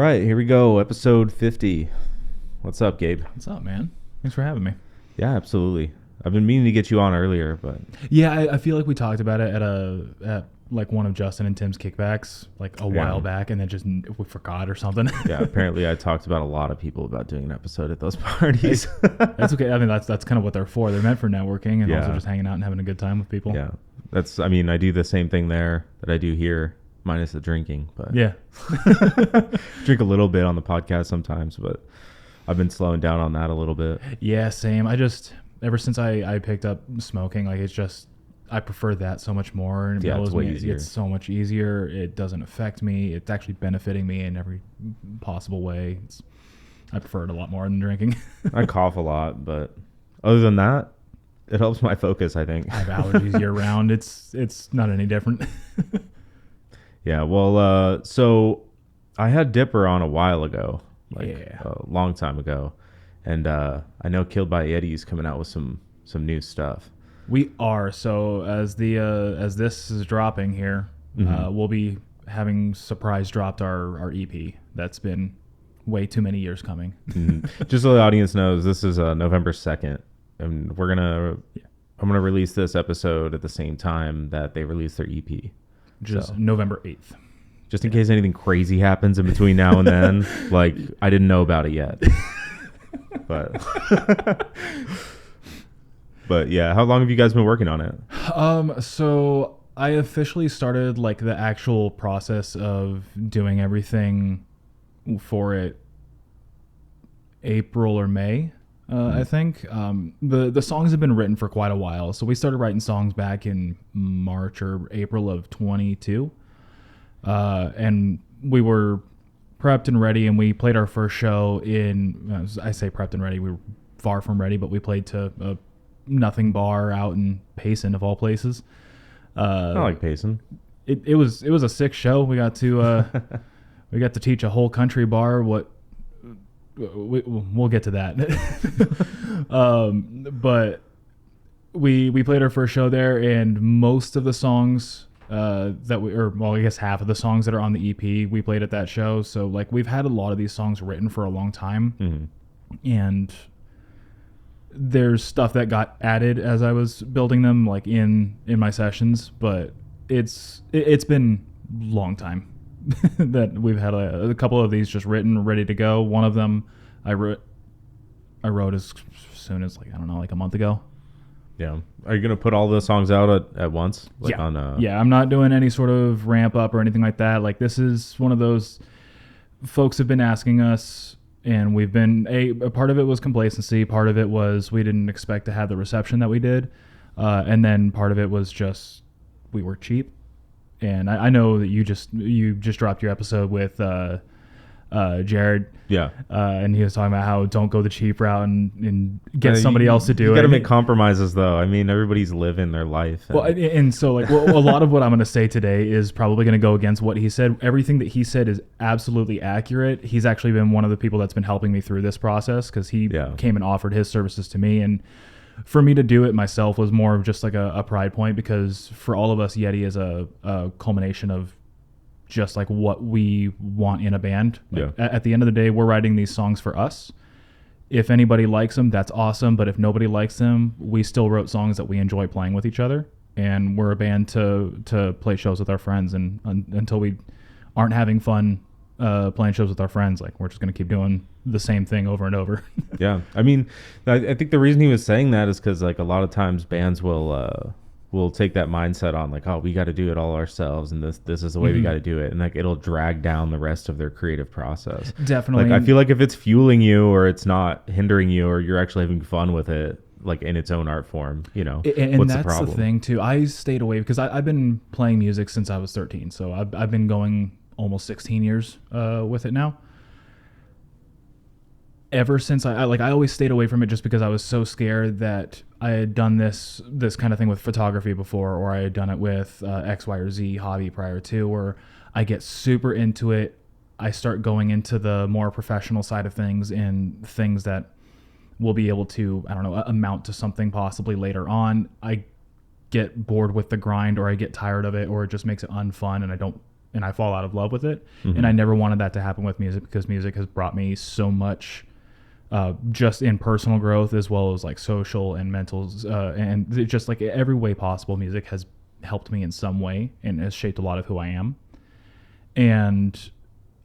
right, here we go. Episode 50. What's up, Gabe? What's up, man? Thanks for having me. Yeah, absolutely. I've been meaning to get you on earlier, but Yeah, I feel like we talked about it at like one of Justin and Tim's kickbacks like a while back, and then just we forgot or something. yeah, apparently I talked about a lot of people about doing an episode at those parties. That's okay. I mean, that's kind of what they're for. They're meant for networking and also just hanging out and having a good time with people. Yeah, I do the same thing there that I do here, minus the drinking. But yeah, drink a little bit on the podcast sometimes, but I've been slowing down on that a little bit. Yeah, same. Ever since I picked up smoking, like I prefer that so much more. And yeah, it's way easier. It's so much easier. It doesn't affect me. It's actually benefiting me in every possible way. I prefer it a lot more than drinking. I cough a lot, but other than that, it helps my focus, I think. I have allergies year round. It's not any different. Yeah, well, so I had Dipper on a while ago, a long time ago. And I know Killed By A Yeti is coming out with some new stuff. We are. So as this is dropping here, we'll be having surprise dropped our EP. That's been way too many years coming. Just so the audience knows, this is November 2nd, and I'm gonna release this episode at the same time that they release their EP. Just November 8th. Just in case anything crazy happens in between now and then, like I didn't know about it yet. But yeah, how long have you guys been working on it? So I officially started like the actual process of doing everything for it April or May, I think. The songs have been written for quite a while. So we started writing songs back in March or April of 22. And we were prepped and ready, and we played our first show I say prepped and ready, we were far from ready, but we played to a nothing bar out in Payson of all places. I like Payson. It was a sick show. We got to teach a whole country bar what we'll get to that. But we played our first show there, and most of the songs I guess half of the songs that are on the EP we played at that show. So like we've had a lot of these songs written for a long time, and there's stuff that got added as I was building them, like in my sessions. But it's been a long time that we've had a couple of these just written, ready to go. One of them I wrote as soon as like a month ago. Yeah. Are you going to put all the songs out at once? Yeah, I'm not doing any sort of ramp up or anything like that. Like this is one of those folks have been asking us, and we've been a part of it was complacency. Part of it was we didn't expect to have the reception that we did. And then part of it was just we were cheap. And I know that you just dropped your episode with Jared. Yeah. And he was talking about how don't go the cheap route and get somebody else to do it. You got to make compromises, though. I mean, everybody's living their life. And so a lot of what I'm going to say today is probably going to go against what he said. Everything that he said is absolutely accurate. He's actually been one of the people that's been helping me through this process because he came and offered his services to me. And for me to do it myself was more of just like a pride point, because for all of us, Yeti is a culmination of just like what we want in a band. At the end of the day, we're writing these songs for us. If anybody likes them, that's awesome. But if nobody likes them, we still wrote songs that we enjoy playing with each other. And we're a band to play shows with our friends. And until we aren't having fun playing shows with our friends, like we're just going to keep doing the same thing over and over. Yeah. I mean, I think the reason he was saying that is because like a lot of times bands will take that mindset on like, oh, we got to do it all ourselves, and this is the way we got to do it, and like it'll drag down the rest of their creative process. Definitely. Like I feel like if it's fueling you or it's not hindering you or you're actually having fun with it, like in its own art form, and what's that's the problem? The thing too. I stayed away because I've been playing music since I was 13, so I've been going almost 16 years with it now. Ever since I always stayed away from it just because I was so scared that I had done this kind of thing with photography before, or I had done it with X, Y, or Z hobby prior to, where I get super into it. I start going into the more professional side of things and things that will be able to, amount to something possibly later on. I get bored with the grind, or I get tired of it, or it just makes it unfun, and I don't and I fall out of love with it. And I never wanted that to happen with music, because music has brought me so much, just in personal growth as well as like social and mental, and just like every way possible. Music has helped me in some way and has shaped a lot of who I am. And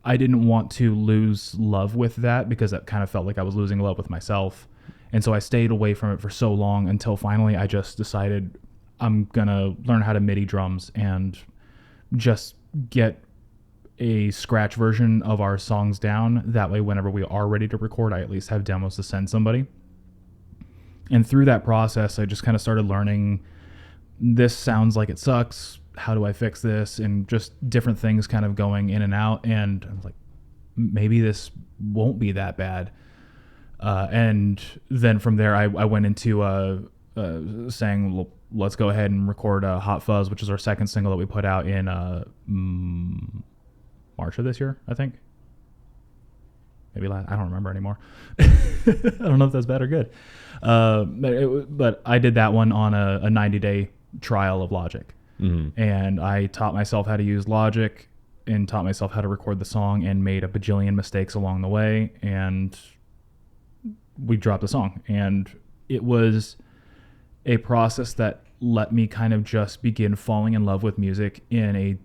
I didn't want to lose love with that, because that kind of felt like I was losing love with myself. And so I stayed away from it for so long, until finally I just decided I'm going to learn how to MIDI drums and just get a scratch version of our songs down. That way, whenever we are ready to record, I at least have demos to send somebody. And through that process, I just kind of started learning, this sounds like it sucks. How do I fix this? And just different things kind of going in and out. And I was like, maybe this won't be that bad. And then from there, I went into saying, well, let's go ahead and record Hot Fuzz, which is our second single that we put out in March of this year, I think. Maybe I don't remember anymore. I don't know if that's bad or good. But I did that one on a 90-day trial of Logic. And I taught myself how to use Logic and taught myself how to record the song, and made a bajillion mistakes along the way. And we dropped the song. And it was a process that let me kind of just begin falling in love with music in a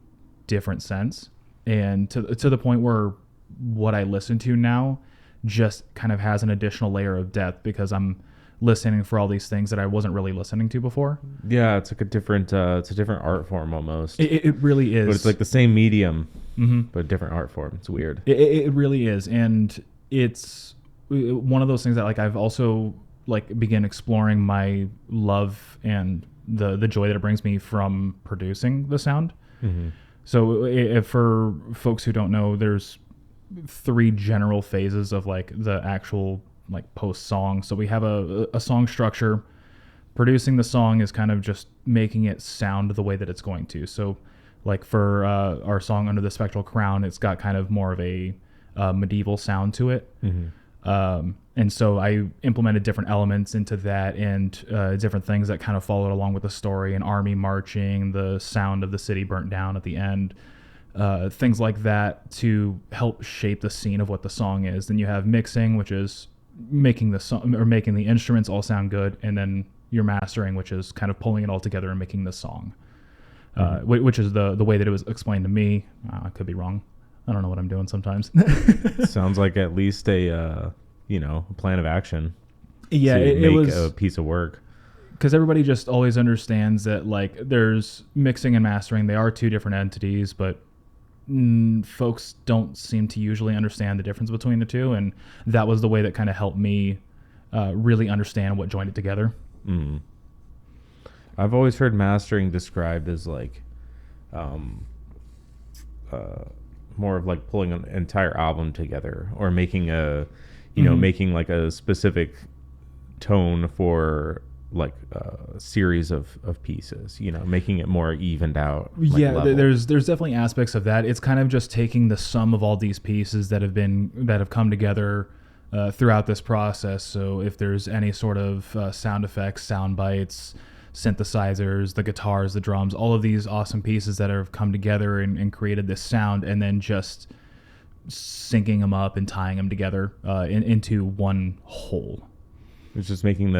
different sense. And to the point where what I listen to now just kind of has an additional layer of depth, because I'm listening for all these things that I wasn't really listening to before. Yeah, it's like a different art form almost. It really is. But it's like the same medium, but a different art form. It's weird. It really is. And it's one of those things that like I've also like began exploring my love and the joy that it brings me from producing the sound. So if for folks who don't know, there's 3 general phases of like the actual like post song. So we have a song structure. Producing the song is kind of just making it sound the way that it's going to. So like for our song Under the Spectral Crown, it's got kind of more of a medieval sound to it. And so I implemented different elements into that, and different things that kind of followed along with the story, an army marching, the sound of the city burnt down at the end, things like that to help shape the scene of what the song is. Then you have mixing, which is making the song or making the instruments all sound good, and then your mastering, which is kind of pulling it all together and making the song, which is the way that it was explained to me. I could be wrong. I don't know what I'm doing sometimes. Sounds like at least a plan of action. Yeah, it was a was piece of work. Because everybody just always understands that like there's mixing and mastering. They are 2 different entities, but folks don't seem to usually understand the difference between the 2. And that was the way that kind of helped me really understand what joined it together. I've always heard mastering described as like more of like pulling an entire album together, or making making like a specific tone for like a series of pieces, making it more evened out. Level. There's definitely aspects of that. It's kind of just taking the sum of all these pieces that have come together throughout this process. So if there's any sort of sound effects, sound bites, synthesizers, the guitars, the drums, all of these awesome pieces that have come together and created this sound, and then just syncing them up and tying them together into one whole. It's just making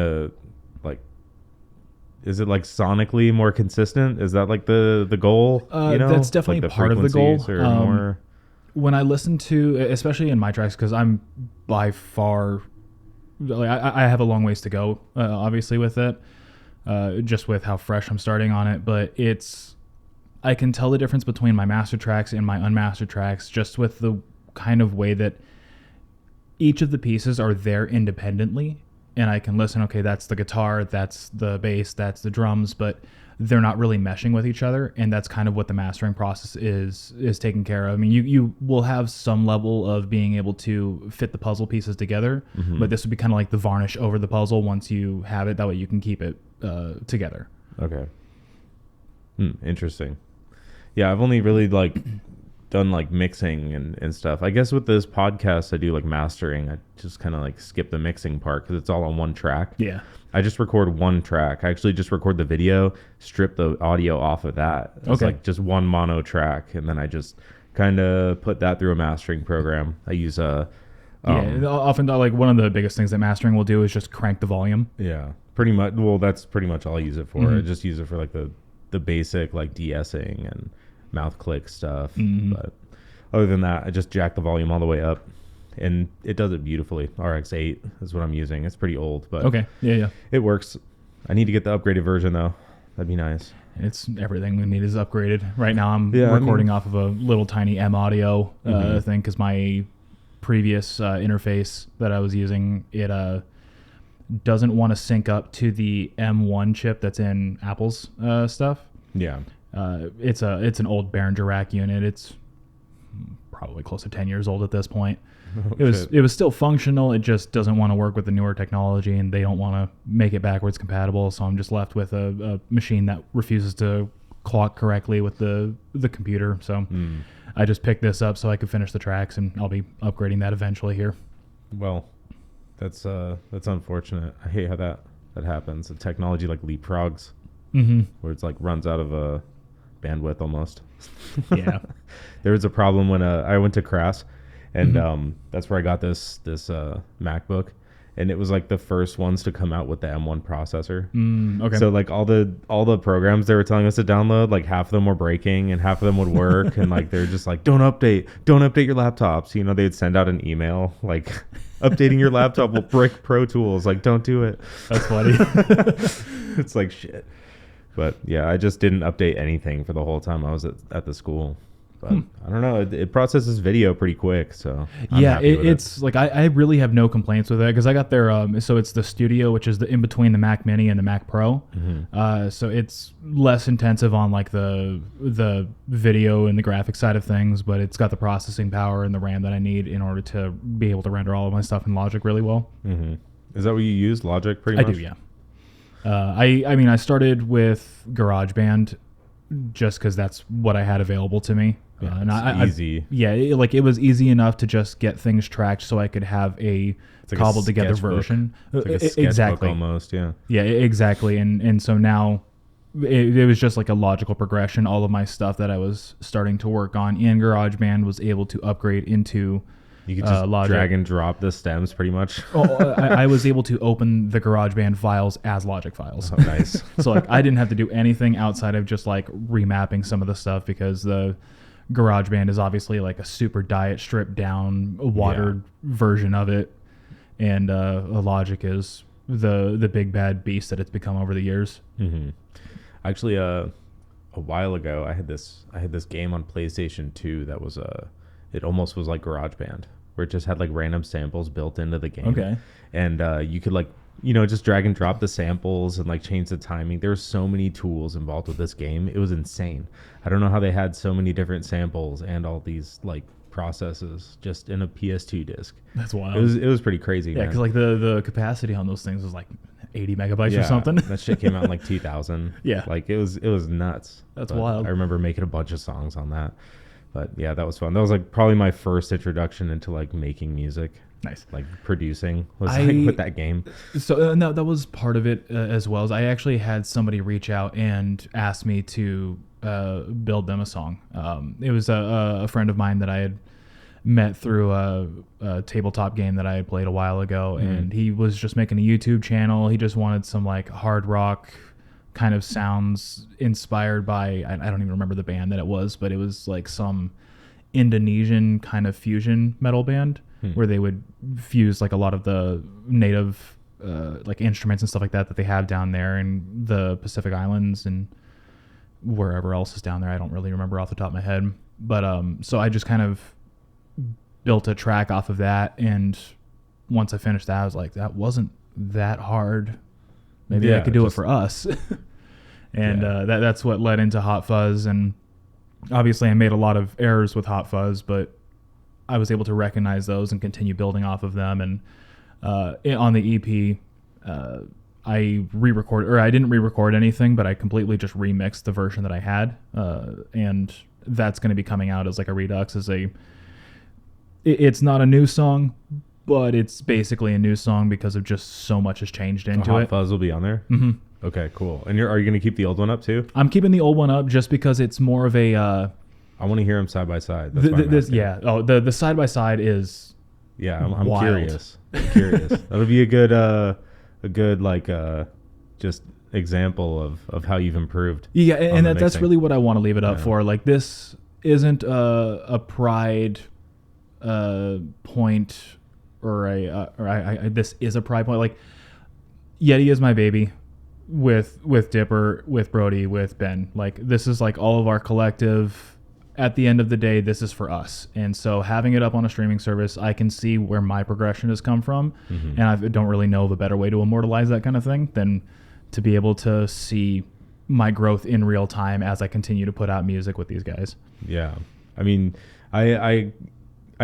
is it like sonically more consistent? Is that like the goal? That's definitely like part of the goal. More... When I listen to, especially in my tracks, because I'm by far, I have a long ways to go, obviously with it. Just with how fresh I'm starting on it, but I can tell the difference between my master tracks and my unmastered tracks just with the kind of way that each of the pieces are there independently, and I can listen, okay, that's the guitar, that's the bass, that's the drums, but they're not really meshing with each other, and that's kind of what the mastering process is taking care of. I mean, you will have some level of being able to fit the puzzle pieces together, but this would be kind of like the varnish over the puzzle once you have it. That way you can keep it together. Okay. Interesting. Yeah, I've only really done like mixing and stuff. I guess with this podcast, I do like mastering. I just kind of like skip the mixing part because it's all on one track. Yeah. I just record one track. I actually just record the video, strip the audio off of that. It's like just one mono track, and then I just kind of put that through a mastering program. I use a often like one of the biggest things that mastering will do is just crank the volume. Yeah, pretty much. Well, that's pretty much all I use it for. I just use it for like the basic like de-essing and mouth click stuff. But other than that, I just jack the volume all the way up, and it does it beautifully. RX8 is what I'm using. It's pretty old, but it works. I need to get the upgraded version though. That'd be nice. It's everything we need is upgraded. Right now I'm recording off of a little tiny M audio thing because my previous interface that I was using, it doesn't want to sync up to the M1 chip that's in Apple's stuff. Yeah. It's an old Behringer rack unit. It's probably close to 10 years old at this point. It was still functional. It just doesn't want to work with the newer technology, and they don't want to make it backwards compatible. So I'm just left with a machine that refuses to clock correctly with the computer. So I just picked this up so I could finish the tracks, and I'll be upgrading that eventually here. Well, that's unfortunate. I hate how that happens. The technology like leapfrogs, where it's like runs out of bandwidth almost. Yeah. There was a problem when I went to Crass, and that's where I got this MacBook, and it was like the first ones to come out with the M1 processor. Okay. So like all the programs they were telling us to download, like half of them were breaking and half of them would work, and like they're just like, don't update your laptops. You know, they'd send out an email like, updating your laptop will break Pro Tools. Like, don't do it. That's funny. It's like shit. But yeah, I just didn't update anything for the whole time I was at the school. But I don't know. It processes video pretty quick, so I'm happy with it's like I really have no complaints with it because I got their so it's the Studio, which is the in between the Mac Mini and the Mac Pro. So it's less intensive on like the video and the graphic side of things, but it's got the processing power and the RAM that I need in order to be able to render all of my stuff in Logic really well. Is that what you use, Logic, pretty much? I do, yeah. I mean, I started with GarageBand just because that's what I had available to me. Yeah, and easy. It was easy enough to just get things tracked so I could have a cobbled together version. It's like a sketchbook exactly. Almost, yeah. Yeah, exactly. And so now it was just like a logical progression. All of my stuff that I was starting to work on in GarageBand was able to upgrade into You could just Logic. drag and drop the stems pretty much. I was able to open the GarageBand files as Logic files. Oh, nice. So like I didn't have to do anything outside of just like remapping some of the stuff because the GarageBand is obviously like a super diet stripped down watered version of it, and Logic is the big bad beast that it's become over the years. Actually, a while ago, I had this game on PlayStation 2 that was it almost was like GarageBand, where it just had like random samples built into the game. Okay. And you could like, just drag and drop the samples and like change the timing. There were so many tools involved with this game. It was insane. I don't know how they had so many different samples and all these like processes just in a PS2 disc. That's wild. It was pretty crazy. Yeah, because like the capacity on those things was like 80 megabytes or something. That shit came out in like 2000. Yeah. Like it was nuts. That's But wild. I remember making a bunch of songs on that. But yeah, that was fun. That was like probably my first introduction into like making music. Nice. Like producing was like with that game. So no, that was part of it as well. As I actually had somebody reach out and ask me to build them a song. It was a friend of mine that I had met through a tabletop game that I had played a while ago, and he was just making a YouTube channel. He just wanted some like hard rock kind of sounds inspired by, I don't even remember the band that it was, but it was like some Indonesian kind of fusion metal band where they would fuse like a lot of the native like instruments and stuff like that they have down there in the Pacific Islands and wherever else is down there. I don't really remember off the top of my head. But so I just kind of built a track off of that, and once I finished that, I was like, that wasn't that hard. Maybe I could do it for us. And that's what led into Hot Fuzz. And obviously I made a lot of errors with Hot Fuzz, but I was able to recognize those and continue building off of them. And on the EP, I re-recorded, or I didn't re-record anything, but I completely just remixed the version that I had and that's going to be coming out as like a Redux. It's not a new song, but it's basically a new song because of just so much has changed into Hot it. Fuzz will be on there? Mm-hmm. Okay, cool. And are you going to keep the old one up too? I'm keeping the old one up just because it's more of a... I want to hear them side by side. That's why I'm asking. Yeah. Oh, the side by side is... Yeah, I'm wild. curious. I'm curious. That'll be a good like just example of how you've improved. Yeah, and that's really what I want to leave it up for. Like, this isn't a pride point, or this is a pride point. Like, Yeti is my baby, with Dipper, with Brody, with Ben. Like, this is like all of our collective. At the end of the day, this is for us. And so having it up on a streaming service, I can see where my progression has come from. Mm-hmm. And I don't really know of a better way to immortalize that kind of thing than to be able to see my growth in real time as I continue to put out music with these guys. Yeah. I mean, I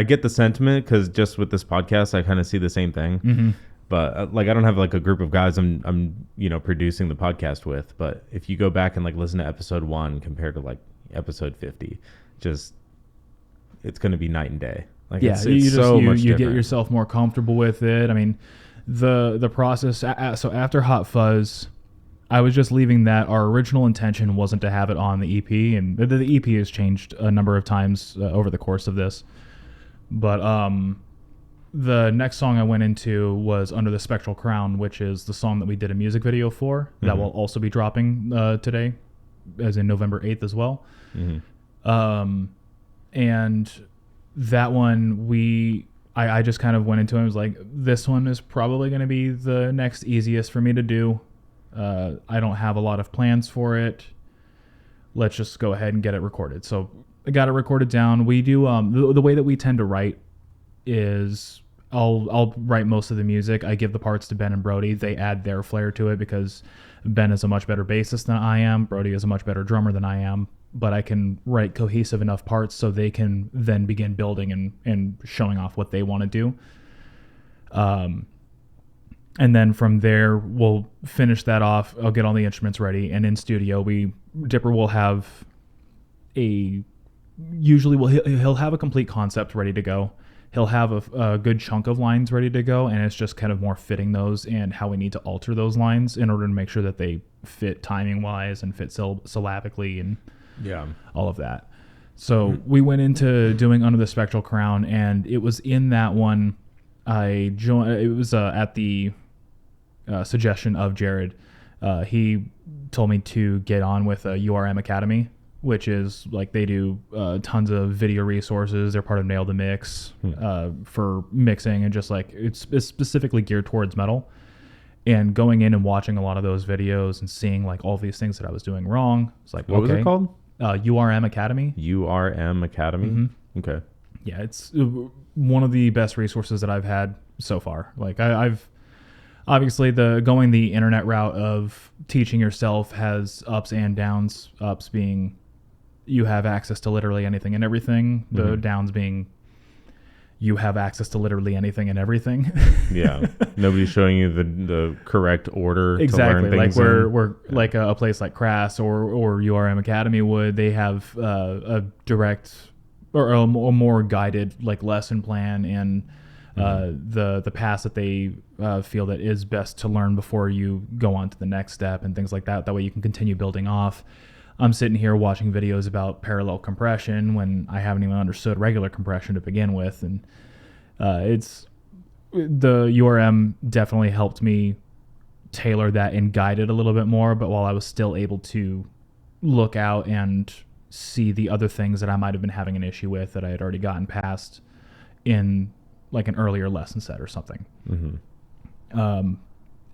get the sentiment, because just with this podcast, I kind of see the same thing. Mm-hmm. But like, I don't have like a group of guys I'm producing the podcast with. But if you go back and like listen to episode 1 compared to like episode 50, just it's going to be night and day. Like, yeah, it's so much you different. get yourself more comfortable with it. I mean, the process. So after Hot Fuzz, I was just leaving that. Our original intention wasn't to have it on the EP, and the EP has changed a number of times over the course of this. But the next song I went into was Under the Spectral Crown, which is the song that we did a music video for. Mm-hmm. That will also be dropping today, as in November 8th as well. Mm-hmm. And that one I just kind of went into it and was like, this one is probably going to be the next easiest for me to do. I don't have a lot of plans for it. Let's just go ahead and get it recorded. So I got it recorded down. We do, the way that we tend to write is I'll write most of the music. I give the parts to Ben and Brody. They add their flair to it because Ben is a much better bassist than I am. Brody is a much better drummer than I am. But I can write cohesive enough parts so they can then begin building and showing off what they want to do. And then from there, we'll finish that off. I'll get all the instruments ready. And in studio, Dipper will have he'll have a complete concept ready to go. He'll have a good chunk of lines ready to go. And it's just kind of more fitting those and how we need to alter those lines in order to make sure that they fit timing wise and fit syllabically and all of that. So we went into doing Under the Spectral Crown, and it was in that one I joined. It was at the suggestion of Jared. He told me to get on with URM Academy, which is like they do tons of video resources. They're part of Nail the Mix for mixing, and just like it's specifically geared towards metal. And going in and watching a lot of those videos and seeing like all these things that I was doing wrong, it's like, what was it called? URM Academy. URM Academy. Mm-hmm. Okay. Yeah, it's one of the best resources that I've had so far. Like I've obviously going the internet route of teaching yourself has ups and downs. Ups being you have access to literally anything and everything. The mm-hmm. downs being you have access to literally anything and everything. Yeah. Nobody's showing you the correct order exactly. to learn things. Like we're like a place like Crass or URM Academy would, they have a direct or a more guided like lesson plan and the path that they feel that is best to learn before you go on to the next step and things like that. That way you can continue building off. I'm sitting here watching videos about parallel compression when I haven't even understood regular compression to begin with. And it's the URM definitely helped me tailor that and guide it a little bit more, but while I was still able to look out and see the other things that I might have been having an issue with that I had already gotten past in like an earlier lesson set or something. Mm-hmm.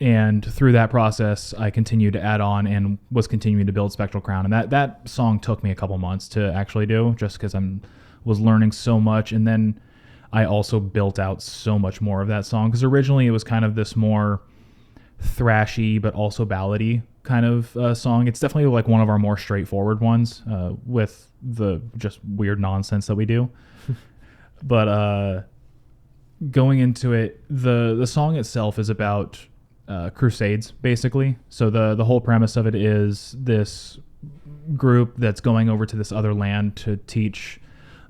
And through that process, I continued to add on and was continuing to build Spectral Crown. And that song took me a couple months to actually do, just because was learning so much. And then I also built out so much more of that song, because originally it was kind of this more thrashy but also ballady kind of song. It's definitely like one of our more straightforward ones with the just weird nonsense that we do. But going into it, the song itself is about crusades, basically. So the whole premise of it is this group that's going over to this other land to teach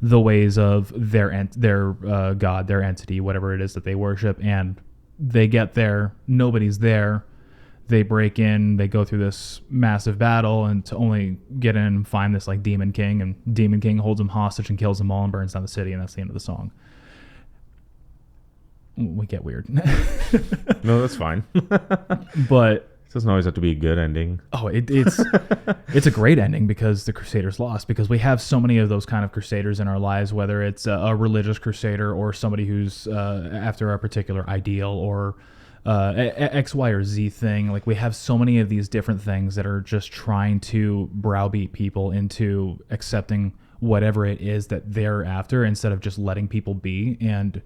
the ways of their god, their entity, whatever it is that they worship. And they get there, nobody's there. They break in, they go through this massive battle, and to only get in and find this like Demon King, and Demon King holds them hostage and kills them all and burns down the city, and that's the end of the song. We get weird. No, that's fine. But it doesn't always have to be a good ending. Oh, it's a great ending because the Crusaders lost, because we have so many of those kind of Crusaders in our lives, whether it's a religious Crusader or somebody who's after a particular ideal or X, Y, or Z thing. Like, we have so many of these different things that are just trying to browbeat people into accepting whatever it is that they're after, instead of just letting people be and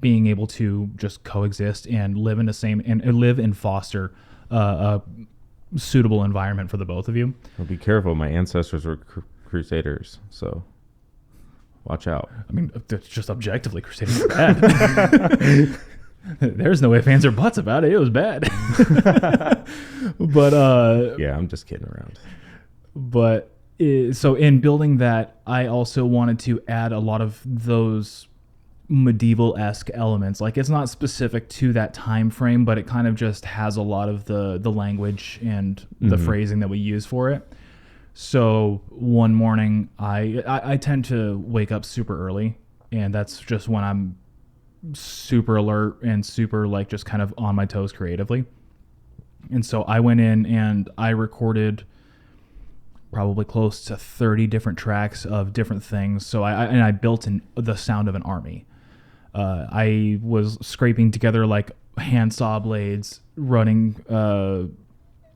being able to just coexist and live in the same and live and foster a suitable environment for the both of you. Well, be careful. My ancestors were crusaders, so watch out. I mean, it's just objectively, Crusaders are bad. There's no ifs, ands, or buts about it. It was bad. But yeah, I'm just kidding around. But so in building that, I also wanted to add a lot of those medieval-esque elements. Like, it's not specific to that time frame, but it kind of just has a lot of the language and the phrasing that we use for it. So one morning, I tend to wake up super early, and that's just when I'm super alert and super like just kind of on my toes creatively. And so I went in and I recorded probably close to 30 different tracks of different things. So I built in the sound of an army. I was scraping together like handsaw blades, running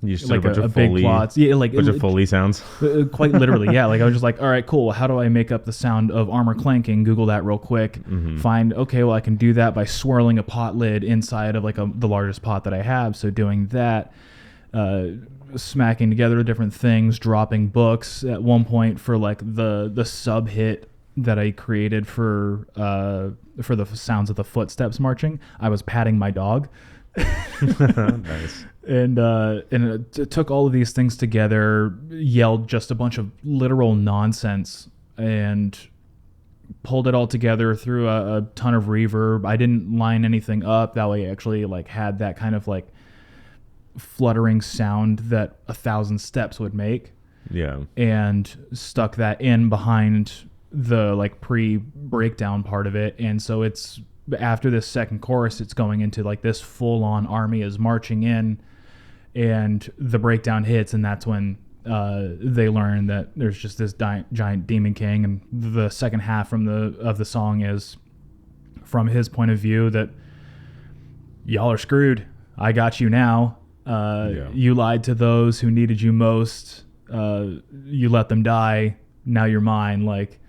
You just like did a bunch of big Foley, plots. Yeah, like bunch of Foley sounds. Quite literally, yeah. Like, I was just like, all right, cool. How do I make up the sound of armor clanking? Google that real quick. Find, okay, well, I can do that by swirling a pot lid inside of like the largest pot that I have. So doing that, smacking together different things, dropping books at one point for like the sub hit that I created for the sounds of the footsteps marching. I was patting my dog. Nice. And it took all of these things together, yelled just a bunch of literal nonsense, and pulled it all together through a ton of reverb. I didn't line anything up. That way I actually like had that kind of like fluttering sound that 1,000 steps would make. Yeah. And stuck that in behind the like pre-breakdown part of it. And so it's after this second chorus, it's going into like this full-on army is marching in, and the breakdown hits, and that's when they learn that there's just this giant demon king. And the second half of the song is from his point of view that y'all are screwed. I got you now. You lied to those who needed you most. You let them die. Now you're mine. Like,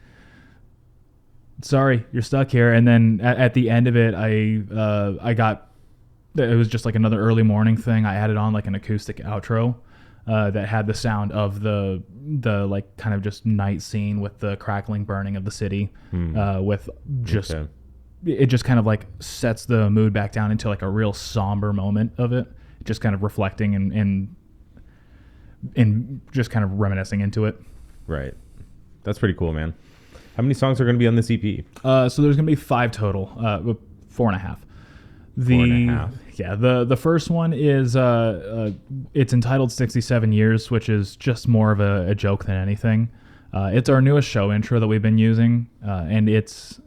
sorry, you're stuck here. And then at the end of it, I got, it was just like another early morning thing. I added on like an acoustic outro that had the sound of the like kind of just night scene with the crackling burning of the city, with just, it just kind of like sets the mood back down into like a real somber moment of it, just kind of reflecting and just kind of reminiscing into it. Right. That's pretty cool, man. How many songs are going to be on this EP? So there's going to be 5 total, 4.5. 4.5. Yeah, the first one is it's entitled 67 Years, which is just more of a joke than anything. It's our newest show intro that we've been using, and it's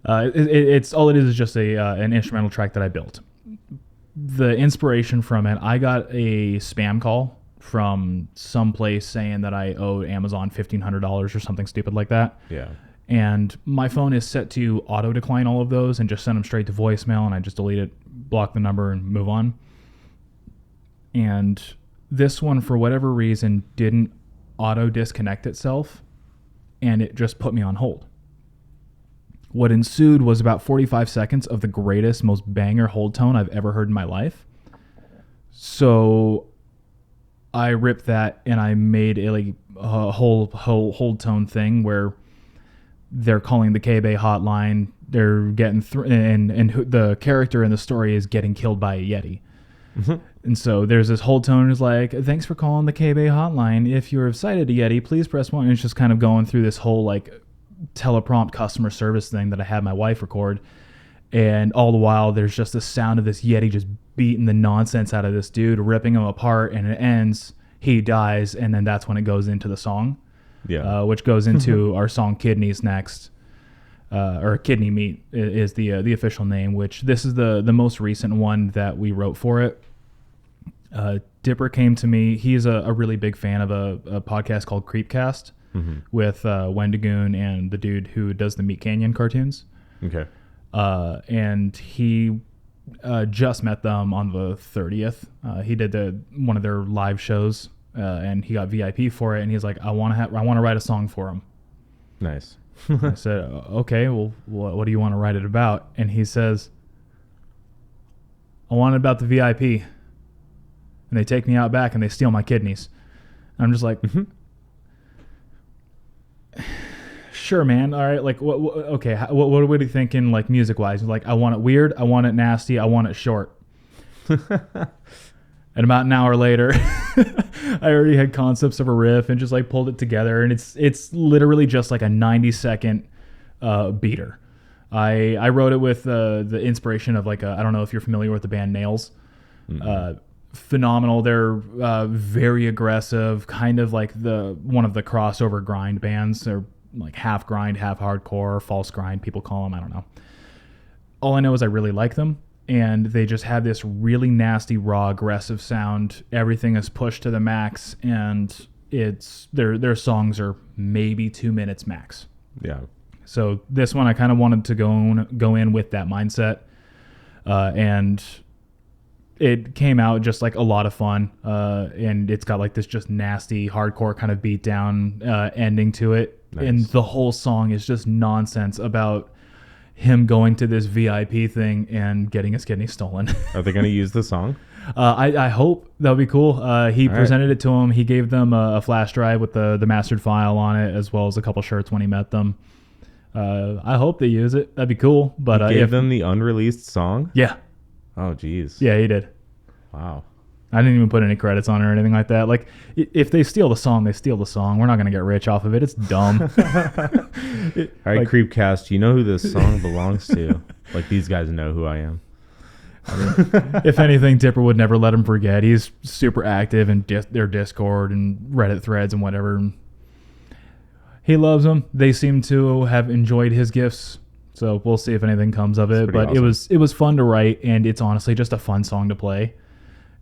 it's all it is just an instrumental track that I built. The inspiration from it, I got a spam call from someplace saying that I owed Amazon $1,500 or something stupid like that. Yeah. And my phone is set to auto decline all of those and just send them straight to voicemail, and I just delete it, block the number, and move on. And this one, for whatever reason, didn't auto disconnect itself, and it just put me on hold. What ensued was about 45 seconds of the greatest, most banger hold tone I've ever heard in my life. So I ripped that and I made a whole hold tone thing where they're calling the K-Bay hotline. they're getting through, and the character in the story is getting killed by a Yeti. And so there's this whole tone is like, thanks for calling the K-Bay hotline. If you're sighted a Yeti, please press 1. And it's just kind of going through this whole like teleprompt customer service thing that I had my wife record. And all the while, there's just the sound of this Yeti just beating the nonsense out of this dude, ripping him apart, and it ends, he dies, and then that's when it goes into the song, which goes into our song Kidneys next. Or Kidney Meat is the official name, which this is the most recent one that we wrote for it. Dipper came to me. He's a really big fan of a podcast called Creepcast with Wendigoon and the dude who does the Meat Canyon cartoons. Okay. And he just met them on the 30th. He did one of their live shows, and he got VIP for it. And he's like, I want to write a song for him. Nice. I said, okay, well, what do you want to write it about? And he says, I want it about the VIP. And they take me out back and they steal my kidneys. And I'm just like, sure, man. All right. Like, okay. What are you thinking, like, music wise? Like, I want it weird. I want it nasty. I want it short. And about an hour later, I already had concepts of a riff and just like pulled it together. And it's literally just like a 90-second beater. I wrote it with the inspiration of like I don't know if you're familiar with the band Nails. Phenomenal. They're very aggressive, kind of like one of the crossover grind bands. They're like half grind, half hardcore, false grind, people call them. I don't know. All I know is I really like them. And they just have this really nasty, raw, aggressive sound. Everything is pushed to the max, and it's their songs are maybe 2 minutes max. Yeah. So this one I kind of wanted to go in with that mindset, and it came out just like a lot of fun. And it's got like this just nasty, hardcore kind of beat down ending to it, nice. And the whole song is just nonsense about him going to this VIP thing and getting his kidney stolen. Are they going to use the song? I hope that would be cool. He presented it to him. He gave them a flash drive with the mastered file on it, as well as a couple shirts when he met them. I hope they use it. That'd be cool. But he gave them the unreleased song? Yeah. Oh, geez. Yeah, he did. Wow. I didn't even put any credits on it or anything like that. Like, if they steal the song, they steal the song. We're not going to get rich off of it. It's dumb. All right, Creepcast, you know who this song belongs to. Like, these guys know who I am. I mean, if anything, Dipper would never let him forget. He's super active in their Discord and Reddit threads and whatever. He loves them. They seem to have enjoyed his gifts. So we'll see if anything comes of it. But awesome. It was fun to write, and it's honestly just a fun song to play.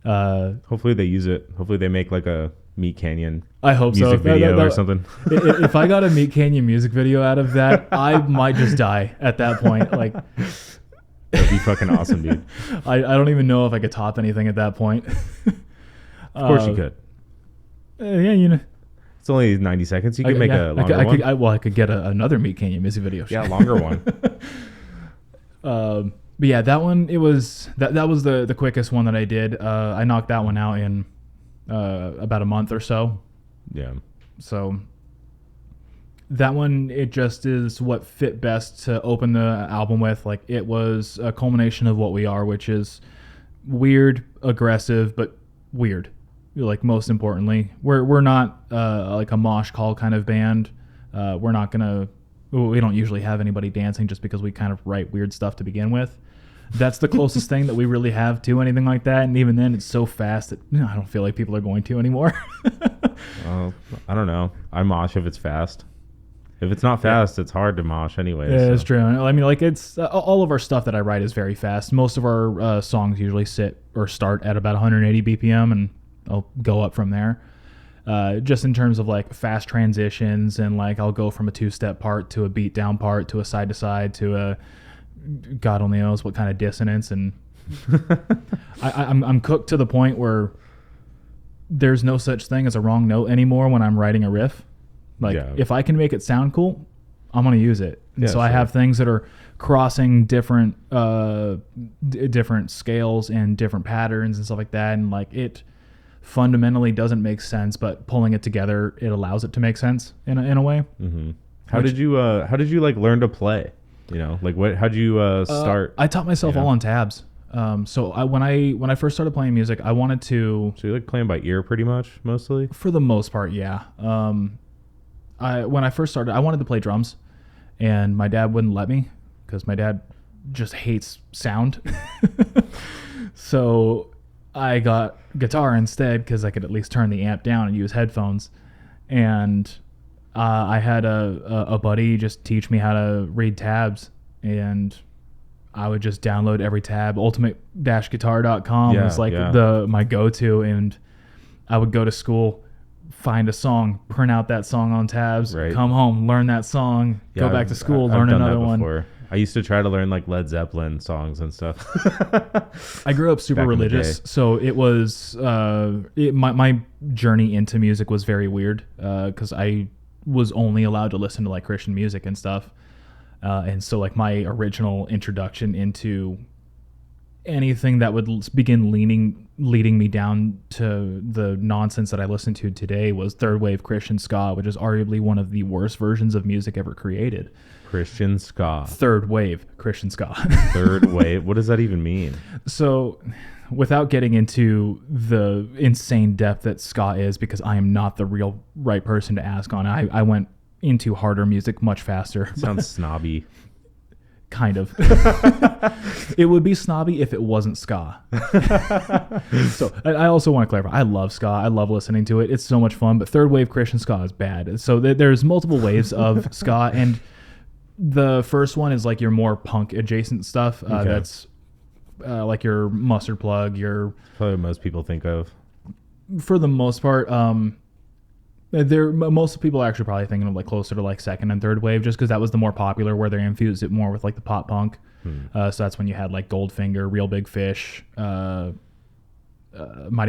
Hopefully they use it. Hopefully they make like a Meat Canyon I hope music video or something. If I got a Meat Canyon music video out of that, I might just die at that point. Like, that'd be fucking awesome, dude. I don't even know if I could top anything at that point. Of course you could. Yeah, you know. It's only 90 seconds. You could make a longer one. I could get another Meat Canyon music video. Yeah, longer one. But yeah, that one, it was that was the quickest one that I did. I knocked that one out in about a month or so. Yeah. So that one, it just is what fit best to open the album with. Like, it was a culmination of what we are, which is weird, aggressive, but weird. Like, most importantly, we're not like a mosh call kind of band. We're not gonna. We don't usually have anybody dancing just because we kind of write weird stuff to begin with. That's the closest thing that we really have to anything like that. And even then, it's so fast that I don't feel like people are going to anymore. I don't know. I mosh if it's fast. If it's not fast, it's hard to mosh anyway. Yeah, it's true. I mean, like, it's all of our stuff that I write is very fast. Most of our songs usually sit or start at about 180 BPM, and I'll go up from there. Just in terms of like fast transitions, and like I'll go from a 2-step part to a beat down part to a side to side to a God only knows what kind of dissonance, and I'm cooked to the point where there's no such thing as a wrong note anymore when I'm writing a riff. Like, if I can make it sound cool, I'm gonna use it. And so I have things that are crossing different different scales and different patterns and stuff like that, and like it fundamentally doesn't make sense, but pulling it together, it allows it to make sense in a way. Mm-hmm. How did you like learn to play? You know, like how'd you start? I taught myself all on tabs. So when I first started playing music, I wanted to. So you like playing by ear pretty much, mostly? For the most part, yeah. When I first started, I wanted to play drums, and my dad wouldn't let me because my dad just hates sound. So I got guitar instead because I could at least turn the amp down and use headphones. And I had a buddy just teach me how to read tabs, and I would just download every tab. Ultimate-guitar.com was like my go-to, and I would go to school, find a song, print out that song on tabs, come home, learn that song, go back to school, learn another one. I used to try to learn like Led Zeppelin songs and stuff. I grew up super religious, so it was my journey into music was very weird because I was only allowed to listen to like Christian music and stuff, and so like my original introduction into anything that would begin leading me down to the nonsense that I listen to today was third wave Christian ska, which is arguably one of the worst versions of music ever created. Christian ska. Third wave Christian ska. Third wave? What does that even mean? So, without getting into the insane depth that ska is, because I am not the right person to ask on, I went into harder music much faster. Sounds snobby. Kind of. It would be snobby if it wasn't ska. So I also want to clarify, I love ska. I love listening to it. It's so much fun, but third wave Christian ska is bad. So there's multiple waves of ska, and the first one is like your more punk adjacent stuff. That's like your Mustard Plug, your... Probably what most people think of. For the most part, most people are actually probably thinking of like closer to like second and third wave, just because that was the more popular, where they infused it more with like the pop punk. So that's when you had like Goldfinger, Real Big Fish, Mighty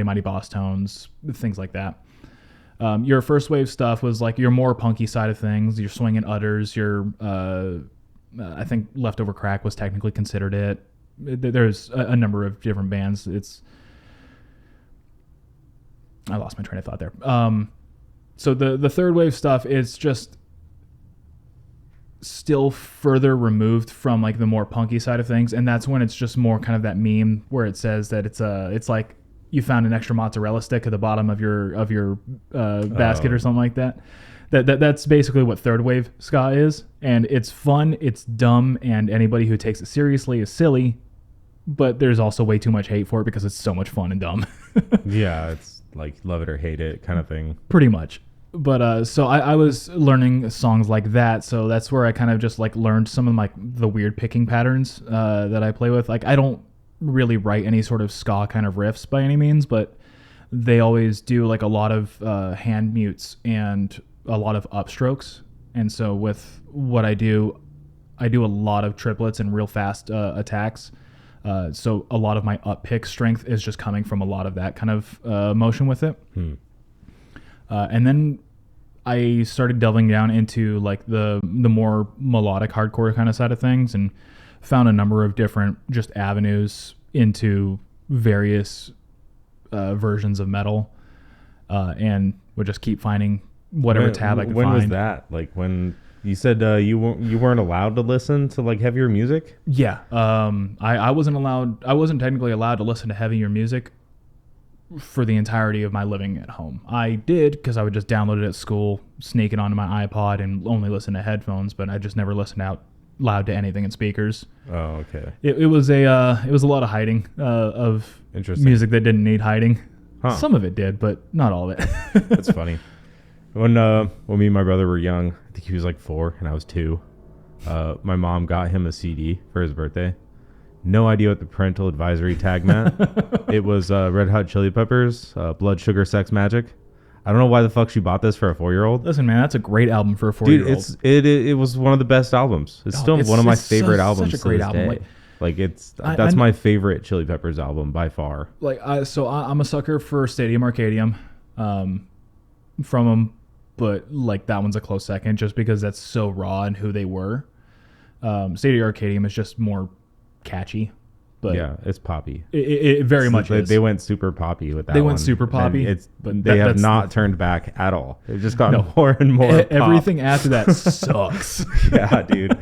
Mighty Boss Tones, things like that. Your first wave stuff was like your more punky side of things, your swinging udders, your I think Leftover Crack was technically considered it. There's a number of different bands. I lost my train of thought there. So the third wave stuff is just still further removed from like the more punky side of things, and that's when it's just more kind of that meme where it says that it's like you found an extra mozzarella stick at the bottom of your basket or something like that. That's basically what third wave ska is, and it's fun, it's dumb, and anybody who takes it seriously is silly. But there's also way too much hate for it because it's so much fun and dumb. Yeah, it's like love it or hate it kind of thing. Pretty much. But so I was learning songs like that, so that's where I kind of just like learned some of like the weird picking patterns that I play with. Like I don't really write any sort of ska kind of riffs by any means, but they always do like a lot of hand mutes and a lot of upstrokes. And so with what I do a lot of triplets and real fast attacks. So a lot of my up pick strength is just coming from a lot of that kind of motion with it. And then I started delving down into like the more melodic hardcore kind of side of things, and found a number of different just avenues into various versions of metal, and would just keep finding whatever tab I could find. When was that? Like when you said you weren't allowed to listen to like heavier music? Yeah. I wasn't technically allowed to listen to heavier music for the entirety of my living at home. I did because I would just download it at school, sneak it onto my iPod, and only listen to headphones. But I just never listened out loud to anything in speakers. Oh, okay. It was a lot of hiding of music that didn't need hiding. Huh. Some of it did, but not all of it. That's funny. When me and my brother were young, I think he was like 4 and I was 2. My mom got him a CD for his birthday. No idea what the parental advisory tag meant. It was Red Hot Chili Peppers, Blood Sugar Sex Magic. I don't know why the fuck she bought this for a 4-year-old. Listen, man, that's a great album for a 4-year-old. Dude, it was one of the best albums. It's still one of my favorite albums. Such a great album. That's my favorite Chili Peppers album by far. I'm a sucker for Stadium Arcadium from them, but like that one's a close second just because that's so raw and who they were. Stadium Arcadium is just more catchy, but yeah, it's poppy. It very much is. They went super poppy with that. They went super poppy, but they have not turned back at all. They've just gotten more and more. Everything after that sucks. Yeah, dude.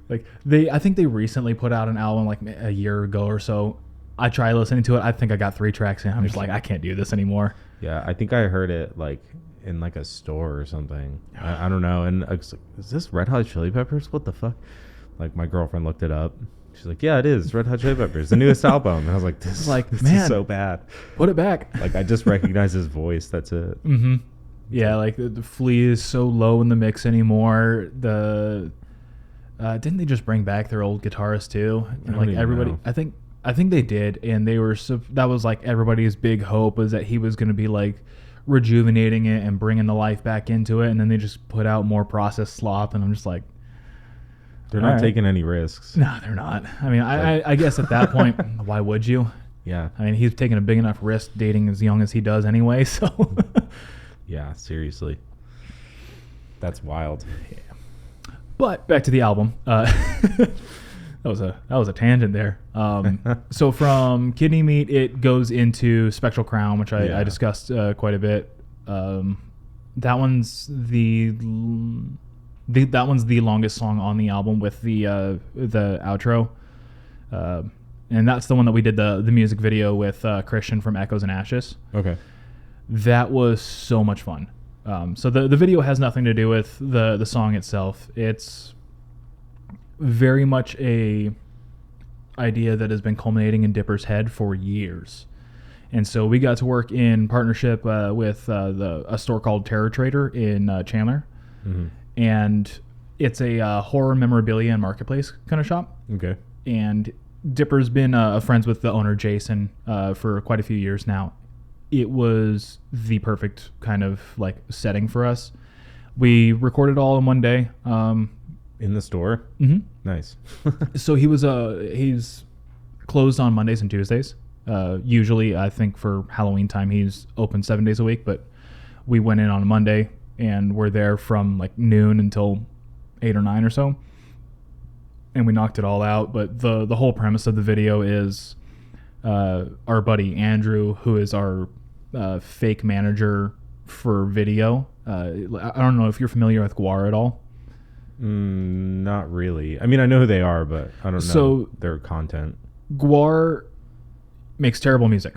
Like I think they recently put out an album like a year ago or so. I tried listening to it. I think I got 3 tracks in. I'm just like, I can't do this anymore. Yeah, I think I heard it like in like a store or something. I don't know. And I was like, is this Red Hot Chili Peppers? What the fuck? Like my girlfriend looked it up. She's like, yeah, it is Red Hot Chili Peppers, the newest album. And I was like, this is so bad. Put it back. Like I just recognize his voice. That's it. Mm-hmm. Yeah, like the Flea is so low in the mix anymore. Didn't they just bring back their old guitarist too? And like everybody, know. I think they did, and they were that was like everybody's big hope was that he was going to be like rejuvenating it and bringing the life back into it, and then they just put out more processed slop, and I'm just like, they're not taking any risks. No, they're not. I mean, I guess at that point, why would you? Yeah. I mean, he's taking a big enough risk dating as young as he does anyway, so. Yeah, seriously. That's wild. Yeah. But back to the album. That was a tangent there. So from Kidney Meat, it goes into Spectral Crown, which I discussed quite a bit. That one's the longest song on the album with the outro, and that's the one that we did the music video with Christian from Echoes and Ashes. Okay, that was so much fun. So the video has nothing to do with the song itself. It's very much a idea that has been culminating in Dipper's head for years. And so we got to work in partnership with a store called Terror Trader in Chandler. Mm-hmm. And it's a horror memorabilia and marketplace kind of shop. Okay. And Dipper's been friends with the owner, Jason, for quite a few years now. It was the perfect kind of like setting for us. We recorded all in one day. In the store? Mm-hmm. Nice. So he's closed on Mondays and Tuesdays. Usually, I think for Halloween time, he's open 7 days a week. But we went in on a Monday, and we're there from like noon until 8 or 9 or so. And we knocked it all out. But the whole premise of the video is our buddy Andrew, who is our fake manager for video. I don't know if you're familiar with Guar at all. Not really. I mean, I know who they are, but I don't know their content. Guar makes terrible music,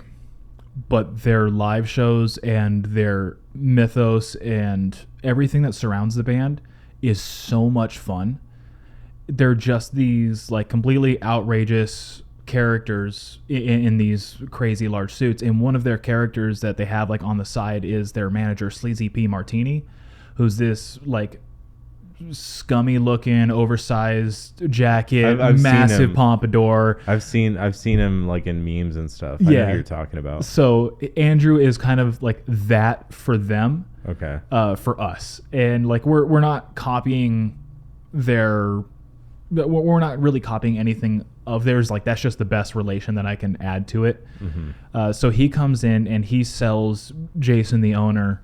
but their live shows and their mythos and everything that surrounds the band is so much fun. They're just these like completely outrageous characters in these crazy large suits, and one of their characters that they have like on the side is their manager, Sleazy P. Martini, who's this like scummy looking oversized jacket, I've massive pompadour. I've seen him like in memes and stuff. I know who you're talking about. So Andrew is kind of like that for them. Okay. For us, and like we're not copying we're not really copying anything of theirs. Like that's just the best relation that I can add to it. Mm-hmm. So he comes in and he sells Jason, the owner,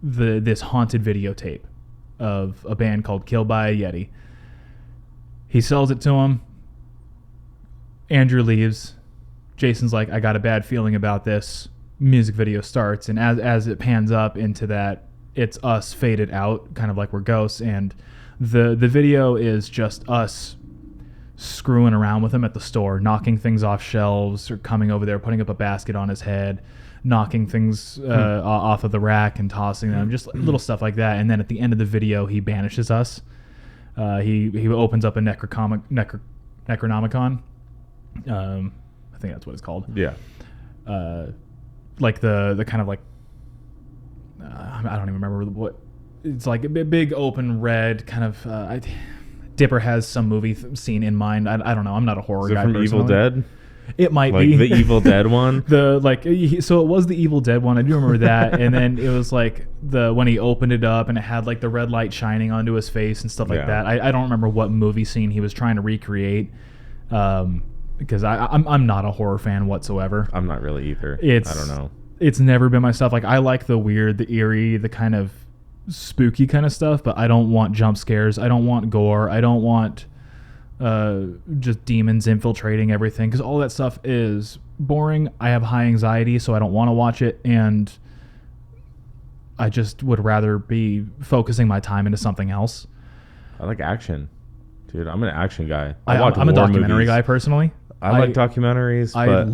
this haunted videotape of a band called Killed By A Yeti. He sells it to him. Andrew leaves. Jason's like, I got a bad feeling about this. Music video starts, and as it pans up into that, it's us faded out, kind of like we're ghosts, and the video is just us screwing around with him at the store, knocking things off shelves, or coming over there, putting up a basket on his head, knocking things off of the rack and tossing them, just little stuff like that. And then at the end of the video, he banishes us. He opens up a Necronomicon. I think that's what it's called. Yeah. Like the kind of like I don't even remember what it's like. A big open red kind of. Dipper has some movie scene in mind. I don't know. I'm not a horror guy. From personally. Evil Dead. It might like be the Evil Dead one. So it was the Evil Dead one. I do remember that. And then it was like when he opened it up and it had like the red light shining onto his face and stuff like that. I don't remember what movie scene he was trying to recreate. Because I'm not a horror fan whatsoever. I'm not really either. I don't know. It's never been my stuff. Like I like the weird, the eerie, the kind of spooky kind of stuff, but I don't want jump scares. I don't want gore. I don't want just demons infiltrating everything, because all that stuff is boring. I have high anxiety, so I don't want to watch it, and I just would rather be focusing my time into something else. I like action. Dude, I'm an action guy. I'm a documentary guy personally. I like documentaries, but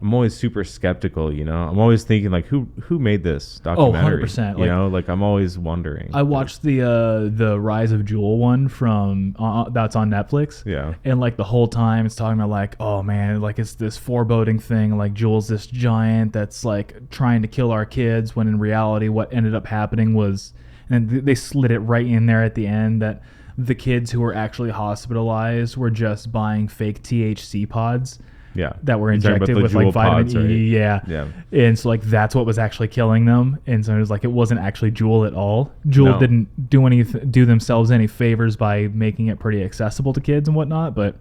I'm always super skeptical, you know. I'm always thinking like who made this documentary? 100%. You know, like I'm always wondering. I watched the Rise of Jewel one from that's on Netflix. Yeah. And like the whole time it's talking about like, oh man, like it's this foreboding thing, like Jewel's this giant that's like trying to kill our kids, when in reality what ended up happening was, and they slid it right in there at the end, that the kids who were actually hospitalized were just buying fake THC pods. Yeah. That were injected with like vitamin pods, E. Right? Yeah. Yeah. And so like that's what was actually killing them. And so it was like it wasn't actually Juul at all. Juul didn't do themselves any favors by making it pretty accessible to kids and whatnot. But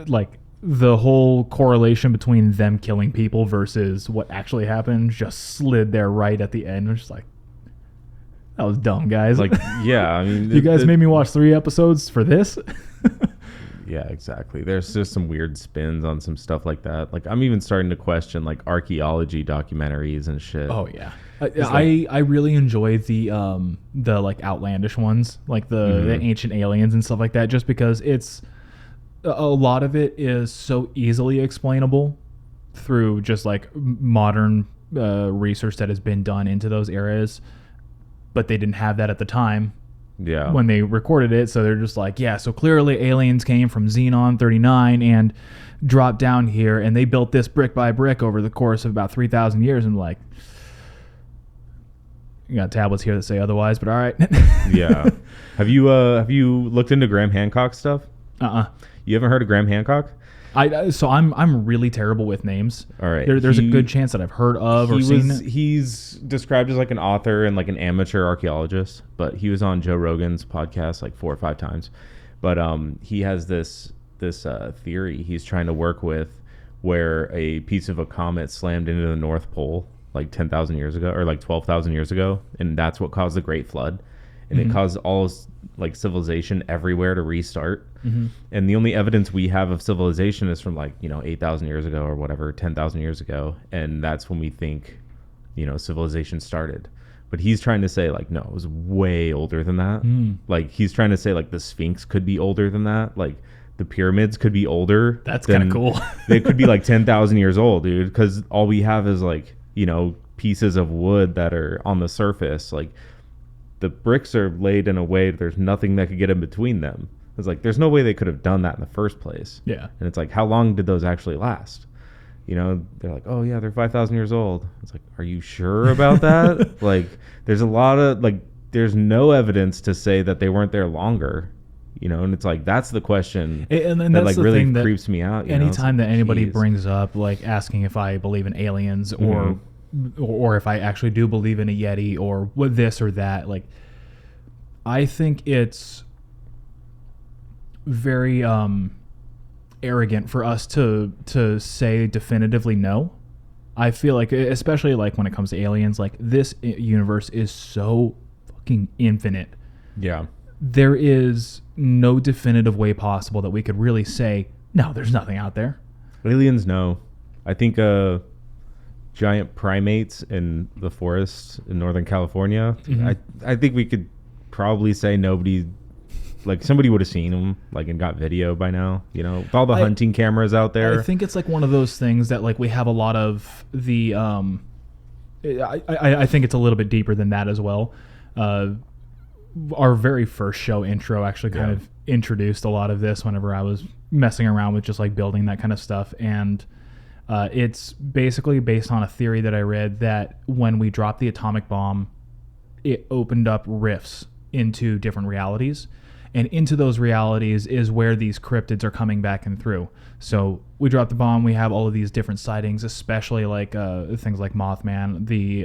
like the whole correlation between them killing people versus what actually happened just slid there right at the end. It was just like, that was dumb, guys. Like, yeah, I mean, you guys made me watch 3 episodes for this. Yeah, exactly. There's just some weird spins on some stuff like that. Like, I'm even starting to question like archaeology documentaries and shit. Oh yeah, I really enjoy the like outlandish ones, like the ancient aliens and stuff like that, just because it's a lot of it is so easily explainable through just like modern research that has been done into those areas. But they didn't have that at the time when they recorded it. So they're just like, yeah, so clearly aliens came from Xenon 39 and dropped down here, and they built this brick by brick over the course of about 3,000 years. And like, you got tablets here that say otherwise, but all right. Yeah. Have you looked into Graham Hancock stuff? You haven't heard of Graham Hancock? So I'm really terrible with names. All right. There's a good chance that I've heard of or seen it. He's described as like an author and like an amateur archaeologist, but he was on Joe Rogan's podcast like 4 or 5 times. But he has this theory he's trying to work with, where a piece of a comet slammed into the North Pole like 10,000 years ago or like 12,000 years ago, and that's what caused the Great Flood, and it caused all like civilization everywhere to restart. And the only evidence we have of civilization is from like, you know, 8,000 years ago or whatever, 10,000 years ago, and that's when we think, you know, civilization started. But he's trying to say like, no, it was way older than that. Like he's trying to say like the Sphinx could be older than that, like the pyramids could be older. That's kind of cool. They could be like 10,000 years old, dude, because all we have is like, you know, pieces of wood that are on the surface. Like the bricks are laid in a way that there's nothing that could get in between them. It's like there's no way they could have done that in the first place. Yeah. And it's like, how long did those actually last? You know, they're like, oh yeah, they're 5,000 years old. It's like, are you sure about that? Like, there's a lot of like, there's no evidence to say that they weren't there longer. You know, and it's like that's the question, and that like really creeps me out. Anytime that anybody brings up like asking if I believe in aliens or if I actually do believe in a Yeti or what this or that, like I think it's very arrogant for us to say definitively no. I feel like, especially like when it comes to aliens, like this universe is so fucking infinite. Yeah. There is no definitive way possible that we could really say, no, there's nothing out there. Aliens, no. I think giant primates in the forests in Northern California, I think we could probably say nobody, like somebody would have seen them like and got video by now, you know, with all the hunting cameras out there. I think it's like one of those things that like we have a lot of the I think it's a little bit deeper than that as well. Our very first show intro actually kind of introduced a lot of this whenever I was messing around with just like building that kind of stuff. And it's basically based on a theory that I read that when we dropped the atomic bomb, it opened up rifts into different realities. And into those realities is where these cryptids are coming back and through. So we dropped the bomb. We have all of these different sightings, especially like things like Mothman, the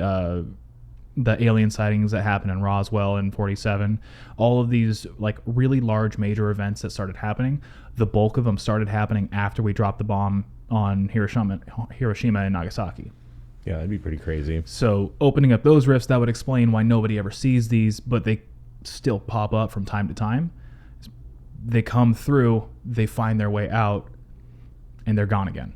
alien sightings that happened in Roswell in 47. All of these like really large major events that started happening. The bulk of them started happening after we dropped the bomb on Hiroshima and Nagasaki. Yeah, that'd be pretty crazy. So opening up those rifts, that would explain why nobody ever sees these, but they still pop up from time to time. They come through, they find their way out, and they're gone again.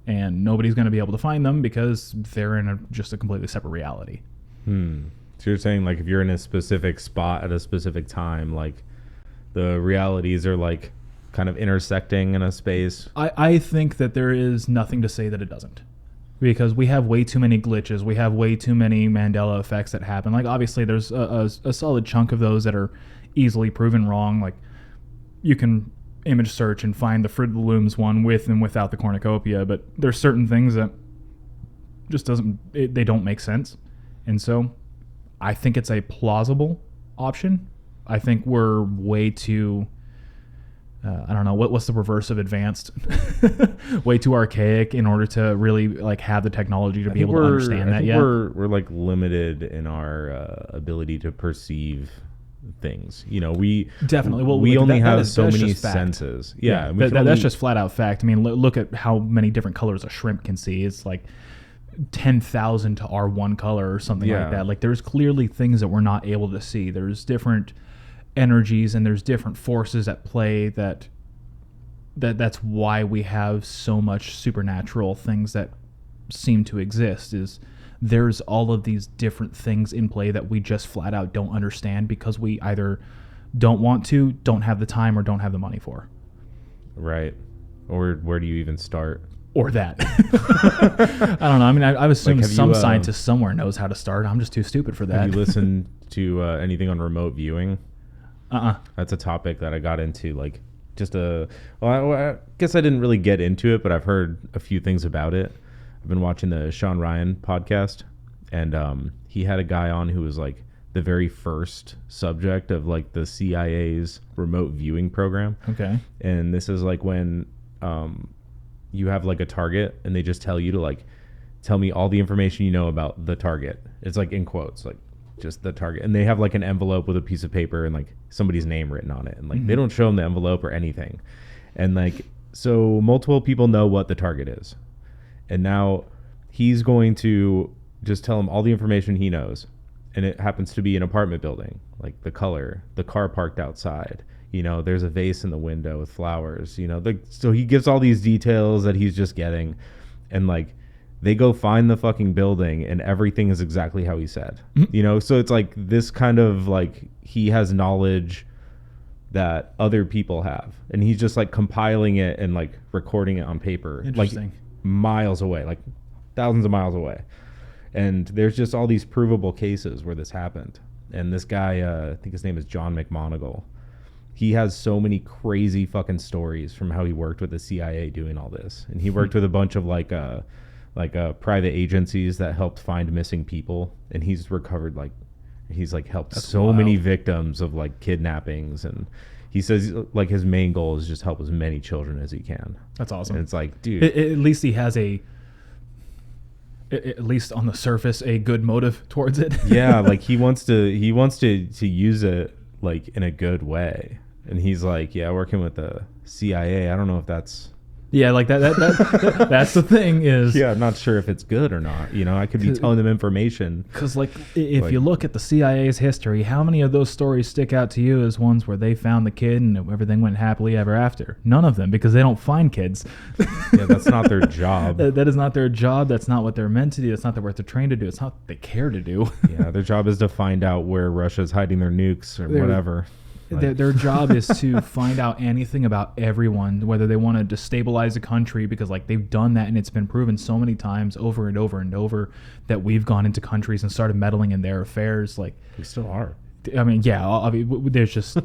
And nobody's going to be able to find them because they're in just a completely separate reality. So you're saying like if you're in a specific spot at a specific time, like the realities are like kind of intersecting in a space. I think that there is nothing to say that it doesn't. Because we have way too many glitches. We have way too many Mandela effects that happen. Like, obviously, there's a solid chunk of those that are easily proven wrong. Like, you can image search and find the Fruit of the Looms one with and without the cornucopia, but there's certain things that just they don't make sense. And so I think it's a plausible option. I think we're way too... I don't know what's the reverse of advanced. Way too archaic in order to really like have the technology to be able to understand that yet. We're like limited in our ability to perceive things. You know, we definitely. Well, we only have so many senses. Yeah, that's just flat out fact. I mean, look at how many different colors a shrimp can see. It's like 10,000 to our one color or something like that. Like, there's clearly things that we're not able to see. There's different energies and there's different forces at play that's why we have so much supernatural things that seem to exist. Is there's all of these different things in play that we just flat out don't understand because we either don't want to, don't have the time, or don't have the money for. Right. Or where do you even start? Or that. I don't know. I mean, I assume like, some scientist somewhere knows how to start. I'm just too stupid for that. Have you listened to anything on remote viewing? That's a topic that I got into, like, I guess I didn't really get into it, but I've heard a few things about it. I've been watching the Sean Ryan podcast, and he had a guy on who was like the very first subject of like the CIA's remote viewing program. Okay. And this is like when you have like a target and they just tell you to like tell me all the information you know about the target. It's like in quotes, like just the target, and they have like an envelope with a piece of paper and like somebody's name written on it, and like they don't show them the envelope or anything, and like so multiple people know what the target is, and now he's going to just tell them all the information he knows, and it happens to be an apartment building, like the color, the car parked outside, you know, there's a vase in the window with flowers, you know, so he gives all these details that he's just getting, and like they go find the fucking building and everything is exactly how he said, you know? So it's like this kind of like, he has knowledge that other people have, and he's just like compiling it and like recording it on paper, like miles away, like thousands of miles away. And there's just all these provable cases where this happened. And this guy, I think his name is John McMonagle. He has so many crazy fucking stories from how he worked with the CIA doing all this. And he worked with a bunch of like private agencies that helped find missing people, and he's recovered he's helped so many victims of like kidnappings, and he says like his main goal is just help as many children as he can. That's awesome. And it's like, dude, at least he has at least on the surface a good motive towards it. Yeah, like he wants to use it like in a good way, and he's like, yeah, working with the CIA, I don't know if that's... Yeah, like that that's the thing is... Yeah, I'm not sure if it's good or not. You know, I could be telling them information. Because, like, if you look at the CIA's history, how many of those stories stick out to you as ones where they found the kid and everything went happily ever after? None of them, because they don't find kids. Yeah, that's not their job. That is not their job. That's not what they're meant to do. That's not what they're trained to do. It's not what they care to do. Yeah, their job is to find out where Russia's hiding their nukes or whatever. Their job is to find out anything about everyone, whether they want to destabilize a country, because like they've done that and it's been proven so many times over and over and over that we've gone into countries and started meddling in their affairs. Like we still are. I mean, yeah. I mean, there's just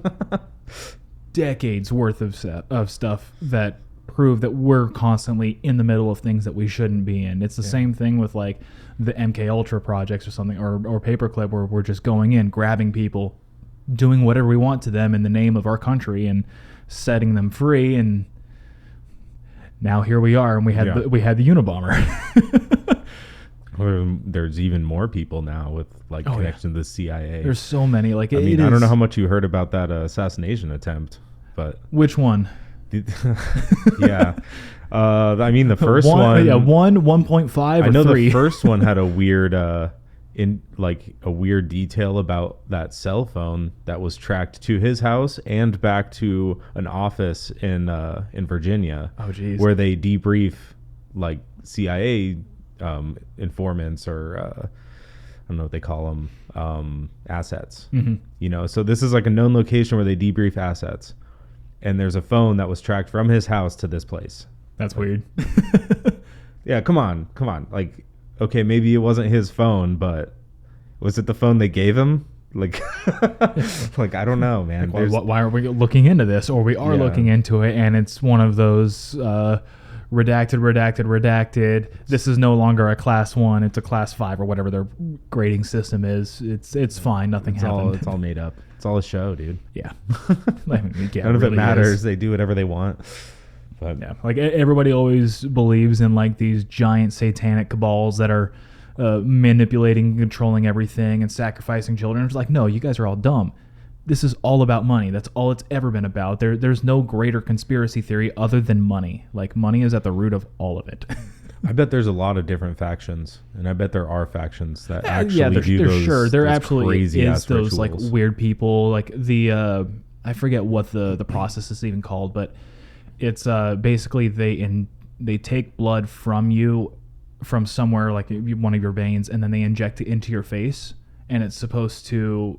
decades worth of stuff that prove that we're constantly in the middle of things that we shouldn't be in. It's the same thing with like the MK Ultra projects or something, or Paperclip, where we're just going in, grabbing people, doing whatever we want to them in the name of our country and setting them free. And now here we are, and we had the Unabomber. There's even more people now with like connection to the CIA. There's so many. Like, I mean, I don't know how much you heard about that assassination attempt, but which one? Yeah. I mean, the first one. Yeah, 1.5 I know 3. The first one had a weird weird detail about that cell phone that was tracked to his house and back to an office in Virginia. Oh, geez. Where they debrief like CIA informants or don't know what they call them, assets. Mm-hmm. You know, so this is like a known location where they debrief assets, and there's a phone that was tracked from his house to this place. That's weird. Yeah, come on. Like, okay, maybe it wasn't his phone, but was it the phone they gave him? Like, like I don't know, man. Like, why are we looking into this? Or we are looking into it, and it's one of those redacted. This is no longer a class 1; it's a class 5 or whatever their grading system is. It's fine. Nothing happened. It's all made up. It's all a show, dude. Yeah. None of it matters. They do whatever they want. But yeah, like everybody always believes in like these giant satanic cabals that are manipulating, controlling everything, and sacrificing children. It's like, no, you guys are all dumb. This is all about money. That's all it's ever been about. There's no greater conspiracy theory other than money. Like, money is at the root of all of it. I bet there's a lot of different factions, and I bet there are factions that actually do there's those. Sure, there those absolutely crazy is those rituals. like weird people. Like the I forget what the process is even called, but it's basically they take blood from you from somewhere, like one of your veins, and then they inject it into your face, and it's supposed to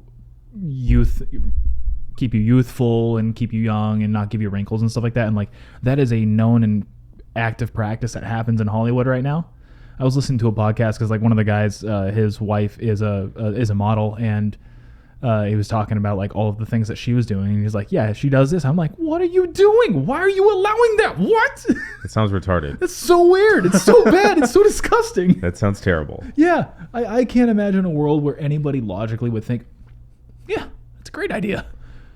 keep you youthful and keep you young and not give you wrinkles and stuff like that. And like, that is a known and active practice that happens in Hollywood right now. I was listening to a podcast because like one of the guys, his wife is a model, and he was talking about like all of the things that she was doing, and he's like, yeah, she does this. I'm like, what are you doing? Why are you allowing that? What? It sounds retarded. That's so weird. It's so bad. It's so disgusting. That sounds terrible. Yeah, I can't imagine a world where anybody logically would think, yeah, it's a great idea.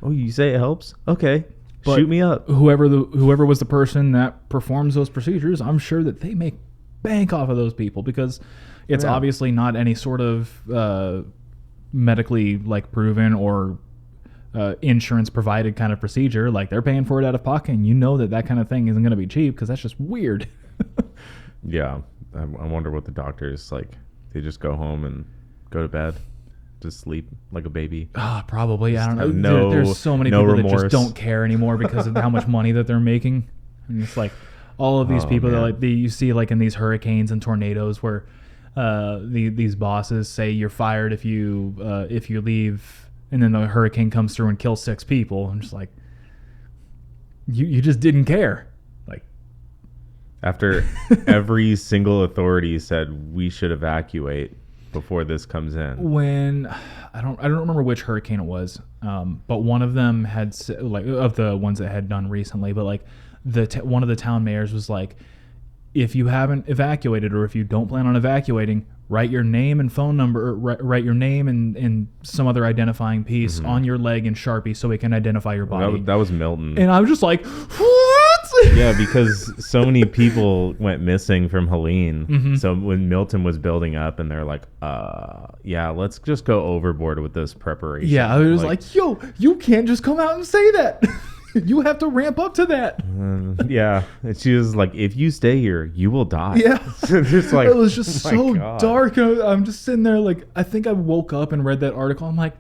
Oh, you say it helps? Okay, But shoot me up. Whoever was the person that performs those procedures, I'm sure that they make bank off of those people, because it's obviously not any sort of medically like proven or insurance provided kind of procedure. Like, they're paying for it out of pocket, and you know that kind of thing isn't going to be cheap, because that's just weird. Yeah, I wonder what the doctors like. They just go home and go to bed, just sleep like a baby. Probably. I don't know. There's so many people remorse. that just don't care anymore because of how much money that they're making. And it's like all of these people that like you see like in these hurricanes and tornadoes where these bosses say you're fired if you leave, and then the hurricane comes through and kills 6 people. I'm just like, you just didn't care. Like, After every single authority said we should evacuate before this comes in. When I don't remember which hurricane it was, but one of them had like, of the ones that had done recently, but like one of the town mayors was like, if you haven't evacuated, or if you don't plan on evacuating, write your name and phone number, or write your name and some other identifying piece on your leg in Sharpie so we can identify your body. That was Milton. And I was just like, what? Yeah, because so many people went missing from Helene. Mm-hmm. So when Milton was building up, and they're like, yeah, let's just go overboard with this preparation. Yeah, I was like, yo, you can't just come out and say that. You have to ramp up to that. Yeah. And she was like, if you stay here, you will die. Yeah. Just like, it was just oh so God. dark. I'm just sitting there like, I think I woke up and read that article. I'm like,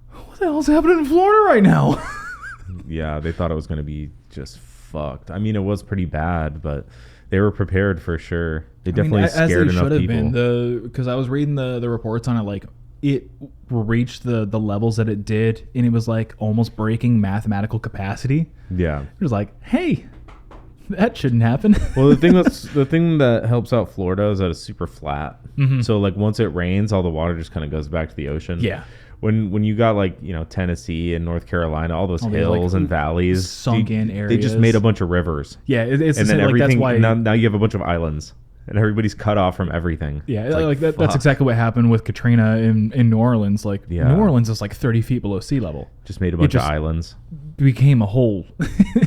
what the hell's happening in Florida right now? Yeah, they thought it was going to be just fucked. I mean, it was pretty bad, but they were prepared for sure. They definitely scared enough people. Because I was reading the reports on it, like, it reached the levels that it did, and it was like almost breaking mathematical capacity. Yeah. It was like, hey, that shouldn't happen. Well, the thing that helps out Florida is that it's super flat. Mm-hmm. So like once it rains, all the water just kind of goes back to the ocean. Yeah. When you got like, you know, Tennessee and North Carolina, all those hills and valleys, sunken areas, they just made a bunch of rivers. Yeah, it's and then like, everything. that's why now you have a bunch of islands. And everybody's cut off from everything. Yeah, like that's exactly what happened with Katrina in New Orleans. Like, New Orleans is like 30 feet below sea level. Just made a bunch of islands. Became a hole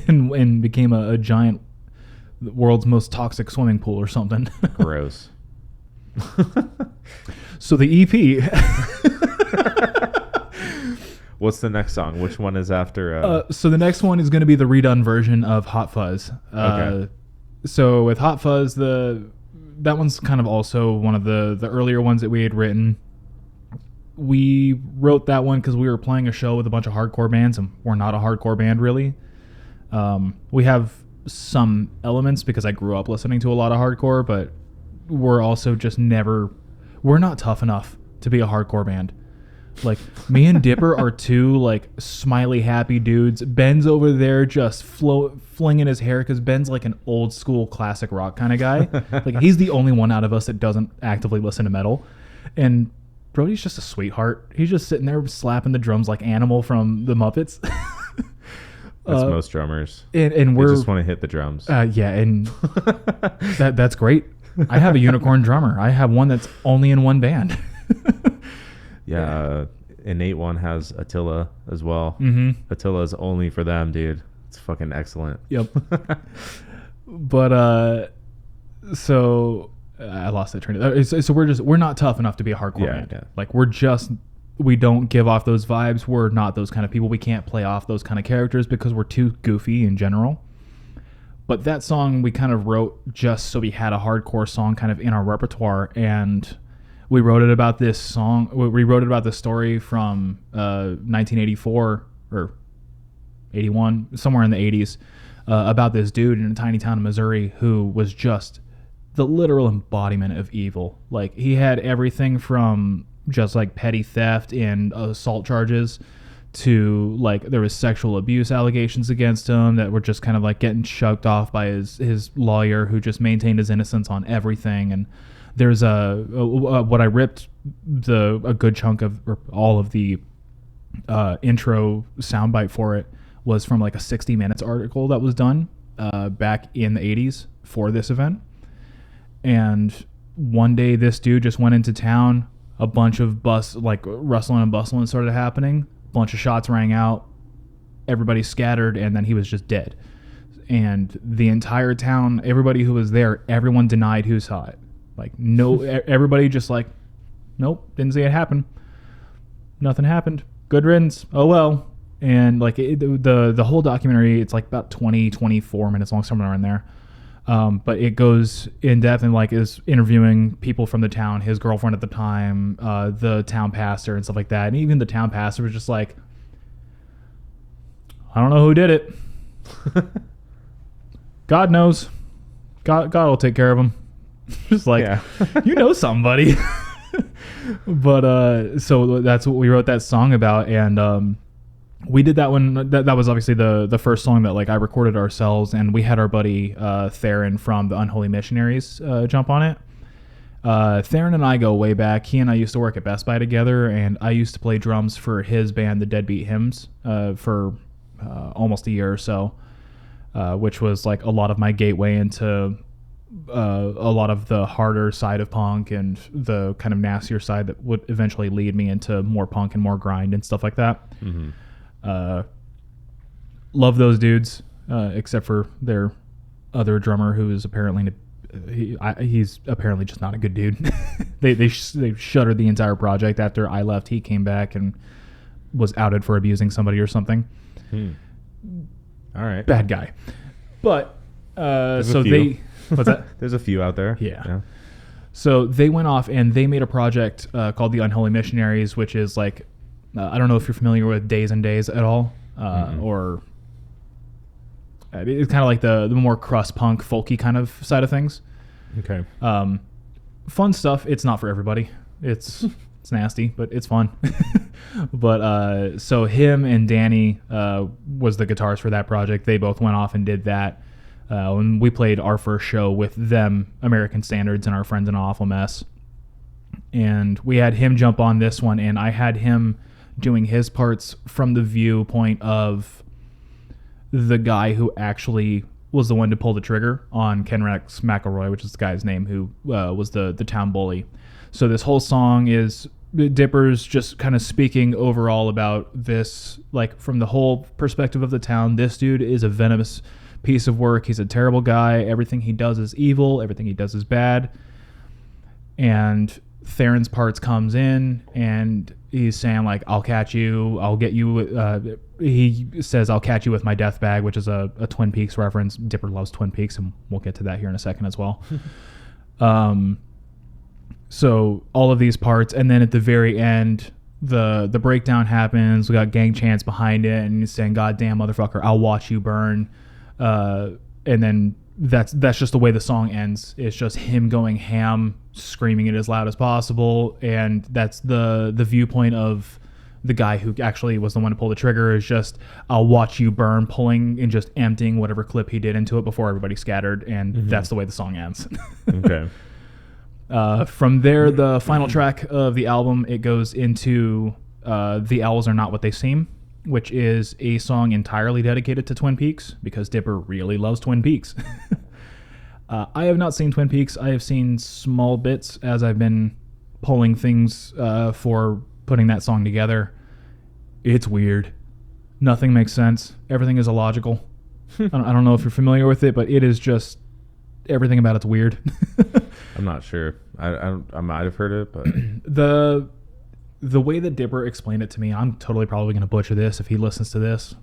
and became a giant, world's most toxic swimming pool or something. Gross. So the EP. What's the next song? Which one is after? So the next one is going to be the redone version of Hot Fuzz. Okay. So with Hot Fuzz, that one's kind of also one of the earlier ones that we had written. We wrote that one because we were playing a show with a bunch of hardcore bands, and we're not a hardcore band really. We have some elements because I grew up listening to a lot of hardcore, but we're also just never we're not tough enough to be a hardcore band. Like, me and Dipper are two, like, smiley, happy dudes. Ben's over there just flinging his hair because Ben's, like, an old school classic rock kind of guy. Like, he's the only one out of us that doesn't actively listen to metal. And Brody's just a sweetheart. He's just sitting there slapping the drums like Animal from the Muppets. That's most drummers. And we're just want to hit the drums. Yeah, and that's great. I have a unicorn drummer. I have one that's only in one band. Yeah, Innate One has Attila as well. Mm-hmm. Attila's only for them, dude. It's fucking excellent. Yep. But so I lost that train of thought. So we're not tough enough to be a hardcore band. Yeah. Like, we don't give off those vibes. We're not those kind of people. We can't play off those kind of characters because we're too goofy in general. But that song we kind of wrote just so we had a hardcore song kind of in our repertoire, and we wrote it about this song. We wrote it about the story from 1984 or 81, somewhere in the 80s, about this dude in a tiny town in Missouri who was just the literal embodiment of evil. Like, he had everything from just like petty theft and assault charges to, like, there was sexual abuse allegations against him that were just kind of like getting shoved off by his lawyer, who just maintained his innocence on everything. And there's what I ripped a good chunk of, or all of the intro soundbite for it was from like a 60 Minutes article that was done back in the 80s for this event. And one day this dude just went into town, a bunch of rustling and bustling started happening, a bunch of shots rang out, everybody scattered, and then he was just dead. And the entire town, everybody who was there, everyone denied who saw it. Like, no, everybody just like, nope, didn't see it happen. Nothing happened. Good riddance. Oh well. And like the whole documentary, it's like about 24 minutes long, somewhere around there. But it goes in depth and like is interviewing people from the town, his girlfriend at the time, the town pastor and stuff like that. And even the town pastor was just like, I don't know who did it. God knows. God will take care of him. Just like, yeah. You know somebody. But so that's what we wrote that song about. And we did that one. That was obviously the first song that like I recorded ourselves, and we had our buddy Theron from the Unholy Missionaries jump on it. Theron and I go way back. He and I used to work at Best Buy together, and I used to play drums for his band, the Deadbeat Hymns, for almost a year or so, which was like a lot of my gateway into a lot of the harder side of punk and the kind of nastier side that would eventually lead me into more punk and more grind and stuff like that. Mm-hmm. Love those dudes, except for their other drummer, who is apparently he's apparently just not a good dude. they shuttered the entire project after I left. He came back and was outed for abusing somebody or something. All right, bad guy. But so they what's that? There's a few out there. Yeah. So they went off and they made a project called the Unholy Missionaries, which is like, I don't know if you're familiar with Days and Days at all, or it's kind of like the more crust punk, folky kind of side of things. Okay. Fun stuff. It's not for everybody. It's nasty, but it's fun. But so him and Danny was the guitarist for that project. They both went off and did that. When we played our first show with them, American Standards, and our friends in Awful Mess. And we had him jump on this one, and I had him doing his parts from the viewpoint of the guy who actually was the one to pull the trigger on Kenrex McElroy, which is the guy's name, who was the town bully. So this whole song is Dipper's just kind of speaking overall about this, like from the whole perspective of the town. This dude is a venomous piece of work. He's a terrible guy. Everything he does is evil. Everything he does is bad. And Theron's parts comes in and he's saying like, I'll catch you. I'll get you. He says, I'll catch you with my death bag, which is a Twin Peaks reference. Dipper loves Twin Peaks, and we'll get to that here in a second as well. So all of these parts. And then at the very end, the breakdown happens. We got gang chants behind it, and he's saying, God damn, motherfucker, I'll watch you burn. And then that's just the way the song ends. It's just him going ham, screaming it as loud as possible, and that's the viewpoint of the guy who actually was the one to pull the trigger. Is just, I'll watch you burn, pulling and just emptying whatever clip he did into it before everybody scattered, and that's the way the song ends. Okay. From there, the final track of the album, it goes into The Owls Are Not What They Seem, which is a song entirely dedicated to Twin Peaks, because Dipper really loves Twin Peaks. I have not seen Twin Peaks. I have seen small bits as I've been pulling things for putting that song together. It's weird. Nothing makes sense. Everything is illogical. I don't know if you're familiar with it, but it is just, everything about it's weird. I'm not sure. I might have heard it, but the way that Dipper explained it to me, I'm totally probably going to butcher this if he listens to this.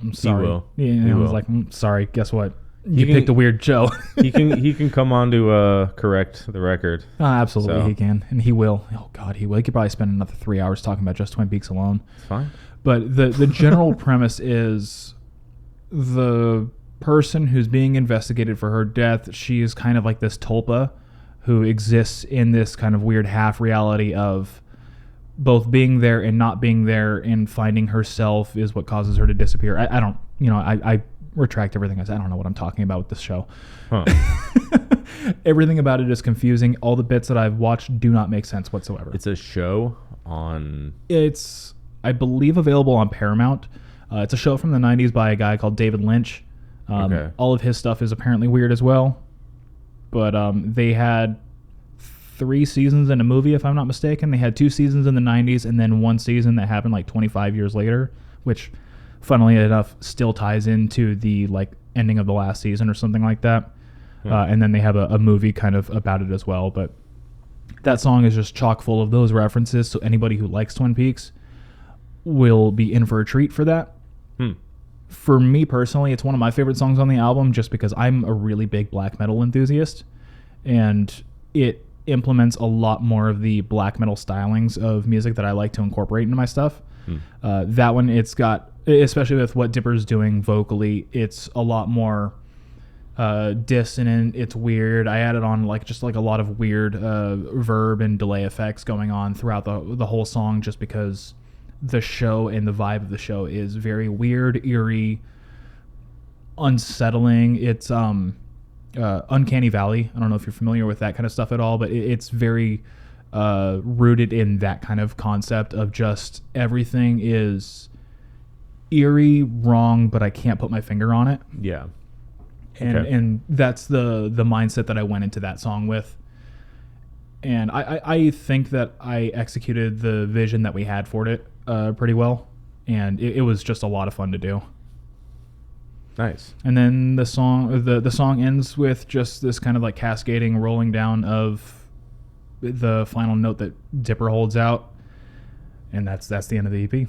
I'm sorry. He will. Yeah, I was like, sorry. Guess what? You picked a weird show. he can come on to correct the record. Absolutely, So. he can, and he will. Oh God, he will. He could probably spend another 3 hours talking about just Twin Peaks alone. It's fine. But the general premise is the person who's being investigated for her death. She is kind of like this tulpa who exists in this kind of weird half reality of both being there and not being there, and finding herself is what causes her to disappear. I don't, I retract everything I said. I don't know what I'm talking about with this show. Huh. Everything about it is confusing. All the bits that I've watched do not make sense whatsoever. It's a show on... It's, I believe, available on Paramount. It's a show from the 90s by a guy called David Lynch. Okay. All of his stuff is apparently weird as well. But they had 3 seasons in a movie, if I'm not mistaken. They had 2 seasons in the 90s and then 1 season that happened like 25 years later, which, funnily enough, still ties into the like ending of the last season or something like that. And then they have a movie kind of about it as well. But that song is just chock full of those references, so anybody who likes Twin Peaks will be in for a treat for that. For me personally, it's one of my favorite songs on the album, just because I'm a really big black metal enthusiast, and it implements a lot more of the black metal stylings of music that I like to incorporate into my stuff. That one, it's got, especially with what Dipper's doing vocally, it's a lot more dissonant. It's weird. I added on just a lot of weird verb and delay effects going on throughout the whole song, just because the show and the vibe of the show is very weird, eerie, unsettling. It's Uncanny Valley. I don't know if you're familiar with that kind of stuff at all, but it's very rooted in that kind of concept of just everything is eerie, wrong, but I can't put my finger on it. Yeah. And that's the mindset that I went into that song with. And I think that I executed the vision that we had for it pretty well. And it was just a lot of fun to do. Nice. And then the song ends with just this kind of like cascading rolling down of the final note that Dipper holds out. And that's the end of the EP.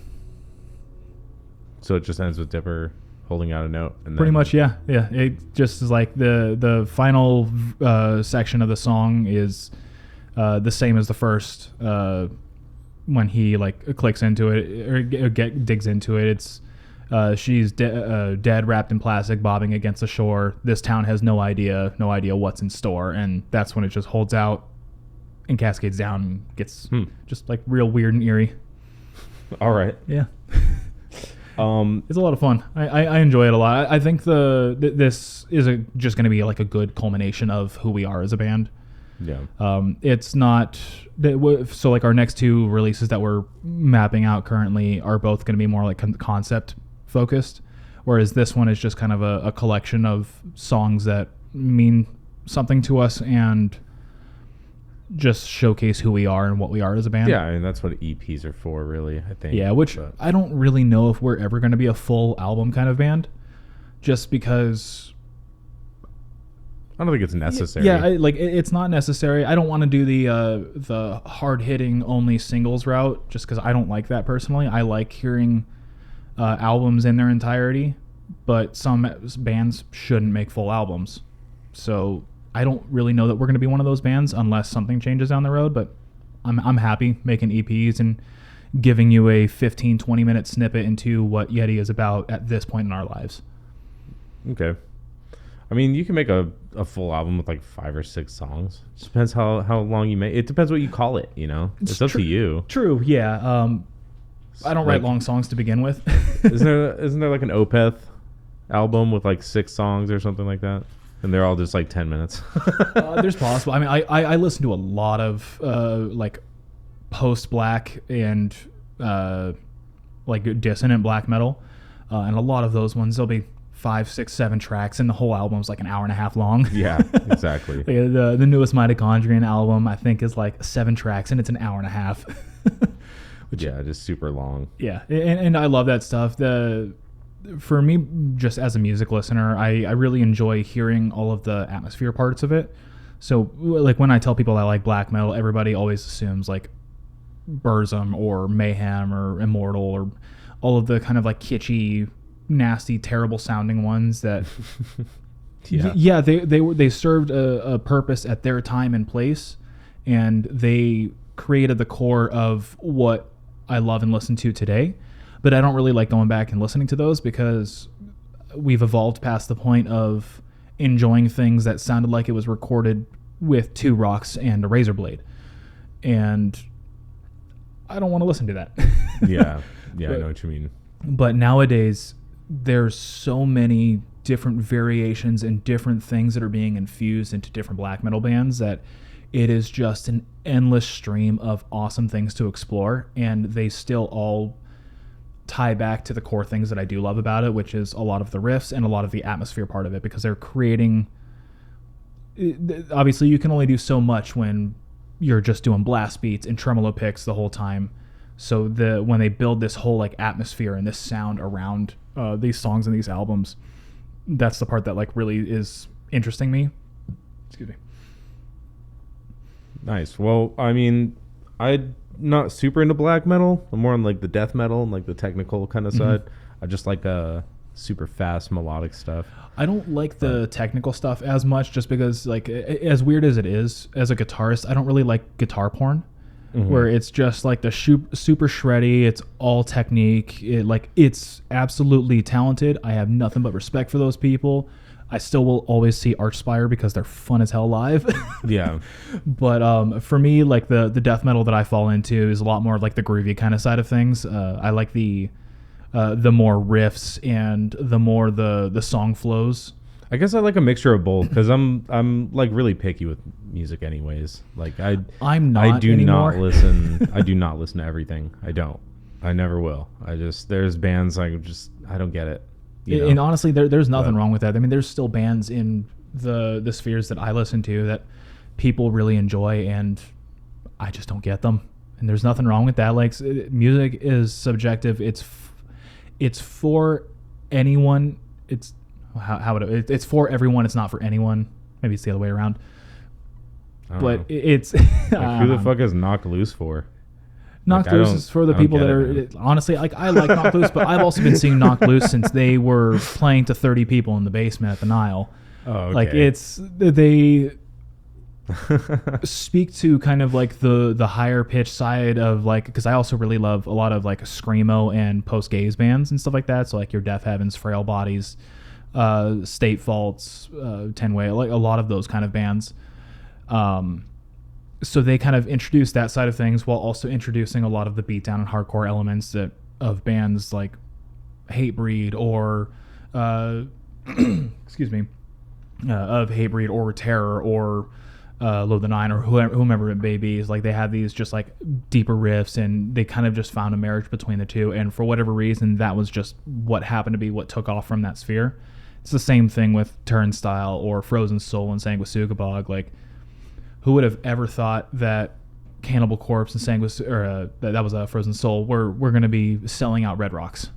So it just ends with Dipper holding out a note, and pretty much, yeah. It just is like the final section of the song is the same as the first. When he like clicks into it or digs into it, it's she's dead, wrapped in plastic, bobbing against the shore. This town has no idea what's in store, and that's when it just holds out and cascades down and gets just like real weird and eerie. All right. Yeah. It's a lot of fun. I enjoy it a lot. I think this is just going to be like a good culmination of who we are as a band. Yeah. It's not so like our next 2 releases that we're mapping out currently are both going to be more like concept focused, whereas this one is just kind of a collection of songs that mean something to us and just showcase who we are and what we are as a band. Yeah, I mean, that's what EPs are for, really, I think. Yeah, which I don't really know if we're ever going to be a full album kind of band, just because I don't think it's necessary. Yeah, it's not necessary. I don't want to do the hard-hitting only singles route, just because I don't like that personally. I like hearing albums in their entirety, but some bands shouldn't make full albums. So I don't really know that we're going to be one of those bands unless something changes down the road, but I'm happy making EPs and giving you a 15-20 minute snippet into what Yeti is about at this point in our lives. Okay. I mean, you can make a full album with like 5 or 6 songs. Just depends how long you make. It depends what you call it. You know, it's up to you. True. Yeah. I don't write long songs to begin with. isn't there like an Opeth album with like 6 songs or something like that? And they're all just like 10 minutes. There's possible. I mean, I listen to a lot of like post-black and like dissonant black metal, and a lot of those ones there'll be 5, 6, 7 tracks, and the whole album's like an hour and a half long. Yeah, exactly. The newest Mitochondrion album I think is like 7 tracks, and it's an hour and a half. Yeah, just super long. Yeah, and I love that stuff. For me, just as a music listener, I really enjoy hearing all of the atmosphere parts of it. So, like, when I tell people I like black metal, everybody always assumes, like, Burzum or Mayhem or Immortal or all of the kind of, like, kitschy, nasty, terrible-sounding ones that... Yeah, they served a purpose at their time and place, and they created the core of what I love and listen to today. But I don't really like going back and listening to those because we've evolved past the point of enjoying things that sounded like it was recorded with 2 rocks and a razor blade. And I don't want to listen to that. Yeah, I know what you mean. But nowadays, there's so many different variations and different things that are being infused into different black metal bands that it is just an endless stream of awesome things to explore. And they still all tie back to the core things that I do love about it, which is a lot of the riffs and a lot of the atmosphere part of it, because they're creating... Obviously, you can only do so much when you're just doing blast beats and tremolo picks the whole time. So when they build this whole like atmosphere and this sound around these songs and these albums, that's the part that like really is interesting me. Excuse me. Nice. Well, I mean, I'm not super into black metal. I'm more on like the death metal and like the technical kind of side. I just like super fast melodic stuff. I don't like the technical stuff as much just because, like, as weird as it is, as a guitarist, I don't really like guitar porn, where it's just like the super shreddy, it's all technique. It's absolutely talented. I have nothing but respect for those people. I still will always see Archspire because they're fun as hell live. Yeah. But for me, like the death metal that I fall into is a lot more like the groovy kind of side of things. I like the more riffs and the more the song flows. I guess I like a mixture of both because I'm like really picky with music anyways. Like I'm not I do anymore. not listen. I do not listen to everything. I don't. I never will. There's bands I don't get it. And honestly, there's nothing wrong with that. I mean, there's still bands in the spheres that I listen to that people really enjoy, and I just don't get them. And there's nothing wrong with that. Like, music is subjective. It's for anyone. It's it's for everyone. It's not for anyone. Maybe it's the other way around. But it's like, who the fuck is Knocked Loose for? Knocked Loose is for the people that are honestly like I like Knocked Loose, but I've also been seeing Knocked Loose since they were playing to 30 people in the basement at the Nile. Oh, okay. Like they speak to kind of like the higher pitched side of like, because I also really love a lot of like screamo and post gaze bands and stuff like that. So like your Death Heavens, Frail Bodies, State Faults, 10-Way, like a lot of those kind of bands. So they kind of introduce that side of things while also introducing a lot of the beatdown and hardcore elements of bands like Hatebreed or excuse me, of Hatebreed or Terror or Load the Nine or whomever it may be. Is like they have these just like deeper riffs, and they kind of just found a marriage between the two. And for whatever reason, that was just what happened to be what took off from that sphere. It's the same thing with Turnstile or Frozen Soul and Sanguisugabog. Like, who would have ever thought that Cannibal Corpse and that was a Frozen Soul were going to be selling out Red Rocks?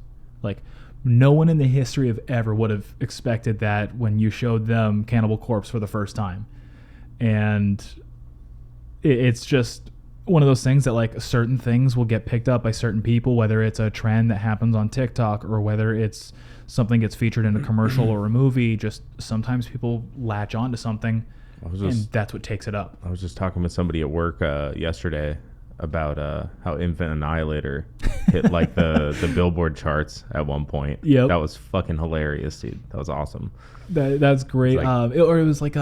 Like, no one in the history of ever would have expected that when you showed them Cannibal Corpse for the first time. And it's just one of those things that like certain things will get picked up by certain people, whether it's a trend that happens on TikTok or whether it's something gets featured in a commercial or a movie. Just sometimes people latch on to something, and that's what takes it up. I was just talking with somebody at work yesterday about how Infant Annihilator hit like the Billboard charts at one point. Yep. That was fucking hilarious, dude. That was awesome. That's great. Like, It was like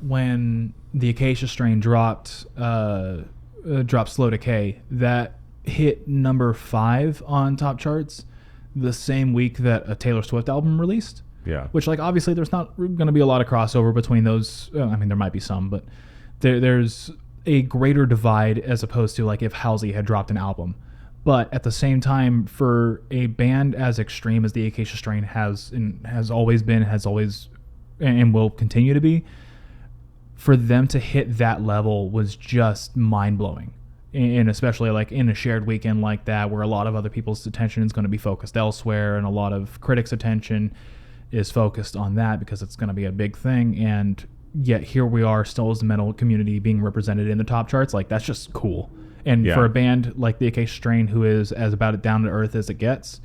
when the Acacia Strain dropped Slow Decay, that hit number 5 on top charts the same week that a Taylor Swift album released. Yeah. Which, like, obviously there's not going to be a lot of crossover between those. I mean, there might be some, but there's a greater divide as opposed to like if Halsey had dropped an album. But at the same time, for a band as extreme as the Acacia Strain has always been, and will continue to be, for them to hit that level was just mind-blowing. And especially like in a shared weekend like that, where a lot of other people's attention is going to be focused elsewhere, and a lot of critics' attention is focused on that because it's going to be a big thing. And yet here we are still as the metal community being represented in the top charts. Like, that's just cool. And for a band like the Acacia Strain, who is as about it down to earth as it gets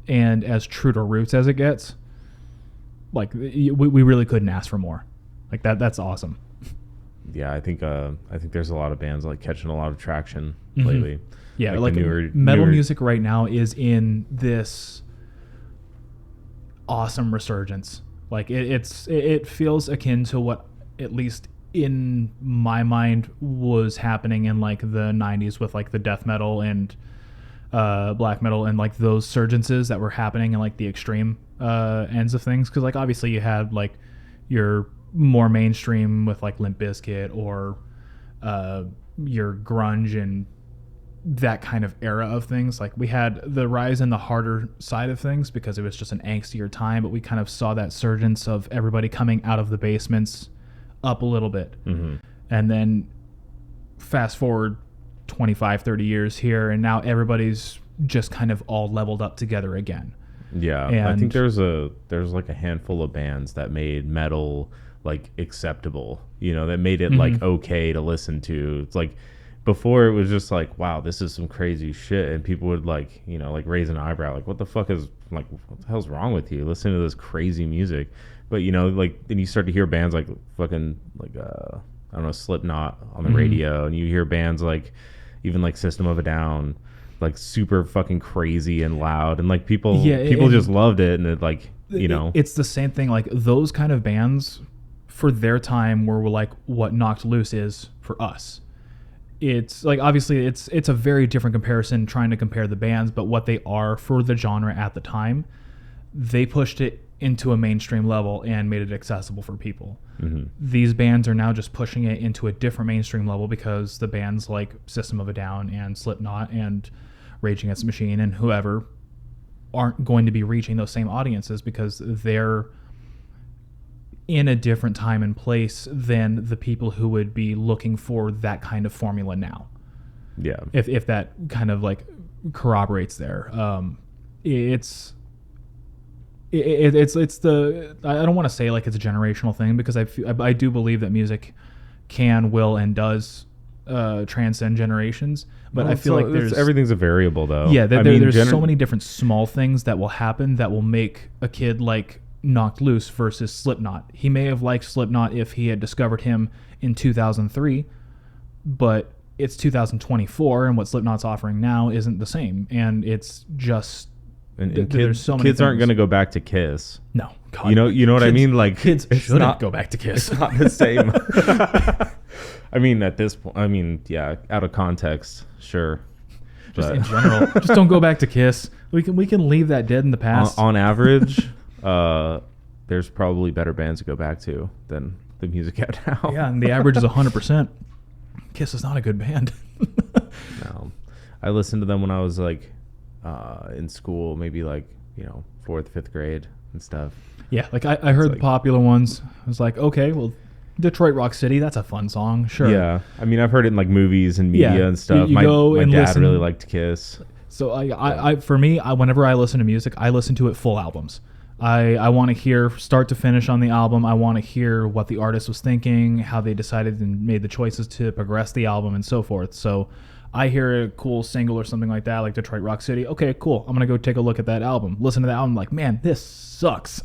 and as true to roots as it gets, like, we really couldn't ask for more. Like, that's awesome. Yeah, I think there's a lot of bands like catching a lot of traction lately. Yeah, like metal music right now is in this awesome resurgence. Like, it feels akin to what, at least in my mind, was happening in like the 90s with like the death metal and black metal and like those surgences that were happening in like the extreme ends of things. Because like obviously you had like your more mainstream with like Limp Bizkit or your grunge and that kind of era of things. Like, we had the rise in the harder side of things because it was just an angstier time, but we kind of saw that surgence of everybody coming out of the basements up a little bit. And then fast forward 25, 30 years here, and now everybody's just kind of all leveled up together again. Yeah, and I think there's like a handful of bands that made metal like acceptable, that made it like okay to listen to. It's like, before it was just like, wow, this is some crazy shit, and people would like, like raise an eyebrow, like, what the fuck is, like, what the hell's wrong with you? Listen to this crazy music. But like, then you start to hear bands like fucking like I don't know, Slipknot on the radio, and you hear bands like even like System of a Down, like super fucking crazy and loud, and like people just loved it, and it like, it's the same thing. Like, those kind of bands for their time were like what Knocked Loose is for us. It's like, obviously it's a very different comparison trying to compare the bands, but what they are for the genre at the time, they pushed it into a mainstream level and made it accessible for people. These bands are now just pushing it into a different mainstream level because the bands like System of a Down and Slipknot and Rage Against the Machine and whoever aren't going to be reaching those same audiences because they're in a different time and place than the people who would be looking for that kind of formula now. Yeah. If that kind of like corroborates there. It's the, I don't want to say like it's a generational thing, because I do believe that music can, will, and does transcend generations, but I feel like everything's a variable though. Yeah, there's so many different small things that will happen that will make a kid like Knocked Loose versus Slipknot. He may have liked Slipknot if he had discovered him in 2003, but it's 2024, and what Slipknot's offering now isn't the same, and it's just there's so many kids aren't going to go back to Kiss. No, God, you know what I mean? Like, kids shouldn't go back to Kiss. It's not the same. I mean, at this point, yeah, out of context, sure. Just in general, just don't go back to Kiss. We can leave that dead in the past. On average, there's probably better bands to go back to than the music out now. Yeah, and the average is 100%. Kiss is not a good band. No, I listened to them when I was like in school, maybe like 4th, 5th grade and stuff. Yeah, like I heard the popular ones. I was like, okay, well, Detroit Rock City, that's a fun song, sure. Yeah, I mean, I've heard it in like movies and media and stuff. My dad listen. Really liked Kiss. So for me, whenever I listen to music, I listen to it full albums. I want to hear start to finish on the album. I want to hear what the artist was thinking, how they decided and made the choices to progress the album, and so forth. So I hear a cool single or something like that, like Detroit Rock City. Okay, cool. I'm going to go take a look at that album. Listen to that album, like, man, this sucks.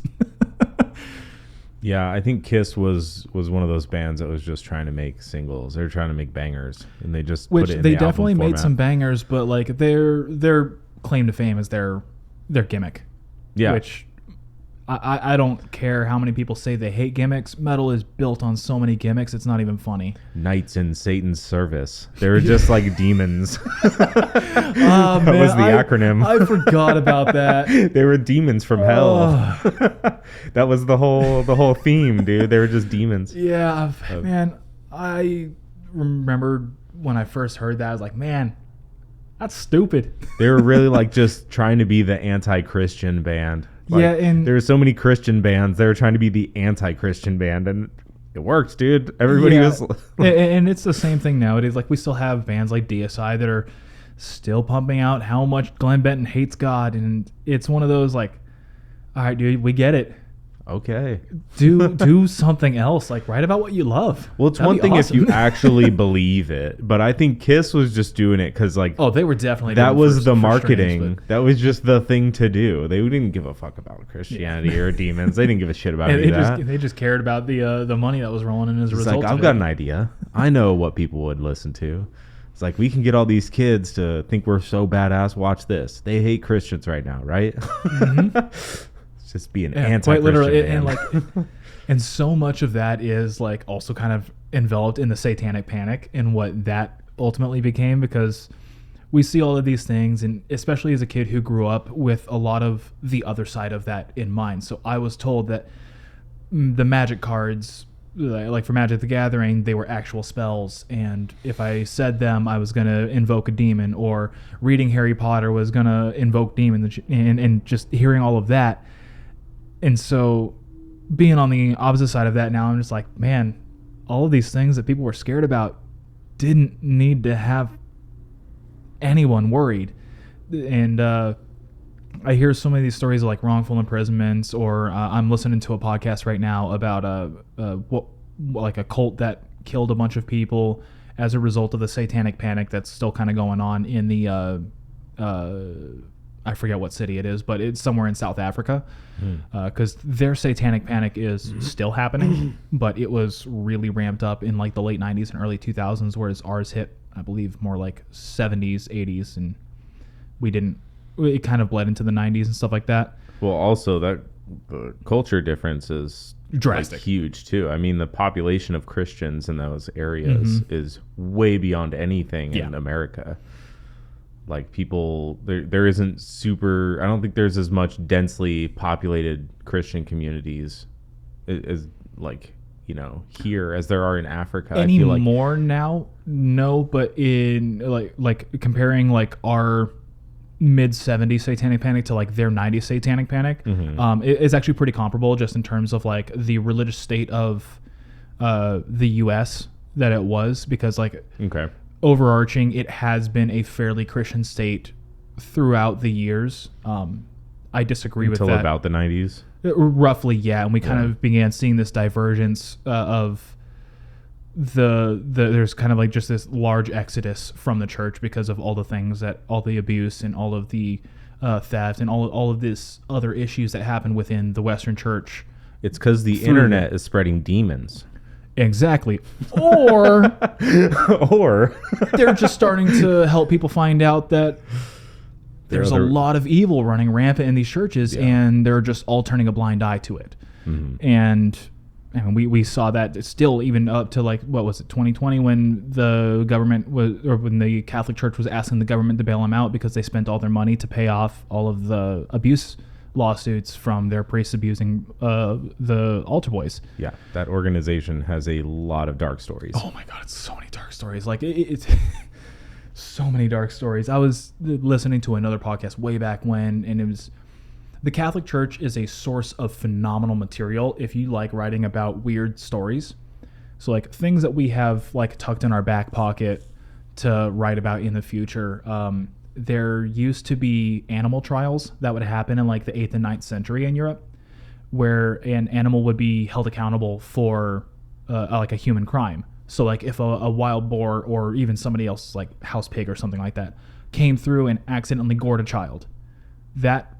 Yeah, I think Kiss was one of those bands that was just trying to make singles. They're trying to make bangers, and they just Which put it in they the album definitely made format. some bangers, but like their claim to fame is their gimmick. Yeah. Which I don't care how many people say they hate gimmicks. Metal is built on so many gimmicks, it's not even funny. Knights in Satan's service. They were just like demons. Oh, That was the acronym. I forgot about that. They were demons from hell. That was the whole theme, dude. They were just demons. Yeah, man. I remember when I first heard that, I was like, man, that's stupid. They were really like just trying to be the anti-Christian band. Like, Yeah, and there were so many Christian bands. They were trying to be the anti-Christian band, and it worked, dude. Everybody yeah. was. And it's the same thing nowadays. Like we still have bands like DSI that are still pumping out how much Glenn Benton hates God, and it's one of those like, all right, dude, we get it. Okay. Do something else. Like write about what you love. Well, it's That'd one be thing awesome. if you actually believe it, but I think Kiss was just doing it because like Oh, they were definitely that doing it was for the strange, marketing. but- That was just the thing to do. They didn't give a fuck about Christianity or demons. They didn't give a shit about and any of that. they just cared about the money that was rolling in as a It's result. like, I've got an idea. I know what people would listen to. It's like, we can get all these kids to think we're so badass. Watch this. They hate Christians right now, right? It's just being anti-Christian. Quite literally, man. and like, and so much of that is like also kind of enveloped in the satanic panic and what that ultimately became, because we see all of these things, and especially as a kid who grew up with a lot of the other side of that in mind. So I was told that the magic cards, like for Magic the Gathering, they were actual spells, and if I said them, I was going to invoke a demon, or reading Harry Potter was going to invoke demons, and just hearing all of that. And so being on the opposite side of that now, I'm just like, man, all of these things that people were scared about didn't need to have anyone worried. And I hear so many of these stories of like wrongful imprisonments, or I'm listening to a podcast right now about like a cult that killed a bunch of people as a result of the satanic panic that's still kind of going on in the I forget what city it is, but it's somewhere in South Africa, because their satanic panic is still happening, but it was really ramped up in like the late 90s and early 2000s, whereas ours hit, I believe, more like 70s, 80s, and it kind of bled into the 90s and stuff like that. Well, also that the culture difference is Drastic. like, huge too. I mean, the population of Christians in those areas is way beyond anything in America. Like people, there isn't super. I don't think there's as much densely populated Christian communities as like here as there are in Africa. Any I feel like more now? No, but in like comparing like our mid 70s satanic panic to like their 90s satanic panic, it is actually pretty comparable, just in terms of like the religious state of the U.S. that it was, because like overarching, it has been a fairly Christian state throughout the years. I disagree with that. Until about the 90s. Roughly, yeah. And we kind of began seeing this divergence of there's kind of like just this large exodus from the church because of all the things all the abuse and all of the theft and all of this other issues that happen within the Western church. It's because the internet is spreading demons. Exactly. Or they're just starting to help people find out that there's a lot of evil running rampant in these churches, and they're just all turning a blind eye to it. And we saw that still even up to like, what was it, 2020, when the government when the Catholic Church was asking the government to bail them out because they spent all their money to pay off all of the abuse lawsuits from their priests abusing the altar boys. Yeah, that organization has a lot of dark stories. Oh my God, it's so many dark stories. Like it's so many dark stories. I was listening to another podcast way back when, and it was, the Catholic Church is a source of phenomenal material if you like writing about weird stories. So like things that we have like tucked in our back pocket to write about in the future. There used to be animal trials that would happen in like the 8th and 9th century in Europe, where an animal would be held accountable for like a human crime. So like if a wild boar or even somebody else, like house pig or something like that, came through and accidentally gored a child, that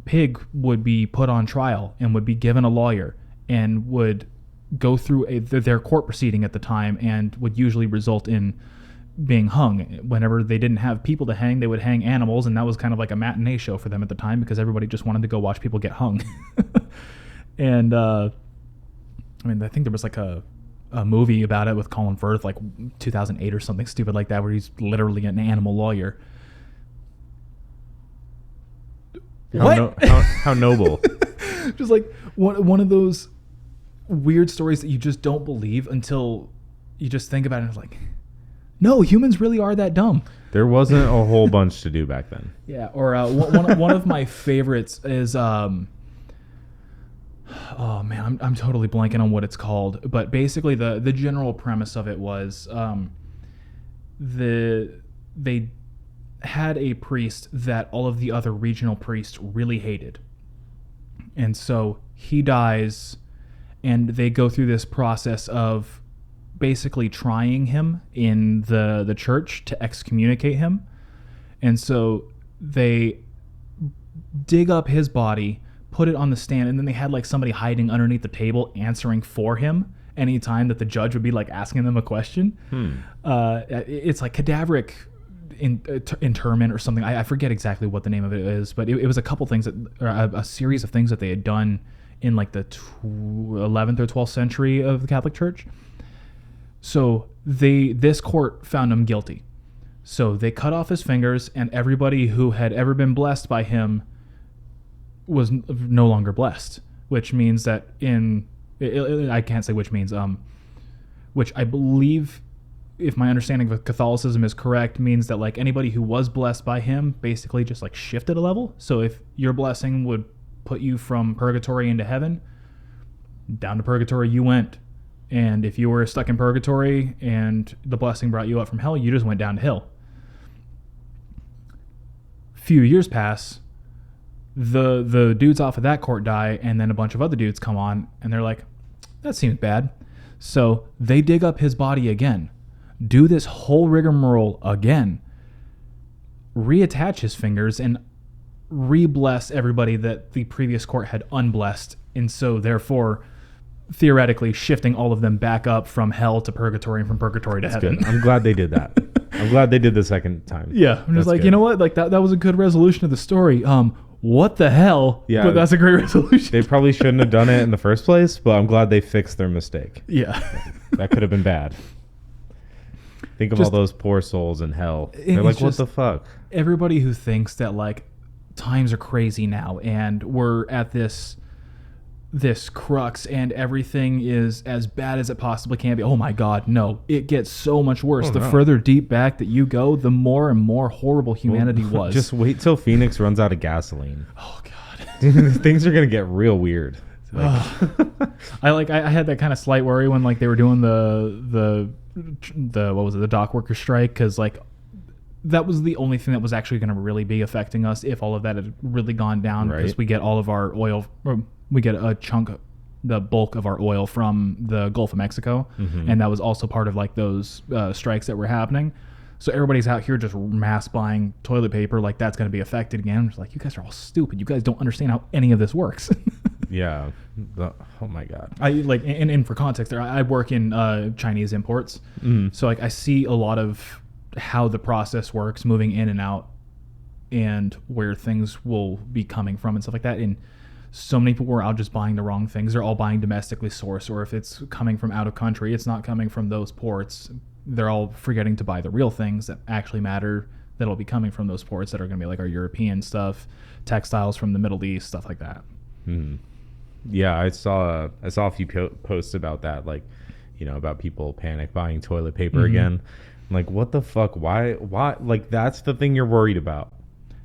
pig would be put on trial and would be given a lawyer, and would go through their court proceeding at the time, and would usually result in being hung. Whenever they didn't have people to hang, they would hang animals, and that was kind of like a matinee show for them at the time because everybody just wanted to go watch people get hung. And I think there was like a movie about it with Colin Firth, like 2008 or something stupid like that, where he's literally an animal lawyer. How noble. Just like one of those weird stories that you just don't believe until you just think about it and it's like, no, humans really are that dumb. There wasn't a whole bunch to do back then. Yeah, or one of my favorites is oh man, I'm totally blanking on what it's called, but basically the general premise of it was they had a priest that all of the other regional priests really hated. And so he dies, and they go through this process of basically trying him in the church to excommunicate him. And so they dig up his body, put it on the stand, and then they had like somebody hiding underneath the table answering for him anytime that the judge would be like asking them a question. It's like cadaveric interment or something. I forget exactly what the name of it is, but it was a couple things a series of things that they had done in like the 11th or 12th century of the Catholic Church. So this court found him guilty. So they cut off his fingers, and everybody who had ever been blessed by him was no longer blessed, which means that I can't say which means, which I believe, if my understanding of Catholicism is correct, means that like anybody who was blessed by him basically just like shifted a level. So if your blessing would put you from purgatory into heaven, down to purgatory you went. And if you were stuck in purgatory and the blessing brought you up from hell, you just went down to hell. Few years pass, the dudes off of that court die, and then a bunch of other dudes come on, and they're like, that seems bad. So they dig up his body again, do this whole rigmarole again, reattach his fingers, and re-bless everybody that the previous court had unblessed, and so therefore theoretically shifting all of them back up from hell to purgatory and from purgatory to heaven. Good. I'm glad they did that. I'm glad they did the second time. Yeah, I'm just like, good. You know what? Like that was a good resolution of the story. What the hell? Yeah, but that's a great resolution. They probably shouldn't have done it in the first place, but I'm glad they fixed their mistake. Yeah. That could have been bad. Think of all those poor souls in hell. They're like, what the fuck? Everybody who thinks that like times are crazy now and we're at this crux and everything is as bad as it possibly can be. Oh my God, no. It gets so much worse. The further deep back that you go, the more and more horrible humanity was. Just wait till Phoenix runs out of gasoline. Oh God. Things are going to get real weird. Like, I had that kind of slight worry when like they were doing the what was it, the dock worker strike, because like that was the only thing that was actually going to really be affecting us if all of that had really gone down, because we get all of our oil, or we get a chunk, the bulk of our oil from the Gulf of Mexico, and that was also part of like those strikes that were happening. So everybody's out here just mass buying toilet paper, like that's going to be affected again. It's like, you guys are all stupid. You guys don't understand how any of this works. Yeah. Oh my God. I like, and for context there, I work in Chinese imports. So like I see a lot of how the process works moving in and out and where things will be coming from and stuff like that. And so many people were out just buying the wrong things. They're all buying domestically sourced, or if it's coming from out of country, it's not coming from those ports. They're all forgetting to buy the real things that actually matter, that'll be coming from those ports that are going to be like our European stuff, textiles from the Middle East, stuff like that. Yeah, I saw a few posts about that, like, you know, about people panic buying toilet paper again. I'm like, what the fuck? Why? Like, that's the thing you're worried about.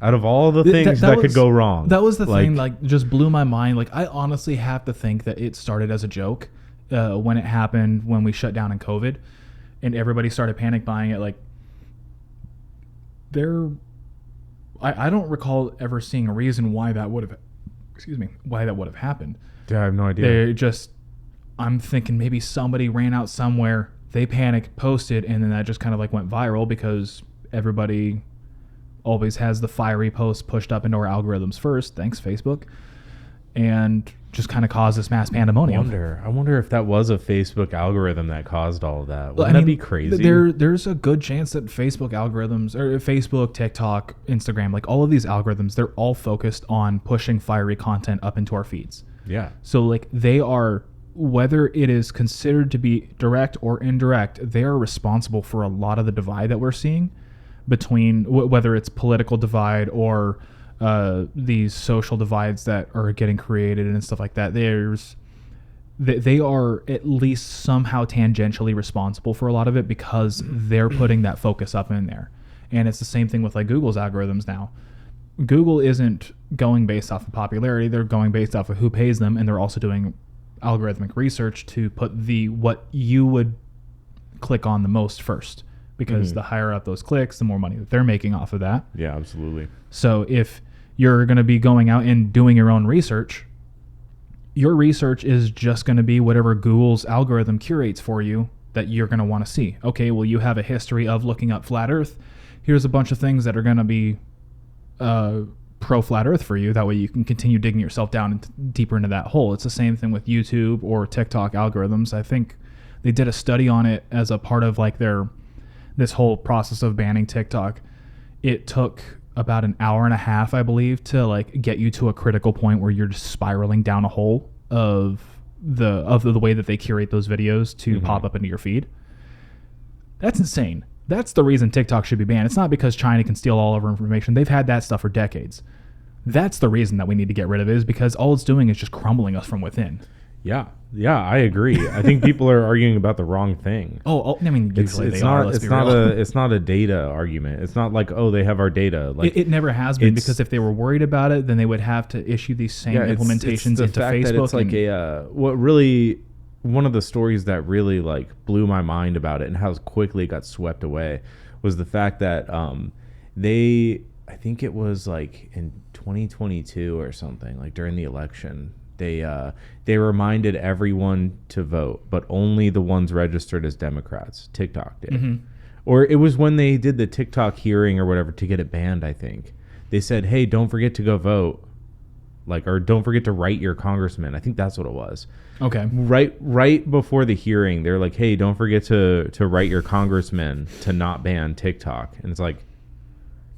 Out of all the things that could go wrong. That was the thing, like, just blew my mind. Like, I honestly have to think that it started as a joke when it happened, when we shut down in COVID and everybody started panic buying it. Like, I don't recall ever seeing a reason why that would have happened. Yeah, I have no idea. I'm thinking maybe somebody ran out somewhere, they panicked, posted, and then that just kind of like went viral because everybody always has the fiery post pushed up into our algorithms first. Thanks, Facebook. And just kind of cause this mass pandemonium. I wonder if that was a Facebook algorithm that caused all of that. Wouldn't that be crazy? There's a good chance that Facebook algorithms, or Facebook, TikTok, Instagram, like all of these algorithms, they're all focused on pushing fiery content up into our feeds. Yeah. So like they are, whether it is considered to be direct or indirect, they are responsible for a lot of the divide that we're seeing between whether it's political divide or these social divides that are getting created and stuff like that. They are at least somehow tangentially responsible for a lot of it because they're putting that focus up in there. And it's the same thing with like Google's algorithms now. Google isn't going based off of popularity. They're going based off of who pays them, and they're also doing algorithmic research to put what you would click on the most first, because the higher up those clicks, the more money that they're making off of that. Yeah, absolutely. So if you're going to be going out and doing your own research, your research is just going to be whatever Google's algorithm curates for you that you're going to want to see. Okay, well, you have a history of looking up flat Earth. Here's a bunch of things that are going to be pro flat Earth for you. That way you can continue digging yourself down deeper into that hole. It's the same thing with YouTube or TikTok algorithms. I think they did a study on it as a part of like this whole process of banning TikTok. It took about an hour and a half, I believe, to like get you to a critical point where you're just spiraling down a hole of the way that they curate those videos to pop up into your feed. That's insane. That's the reason TikTok should be banned. It's not because China can steal all of our information. They've had that stuff for decades. That's the reason that we need to get rid of it, is because all it's doing is just crumbling us from within. Yeah, I agree. I think people are arguing about the wrong thing. I mean, usually it's they are. Let's be real. It's not a data argument. It's not like, oh, they have our data. Like it never has been, because if they were worried about it, then they would have to issue these same implementations it's the into fact Facebook. That it's like one of the stories that really like blew my mind about it and how quickly it got swept away was the fact that I think it was like in 2022 or something, like during the election, they reminded everyone to vote, but only the ones registered as Democrats. TikTok did. Or it was when they did the TikTok hearing or whatever to get it banned, I think. They said, hey, don't forget to go vote. Or don't forget to write your congressman. I think that's what it was. Okay. Right before the hearing, they're like, hey, don't forget to write your congressman to not ban TikTok. And it's like,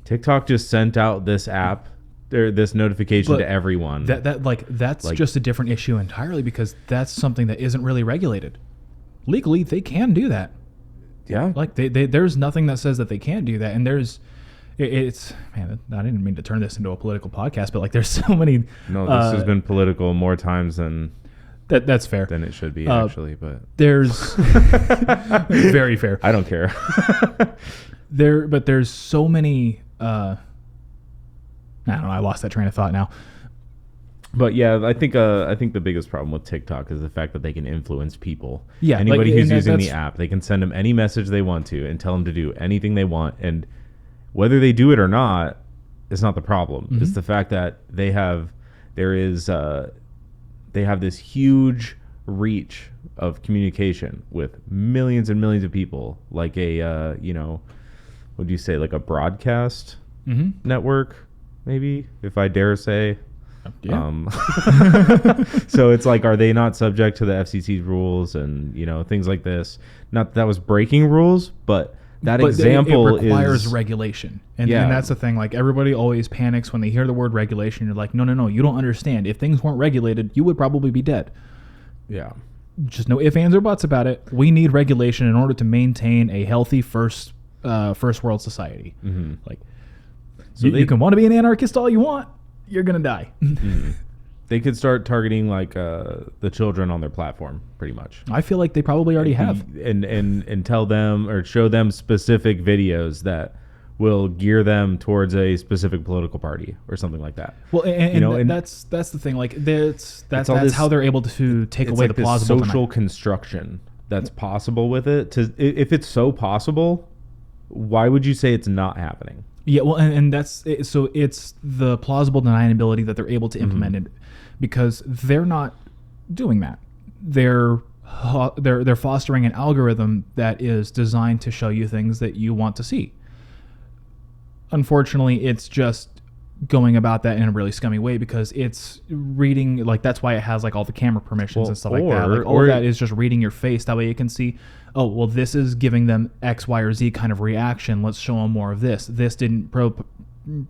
TikTok just sent out this app, this notification to everyone. That's just a different issue entirely, because that's something that isn't really regulated. Legally, they can do that. Yeah. Like there's nothing that says that they can't do that. And it's man, I didn't mean to turn this into a political podcast, but like there's so many. No, this has been political more times than that's fair than it should be actually. But there's very fair. I don't care. There's so many. I don't know. I lost that train of thought now. But yeah, I think the biggest problem with TikTok is the fact that they can influence people. Yeah, anybody who's using the app, they can send them any message they want to and tell them to do anything they want, and whether they do it or not is not the problem. It's the fact that they have this huge reach of communication with millions and millions of people, like a what do you say, like a broadcast network, maybe, if I dare say. Yeah. So it's like, are they not subject to the FCC's rules and things like this? Not that was breaking rules, but example it requires regulation, and that's the thing. Like, everybody always panics when they hear the word regulation. You're like, no, you don't understand. If things weren't regulated, you would probably be dead. Yeah. Just no ifs, ands, or buts about it. We need regulation in order to maintain a healthy first world society. Like, so you can want to be an anarchist all you want. You're gonna die. They could start targeting like the children on their platform, pretty much. I feel like they probably already have, and tell them or show them specific videos that will gear them towards a specific political party or something like that. Well, and that's the thing. Like, that's how they're able to take away the plausible social construction that's possible with it. If it's so possible, why would you say it's not happening? Yeah, well, and that's so it's the plausible deniability that they're able to implement it, because they're not doing that. They're fostering an algorithm that is designed to show you things that you want to see. Unfortunately, it's just going about that in a really scummy way, because it's reading, like, that's why it has like all the camera permissions and stuff like that. Like all of that is just reading your face. That way you can see, oh, well, this is giving them X, Y, or Z kind of reaction. Let's show them more of this. This didn't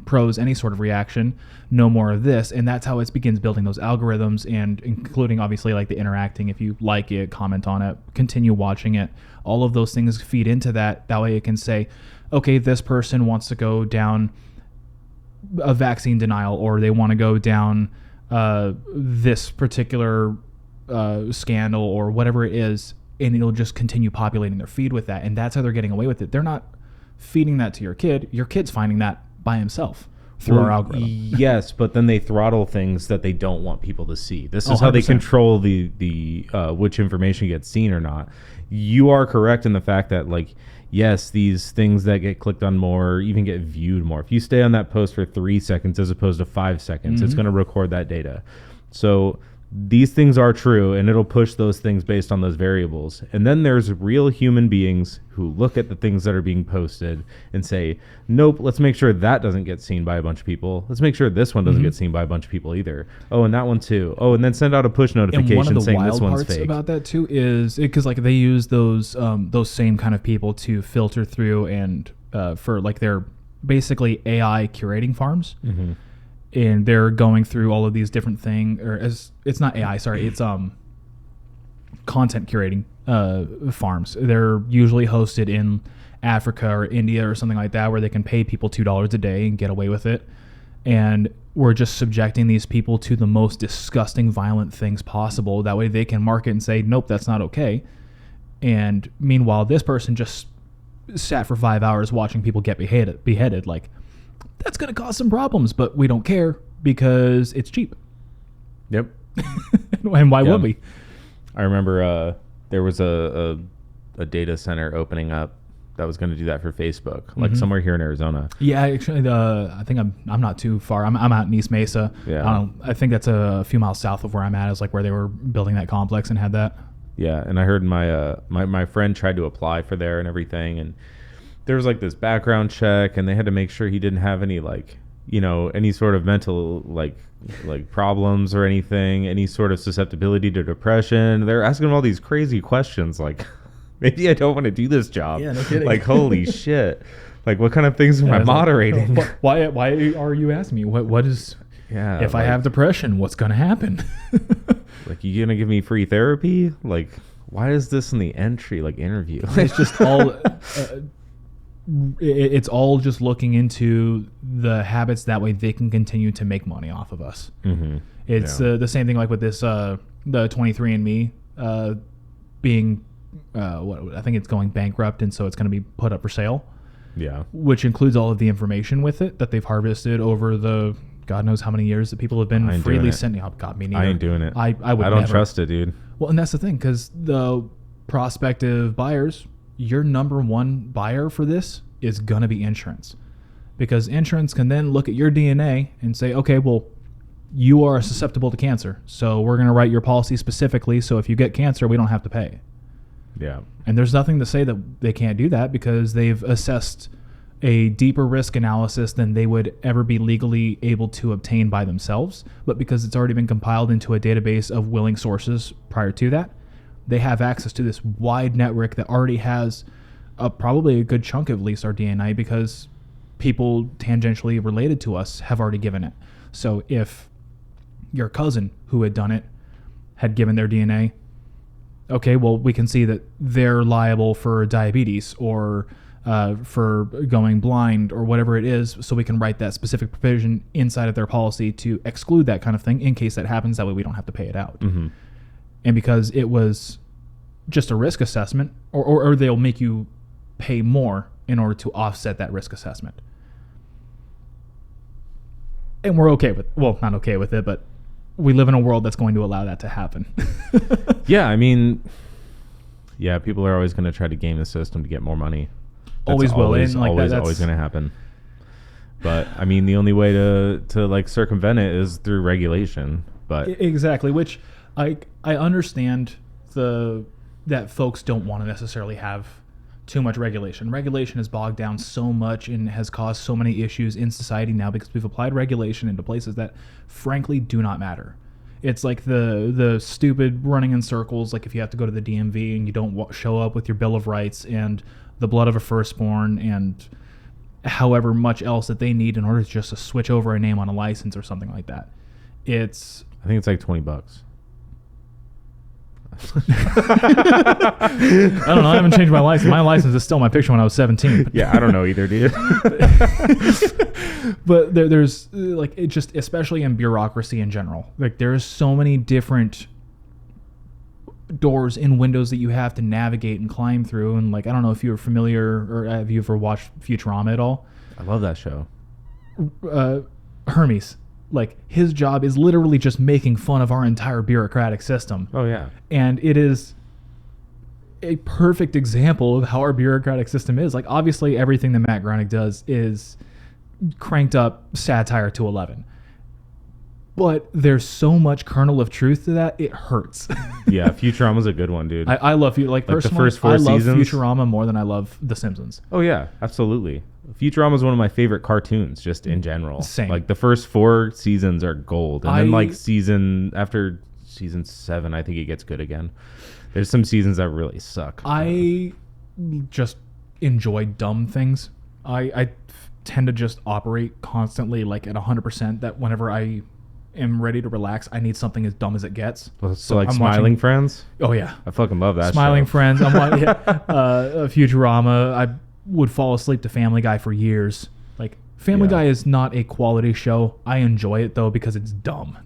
pros any sort of reaction, no more of this. And that's how it begins building those algorithms, and including obviously like the interacting, if you like it, comment on it, continue watching it, all of those things feed into that. That way it can say, okay, this person wants to go down a vaccine denial, or they want to go down this particular scandal or whatever it is, and it'll just continue populating their feed with that. And that's how they're getting away with it. They're not feeding that to your kid. Your kid's finding that by himself through our algorithm. Yes, but then they throttle things that they don't want people to see. This is how they control the which information gets seen or not. You are correct in the fact that, like, yes, these things that get clicked on more even get viewed more. If you stay on that post for 3 seconds as opposed to 5 seconds, it's going to record that data. So these things are true, and it'll push those things based on those variables. And then there's real human beings who look at the things that are being posted and say, nope, let's make sure that doesn't get seen by a bunch of people. Let's make sure this one doesn't get seen by a bunch of people either. Oh, and that one too. Oh, and then send out a push notification saying this one's fake. About that too is because like they use those same kind of people to filter through and for like their basically AI curating farms. Mm-hmm. And they're going through all of these different things, or it's not AI, sorry, it's content curating farms. They're usually hosted in Africa or India or something like that, where they can pay people $2 a day and get away with it. And we're just subjecting these people to the most disgusting, violent things possible. That way they can market and say, nope, that's not okay. And meanwhile, this person just sat for 5 hours watching people get beheaded. Like, that's going to cause some problems, but we don't care because it's cheap. Yep. And why would we? I remember there was a data center opening up that was going to do that for Facebook, like somewhere here in Arizona. Yeah, actually, I think I'm not too far. I'm out in East Mesa. Yeah. I think that's a few miles south of where I'm at, is like where they were building that complex and had that. Yeah, and I heard my friend tried to apply for there and everything, and there was like this background check, and they had to make sure he didn't have any any sort of mental like problems or anything, any sort of susceptibility to depression. They're asking him all these crazy questions, like, maybe I don't want to do this job. Yeah, no kidding. Like, holy shit. Like, what kind of things am I moderating? Why are you asking me? What is... Yeah. If I have depression, what's going to happen? Like, you going to give me free therapy? Like, why is this in the entry, like, interview? It's just all... it's all just looking into the habits. That way they can continue to make money off of us. Mm-hmm. It's the same thing like with this, the 23andMe being, I think it's going bankrupt, and so it's going to be put up for sale. Yeah. Which includes all of the information with it that they've harvested over the God knows how many years that people have been freely sending. Oh, God, me neither. I ain't doing it. I would I don't never. trust it, dude. Well, and that's the thing, because the prospective buyers, your number one buyer for this is going to be insurance, because insurance can then look at your DNA and say, okay, well, you are susceptible to cancer, so we're going to write your policy specifically, so if you get cancer, we don't have to pay. Yeah. And there's nothing to say that they can't do that, because they've assessed a deeper risk analysis than they would ever be legally able to obtain by themselves. But because it's already been compiled into a database of willing sources prior to that, they have access to this wide network that already has probably a good chunk of at least our DNA, because people tangentially related to us have already given it. So if your cousin who had done it had given their DNA, okay, well, we can see that they're liable for diabetes or for going blind or whatever it is, so we can write that specific provision inside of their policy to exclude that kind of thing in case that happens. That way we don't have to pay it out. Mm-hmm. And because it was just a risk assessment, or they'll make you pay more in order to offset that risk assessment. And we're okay with, well, not okay with it, but we live in a world that's going to allow that to happen. Yeah, I mean, yeah, people are always going to try to game the system to get more money. That's always will. Always, and like always that's going to happen. But I mean, the only way to like circumvent it is through regulation. But exactly, which I understand that folks don't want to necessarily have too much regulation. Regulation has bogged down so much and has caused so many issues in society now because we've applied regulation into places that frankly do not matter. It's like the stupid running in circles, like if you have to go to the DMV and you don't show up with your Bill of Rights and the blood of a firstborn and however much else that they need in order to just to switch over a name on a license or something like that. I think it's like $20. I don't know. I haven't changed my license. My license is still my picture when I was 17. Yeah, I don't know either, dude. But there's like it just, especially in bureaucracy in general, like there's so many different doors and windows that you have to navigate and climb through. And like, I don't know if you're familiar or have you ever watched Futurama at all? I love that show. Hermes. Like, his job is literally just making fun of our entire bureaucratic system. Oh, yeah. And it is a perfect example of how our bureaucratic system is. Like, obviously, everything that Matt Groening does is cranked up satire to 11. But there's so much kernel of truth to that, it hurts. Yeah, Futurama's a good one, dude. I love you. Like, personally, the first 4 seasons. I love Futurama more than I love The Simpsons. Oh, yeah, absolutely. Futurama is one of my favorite cartoons, just in general. Same. Like the first 4 seasons are gold, and then like after season 7, I think it gets good again. There's some seasons that really suck. I just enjoy dumb things. I tend to just operate constantly like at 100%. That whenever I am ready to relax, I need something as dumb as it gets. So like Smiling Friends. Oh yeah, I fucking love that. Smiling show. Friends. I'm watching Futurama. I would fall asleep to Family Guy for years. Like Family Guy is not a quality show. I enjoy it though because it's dumb.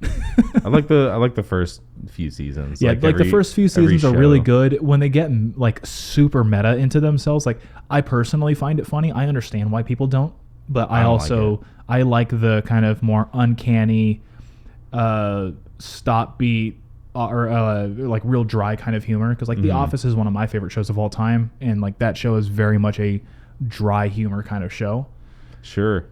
I like the first few seasons. Yeah, like the first few seasons are really good. When they get like super meta into themselves, like I personally find it funny. I understand why people don't, but I also I like the kind of more uncanny, stop beat or like real dry kind of humor. Because like The Office is one of my favorite shows of all time, and like that show is very much a dry humor kind of show. Sure.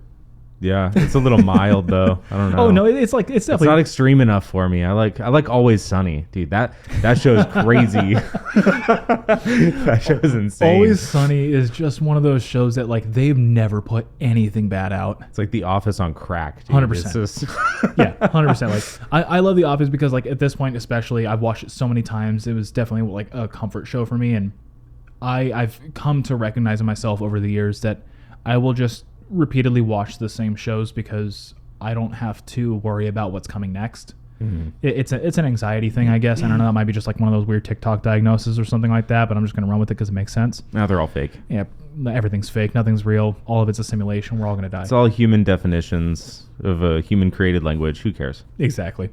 Yeah, it's a little mild though. I don't know. Oh no, it's definitely, it's not extreme enough for me. I like Always Sunny, dude. That show is crazy. That show is insane. Always Sunny is just one of those shows that like they've never put anything bad out. It's like The Office on crack, 100%. Yeah, 100%. Like I love The Office because like at this point especially, I've watched it so many times. It was definitely like a comfort show for me, and I've come to recognize in myself over the years that I will just repeatedly watch the same shows because I don't have to worry about what's coming next. Mm-hmm. It's an anxiety thing, I guess. I don't know. That might be just like one of those weird TikTok diagnoses or something like that, but I'm just going to run with it because it makes sense. No, they're all fake. Yeah, everything's fake. Nothing's real. All of it's a simulation. We're all going to die. It's all human definitions of a human-created language. Who cares? Exactly.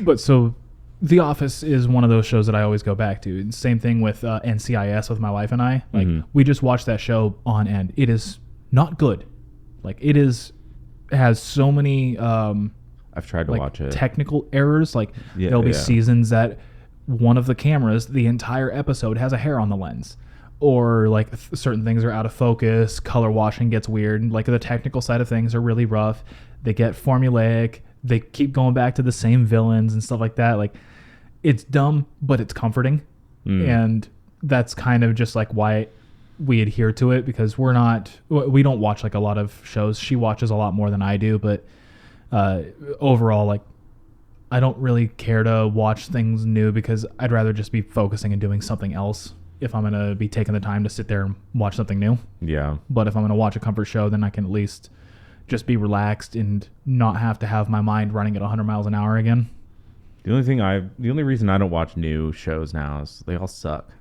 But so The Office is one of those shows that I always go back to. Same thing with NCIS with my wife and I. Like we just watched that show on end. It is not good. Like it has so many I've tried to watch it. Technical errors. Like there'll be seasons that one of the cameras, the entire episode has a hair on the lens. Or like certain things are out of focus, color washing gets weird. Like the technical side of things are really rough. They get formulaic. They keep going back to the same villains and stuff like that. Like it's dumb, but it's comforting. And that's kind of just like why we adhere to it, because we don't watch like a lot of shows. She watches a lot more than I do, but overall, like I don't really care to watch things new because I'd rather just be focusing and doing something else if I'm going to be taking the time to sit there and watch something new. Yeah. But if I'm going to watch a comfort show, then I can at least just be relaxed and not have to have my mind running at 100 miles an hour again. The only reason I don't watch new shows now is they all suck.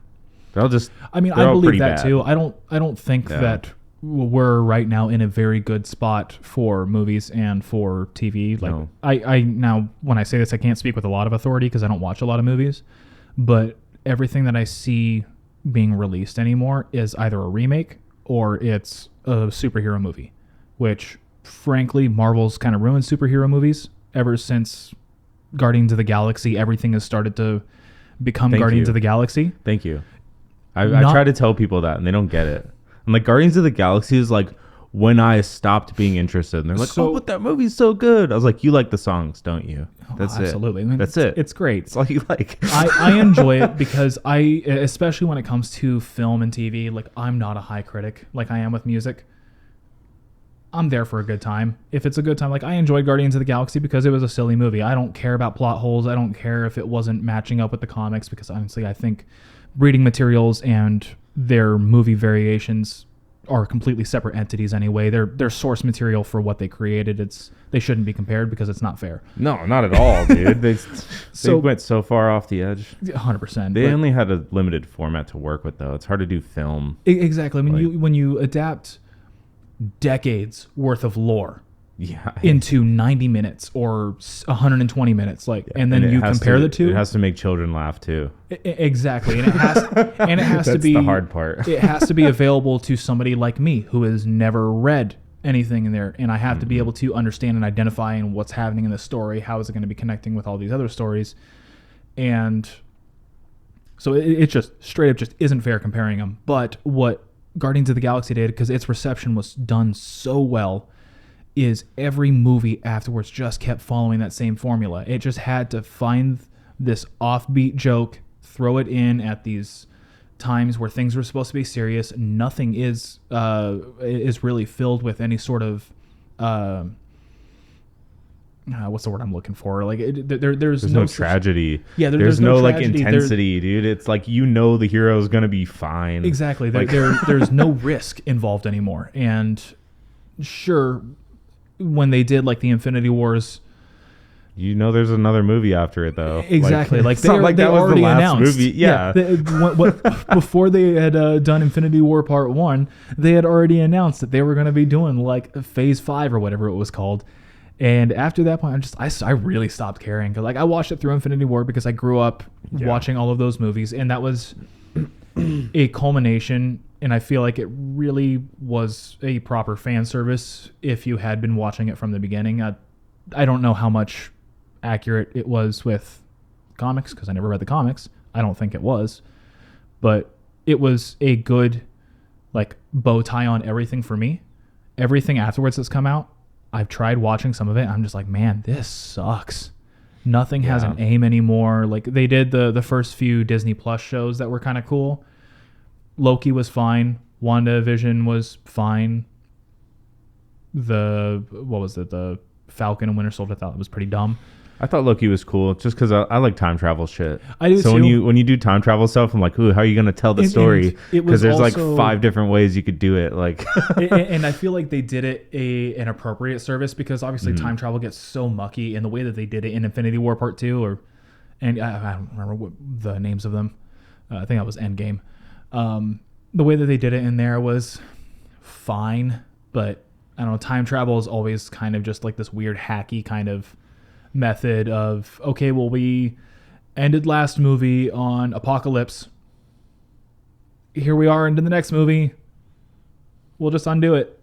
They're all just. I mean, I believe that too. I don't think that we're right now in a very good spot for movies and for TV. Like no. I now when I say this, I can't speak with a lot of authority because I don't watch a lot of movies, but everything that I see being released anymore is either a remake or it's a superhero movie, which frankly Marvel's kind of ruined superhero movies ever since Guardians of the Galaxy. Everything has started to become Guardians of the Galaxy. Thank you. I try to tell people that and they don't get it. I'm like, Guardians of the Galaxy is like when I stopped being interested. And they're like, So- "Oh, but that movie's so good." I was like, "You like the songs, don't you?" That's Absolutely. it. I mean, That's it. It's great. It's all you like. I enjoy it because especially when it comes to film and TV, like I'm not a high critic like I am with music. I'm there for a good time. If it's a good time, like I enjoyed Guardians of the Galaxy because it was a silly movie. I don't care about plot holes. I don't care if it wasn't matching up with the comics because honestly, I think reading materials and their movie variations are completely separate entities anyway. They're source material for what they created. They shouldn't be compared because it's not fair. No, not at all, dude. They So- went so far off the edge. 100%. They only had a limited format to work with, though. It's hard to do film. Exactly. I mean, when you adapt decades worth of lore Yeah. into 90 minutes or 120 minutes, and then it you has compare to- the two. It has to make children laugh too. Exactly, and it has to That's be the hard part. It has to be available to somebody like me who has never read anything in there, and I have to be able to understand and identify and what's happening in the story. How is it going to be connecting with all these other stories? And so it just straight up just isn't fair comparing them. But what Guardians of the Galaxy did, because its reception was done so well, is every movie afterwards just kept following that same formula. It just had to find this offbeat joke, throw it in at these times where things were supposed to be serious. Nothing is really filled with any sort of what's the word I'm looking for? Like there's no tragedy. Yeah, there's no like tragedy. intensity, dude. It's like the hero is gonna be fine. Exactly. Like, There's no risk involved anymore. And sure, when they did like the Infinity Wars, there's another movie after it though. exactly. Like it's they, not like they that was already the last announced. movie. Yeah. Before they had done Infinity War Part 1, they had already announced that they were going to be doing like Phase 5 or whatever it was called. And after that point, I really stopped caring because like I watched it through Infinity War because I grew up watching all of those movies, and that was a culmination. And I feel like it really was a proper fan service if you had been watching it from the beginning. I don't know how much accurate it was with comics because I never read the comics. I don't think it was, but it was a good like bow tie on everything for me. Everything afterwards that's come out, I've tried watching some of it. I'm just like, man, this sucks. Nothing has an aim anymore. Like they did the first few Disney Plus shows that were kind of cool. Loki was fine. WandaVision was fine. The Falcon and Winter Soldier, I thought it was pretty dumb. I thought Loki was cool just because I like time travel shit. I do so too. when you do time travel stuff, I'm like, ooh, how are you gonna tell the story? Because there's like 5 different ways you could do it. Like, and I feel like they did it an appropriate service because obviously time travel gets so mucky, and the way that they did it in Infinity War Part 2 and I don't remember what the names of them. I think that was Endgame. The way that they did it in there was fine, but I don't know. Time travel is always kind of just like this weird hacky kind of method of, okay, well, we ended last movie on Apocalypse. Here we are into the next movie. We'll just undo it.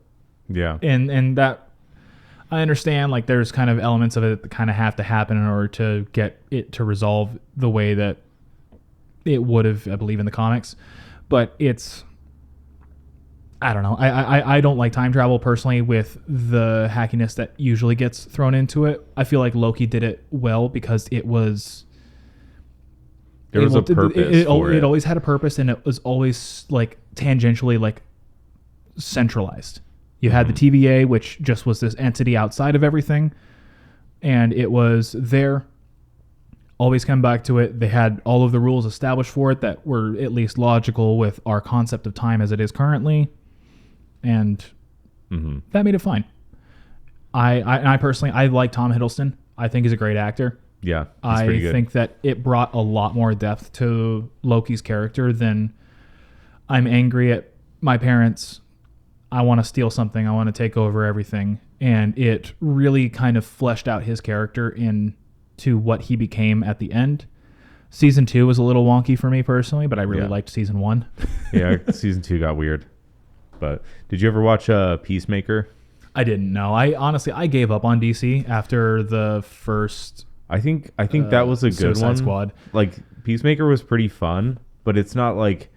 yeah. And that I understand, like there's kind of elements of it that kind of have to happen in order to get it to resolve the way that it would have, I believe, in the comics. But it's, I don't know. I don't like time travel personally with the hackiness that usually gets thrown into it. I feel like Loki did it well because it was... There was a purpose It for it. always had a purpose, and it was always like tangentially like centralized. You had the TVA, which just was this entity outside of everything, and it was there. Always come back to it. They had all of the rules established for it that were at least logical with our concept of time as it is currently, and that made it fine. I personally, I like Tom Hiddleston. I think he's a great actor. Yeah, I pretty good. think that it brought a lot more depth to Loki's character than I'm angry at my parents. I want to steal something. I want to take over everything. And it really kind of fleshed out his character into what he became at the end. Season 2 was a little wonky for me personally, but I really liked season 1. Yeah, season 2 got weird. But did you ever watch Peacemaker? I didn't know. I gave up on DC after the first... I think that was a good Suicide one. Squad. Like Peacemaker was pretty fun, but it's not like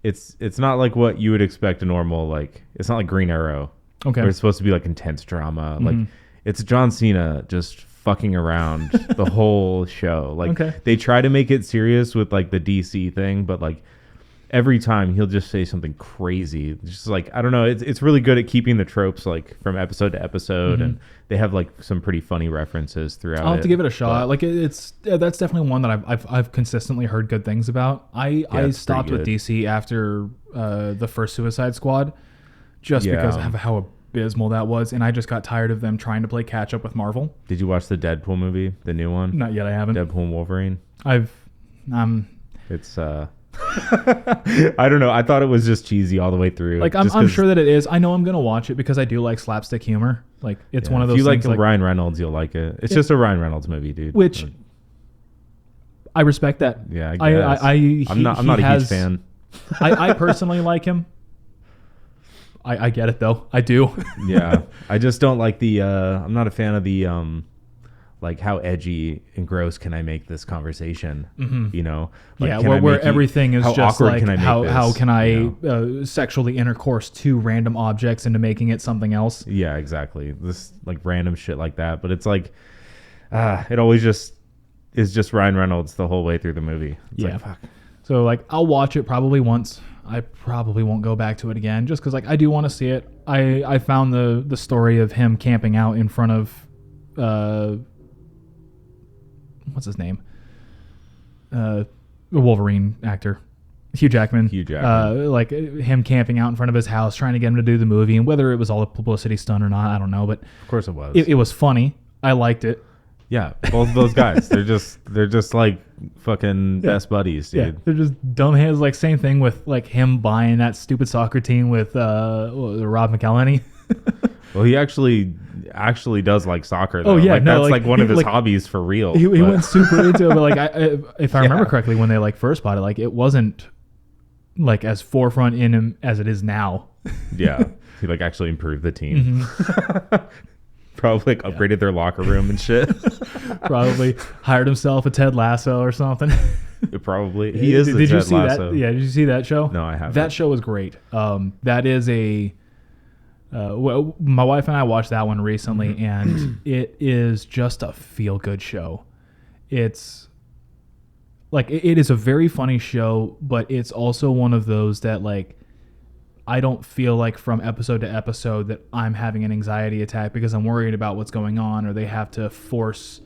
what you would expect a normal, like, it's not like Green Arrow. Okay. Or it's supposed to be like intense drama. Like it's John Cena just fucking around the whole show. Like they try to make it serious with like the DC thing, but like every time he'll just say something crazy. Just like, I don't know. It's really good at keeping the tropes like from episode to episode, and they have like some pretty funny references throughout. I'll have to give it a shot. Like that's definitely one that I've consistently heard good things about. I stopped with DC after the first Suicide Squad, just because of how abysmal that was, and I just got tired of them trying to play catch up with Marvel. Did you watch the Deadpool movie, the new one? Not yet. I haven't. Deadpool and Wolverine. It's I don't know. I thought it was just cheesy all the way through. Like I'm sure that it is. I know I'm gonna watch it because I do like slapstick humor. Like it's one of those. If you things like Ryan Reynolds, you'll like it. It's just a Ryan Reynolds movie, dude. Which I respect that. Yeah, I guess. I'm not a huge fan. I personally like him. I get it though. I do. Yeah, I just don't like the. I'm not a fan of the. Like how edgy and gross can I make this conversation? You know, like, where everything is just like how can I sexually intercourse two random objects into making it something else? Yeah, exactly. This like random shit like that, but it's like it always just is just Ryan Reynolds the whole way through the movie. It's like, fuck. So like I'll watch it probably once. I probably won't go back to it again just because like I do want to see it. I found the story of him camping out in front of what's his name? The Wolverine actor, Hugh Jackman. Like him camping out in front of his house, trying to get him to do the movie, and whether it was all a publicity stunt or not, I don't know. But of course it was. It was funny. I liked it. Yeah, both of those guys, they're just like fucking best buddies, dude. Yeah, they're just dumb hands. Like same thing with like him buying that stupid soccer team with Rob McElhenney. Well, he actually does like soccer, though. Oh yeah, like, no, that's like one of his hobbies for real. He went super into it, but like if I remember correctly, when they like first bought it, like it wasn't like as forefront in him as it is now. Yeah, he like actually improved the team. Probably like upgraded their locker room and shit. Probably hired himself a Ted Lasso or something. Probably he is. Did you see Lasso. that? Yeah, did you see that show? No, I haven't. That show was great. That is a. Well, my wife and I watched that one recently, and it is just a feel-good show. It's like it is a very funny show, but it's also one of those that like I don't feel like from episode to episode that I'm having an anxiety attack because I'm worried about what's going on, or they have to force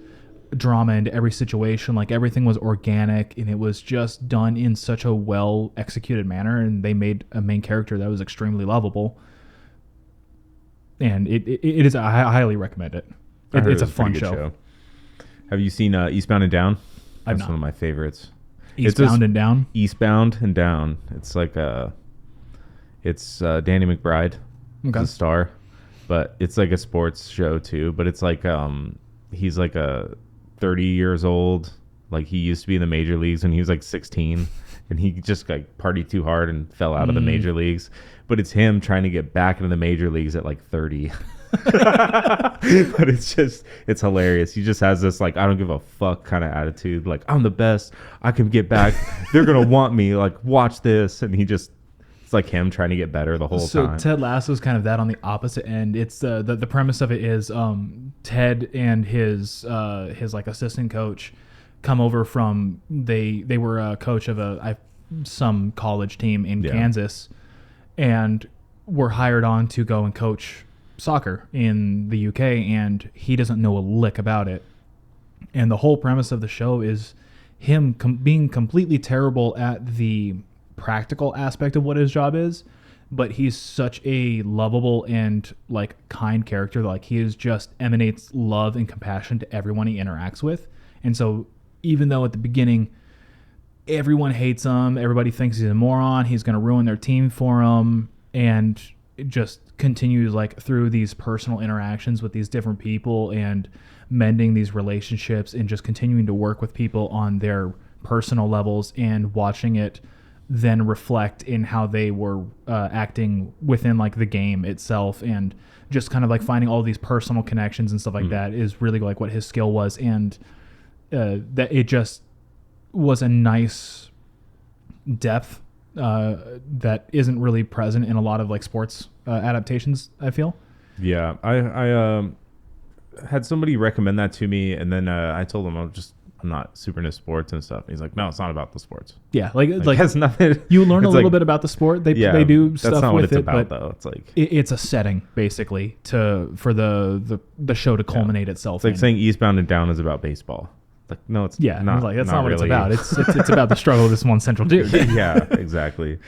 drama into every situation. Like everything was organic, and it was just done in such a well executed manner, and they made a main character that was extremely lovable. And it is. I highly recommend it. It's a fun show. Have you seen Eastbound and Down? That's one of my favorites. Eastbound and Down. Eastbound and Down. It's like it's Danny McBride, the star, but it's like a sports show too. But it's like he's like 30 years old. Like he used to be in the major leagues when he was like 16, and he just like partied too hard and fell out of the major leagues. But it's him trying to get back into the major leagues at like 30. But it's hilarious. He just has this like, I don't give a fuck kind of attitude. Like, I'm the best. I can get back. They're going to want me. Like, watch this. And it's like him trying to get better the whole time. So Ted Lasso's kind of that on the opposite end. It's the premise of it is Ted and his like assistant coach come over from, they were a coach of some college team in Kansas, and were hired on to go and coach soccer in the UK, and he doesn't know a lick about it. And the whole premise of the show is him being completely terrible at the practical aspect of what his job is, but he's such a lovable and like kind character. Like he just emanates love and compassion to everyone he interacts with. And so even though at the beginning everyone hates him, everybody thinks he's a moron, he's going to ruin their team for him, and it just continues like through these personal interactions with these different people and mending these relationships and just continuing to work with people on their personal levels and watching it then reflect in how they were acting within like the game itself, and just kind of like finding all these personal connections and stuff like that is really like what his skill was. And that it just was a nice depth that isn't really present in a lot of like sports adaptations, I feel. Yeah, I had somebody recommend that to me, and then I told him I'm not super into sports and stuff. He's like, no, it's not about the sports. Yeah, like It has nothing. you learn a It's little like, bit about the sport. They do that's stuff not what with it's it, about, but though. It's like it's a setting basically for the show to culminate itself. it's like saying Eastbound and Down is about baseball. Like, no, it's not. Like that's not what really. it's about. It's about the struggle of this one central dude. Yeah, exactly.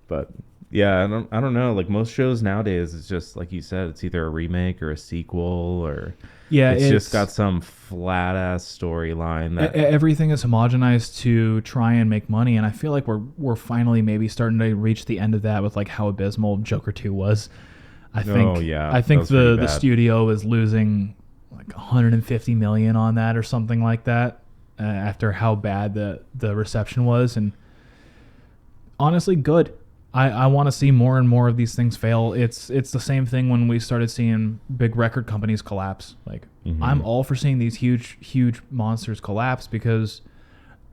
But yeah, I don't know. Like most shows nowadays, it's just like you said, it's either a remake or a sequel, or Yeah, it's just got some flat ass storyline that everything is homogenized to try and make money, and I feel like we're finally maybe starting to reach the end of that with like how abysmal Joker 2 was. I think the studio is losing like 150 million on that or something like that after how bad the reception was, and honestly, good. I want to see more and more of these things fail. It's the same thing when we started seeing big record companies collapse. Like I'm all for seeing these huge monsters collapse, because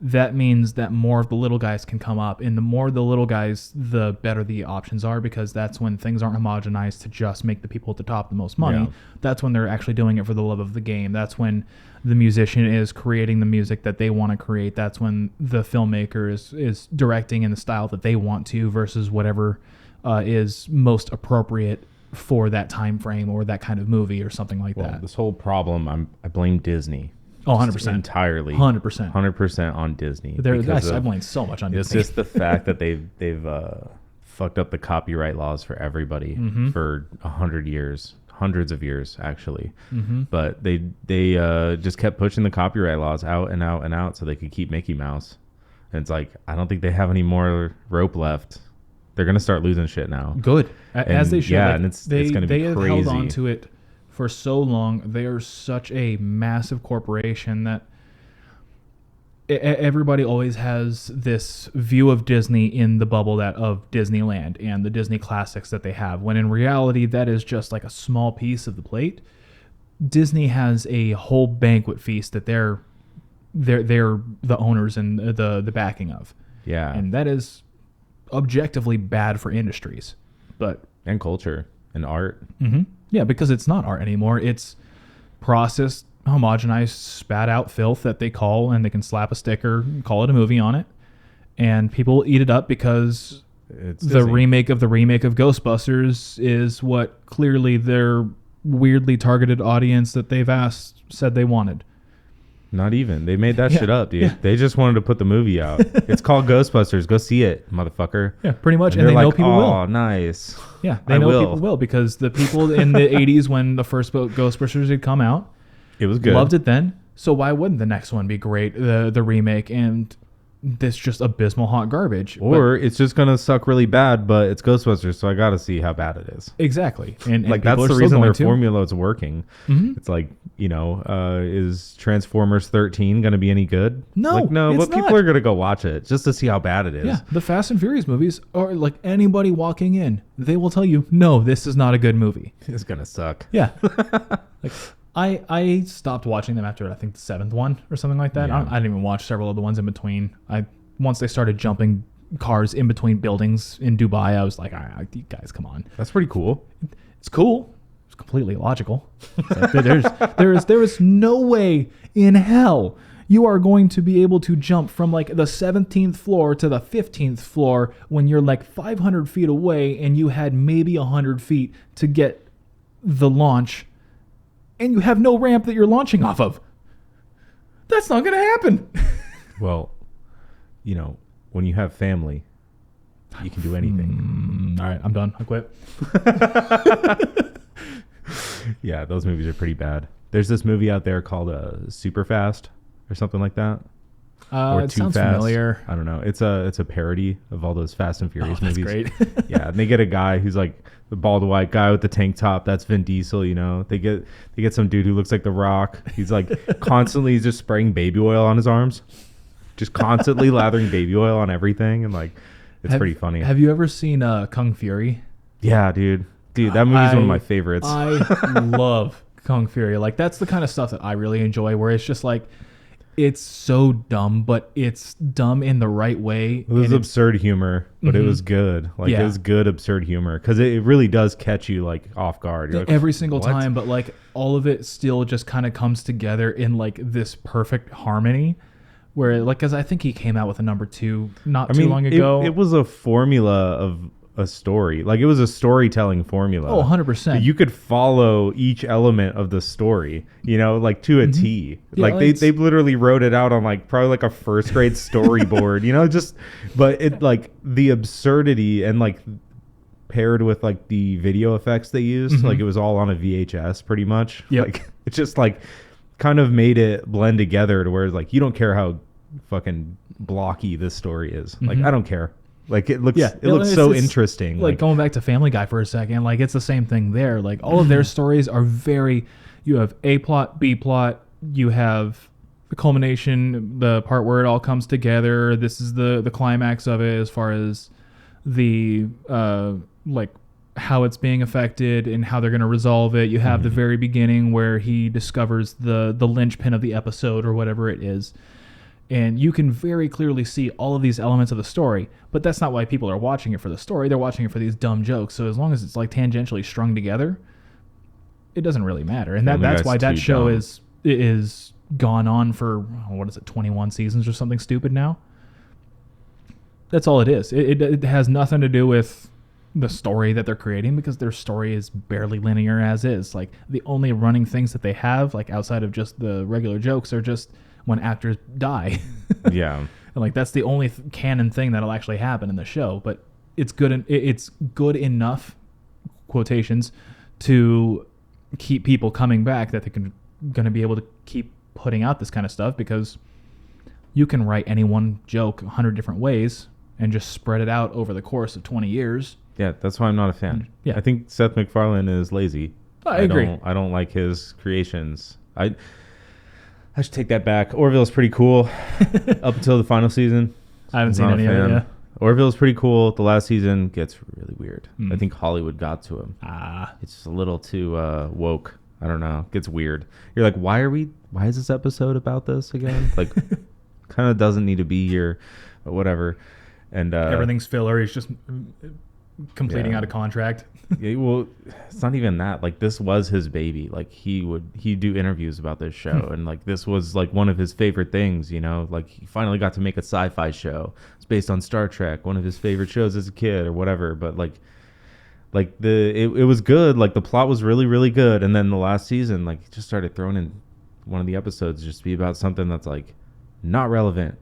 that means that more of the little guys can come up, and the more the little guys, the better the options are, because that's when things aren't homogenized to just make the people at the top the most money. Yeah. That's when they're actually doing it for the love of the game. That's when the musician is creating the music that they want to create. That's when the filmmaker is directing in the style that they want to, versus whatever is most appropriate for that time frame or that kind of movie or something like that. This whole problem, I blame Disney. Oh, 100%. Entirely. 100%. 100% on Disney. I blame so much on It's Disney. just the fact that they've fucked up the copyright laws for everybody for 100 years. Hundreds of years, actually. But they just kept pushing the copyright laws out and out and out so they could keep Mickey Mouse. And it's like, I don't think they have any more rope left. They're going to start losing shit now. Good. As they should. Yeah, like, and it's going to be They have crazy. held on to it for so long. They are such a massive corporation that everybody always has this view of Disney in the bubble of Disneyland and the Disney classics that they have, when in reality that is just like a small piece of the plate. Disney has a whole banquet feast that they're the owners and the backing of. Yeah. And that is objectively bad for industries. And culture and art. Yeah, because it's not art anymore. It's processed, homogenized, spat out filth that they call, and they can slap a sticker, call it a movie on it, and people eat it up because It's the Disney. remake of Ghostbusters is what clearly their weirdly targeted audience that they've asked said they wanted. Not even. They made that shit up, dude. Yeah. They just wanted to put the movie out. It's called Ghostbusters. Go see it, motherfucker. Yeah, pretty much. And they're they know like, people oh, will. nice. Yeah, they I know will. people will, because the people in the 80s when the first Ghostbusters had come out It was good. loved it then. So why wouldn't the next one be great? The remake, and this just abysmal hot garbage. Or it's just going to suck really bad, but it's Ghostbusters, so I got to see how bad it is. Exactly. And Like, people that's are the still reason going their to. formula is working. It's like, is Transformers 13 going to be any good? No, Like, no, it's but people not. are going to go watch it just to see how bad it is. Yeah, the Fast and Furious movies are like anybody walking in, they will tell you, no, this is not a good movie. It's going to suck. Yeah. Like I stopped watching them after I think the 7th one or something like that. Yeah. I didn't even watch several of the ones in between. Once they started jumping cars in between buildings in Dubai, I was like, all right, you guys, come on. That's pretty cool. It's cool. It's completely illogical. It's like, there is no way in hell you are going to be able to jump from like the 17th floor to the 15th floor when you're like 500 feet away and you had maybe 100 feet to get the launch, and you have no ramp that you're launching off of. That's not going to happen. Well, when you have family, you can do anything. All right, I'm done. I quit. Yeah, those movies are pretty bad. There's this movie out there called Super Fast or something like that. Or It Too sounds Fast. familiar. I don't know. It's a parody of all those Fast and Furious That's movies. great. Yeah, and they get a guy who's like the bald white guy with the tank top. That's Vin Diesel. They get some dude who looks like The Rock. He's like constantly just spraying baby oil on his arms, just constantly lathering baby oil on everything, and like it's pretty funny. Have you ever seen Kung Fury? Yeah, dude, that movie's one of my favorites. I love Kung Fury. Like, that's the kind of stuff that I really enjoy, where it's just like, It's so dumb, but it's dumb in the right way. It was absurd humor, but it was good. Like it was good absurd humor because it really does catch you like off guard. You're like, every single what? time, but like all of it still just kind of comes together in like this perfect harmony. Where like, because I think he came out with a number 2 not too long ago. It was a formula of a story. Like it was a storytelling formula. Oh, 100%. You could follow each element of the story, you know, like to a T. Yeah, like they literally wrote it out on like probably like a first grade storyboard, you know, just, but it like the absurdity and like paired with like the video effects they used, like it was all on a VHS pretty much. Like it's just like kind of made it blend together to where it's like, you don't care how fucking blocky this story is. Like, I don't care. Like it looks, it looks so interesting. Like going back to Family Guy for a second, like it's the same thing there. Like all of their stories are very, you have A plot, B plot, you have the culmination, the part where it all comes together. This is the climax of it as far as the, like how it's being affected and how they're going to resolve it. You have the very beginning where he discovers the linchpin of the episode or whatever it is. And you can very clearly see all of these elements of the story, but that's not why people are watching it for the story. They're watching it for these dumb jokes. So as long as it's like tangentially strung together, it doesn't really matter. And that's why that show is gone on for, what is it, 21 seasons or something stupid now? That's all it is. It has nothing to do with the story that they're creating because their story is barely linear as is. Like the only running things that they have, like outside of just the regular jokes, are just when actors die. Yeah. And like that's the only canon thing that'll actually happen in the show, but it's good. It's good enough, quotations, to keep people coming back that they're going to be able to keep putting out this kind of stuff because you can write any one joke 100 different ways and just spread it out over the course of 20 years. Yeah, that's why I'm not a fan. Yeah. I think Seth MacFarlane is lazy. I agree. I don't like his creations. I should take that back. Orville's pretty cool up until the final season. I haven't seen any of it, yeah. Orville's pretty cool. The last season gets really weird. I think Hollywood got to him. It's just a little too woke. I don't know. It gets weird. You're like, why is this episode about this again? Like, kind of doesn't need to be here, but whatever. And everything's filler. He's just completing out a contract. Yeah, well, it's not even that. Like this was his baby. Like he'd do interviews about this show, and like this was like one of his favorite things. You know, like he finally got to make a sci-fi show. It's based on Star Trek, one of his favorite shows as a kid or whatever. But it was good. Like the plot was really really good, and then the last season, like he just started throwing in one of the episodes just to be about something that's like not relevant.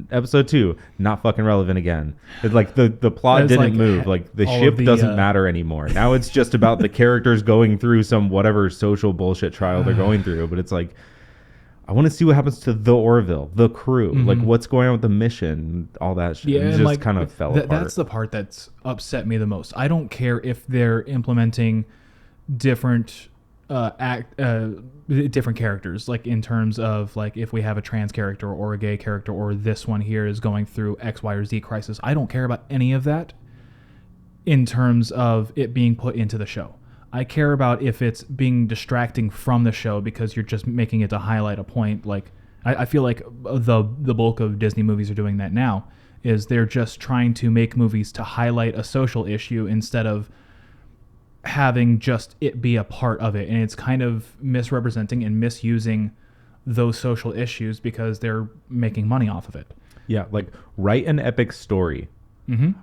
Episode 2, not fucking relevant again. It's like the plot didn't like, move. Like the ship doesn't matter anymore. Now it's just about the characters going through some whatever social bullshit trial they're going through. But it's like, I want to see what happens to the Orville, the crew, like what's going on with the mission, all that shit. Yeah, it just like, kind of fell apart. That's the part that's upset me the most. I don't care if they're implementing different different characters, like in terms of like if we have a trans character or a gay character or this one here is going through X, Y, or Z crisis. I don't care about any of that in terms of it being put into the show. I care about if it's being distracting from the show because you're just making it to highlight a point. Like I feel like the bulk of Disney movies are doing that now, is they're just trying to make movies to highlight a social issue instead of having just it be a part of it. And it's kind of misrepresenting and misusing those social issues because they're making money off of it. Yeah, like write an epic story.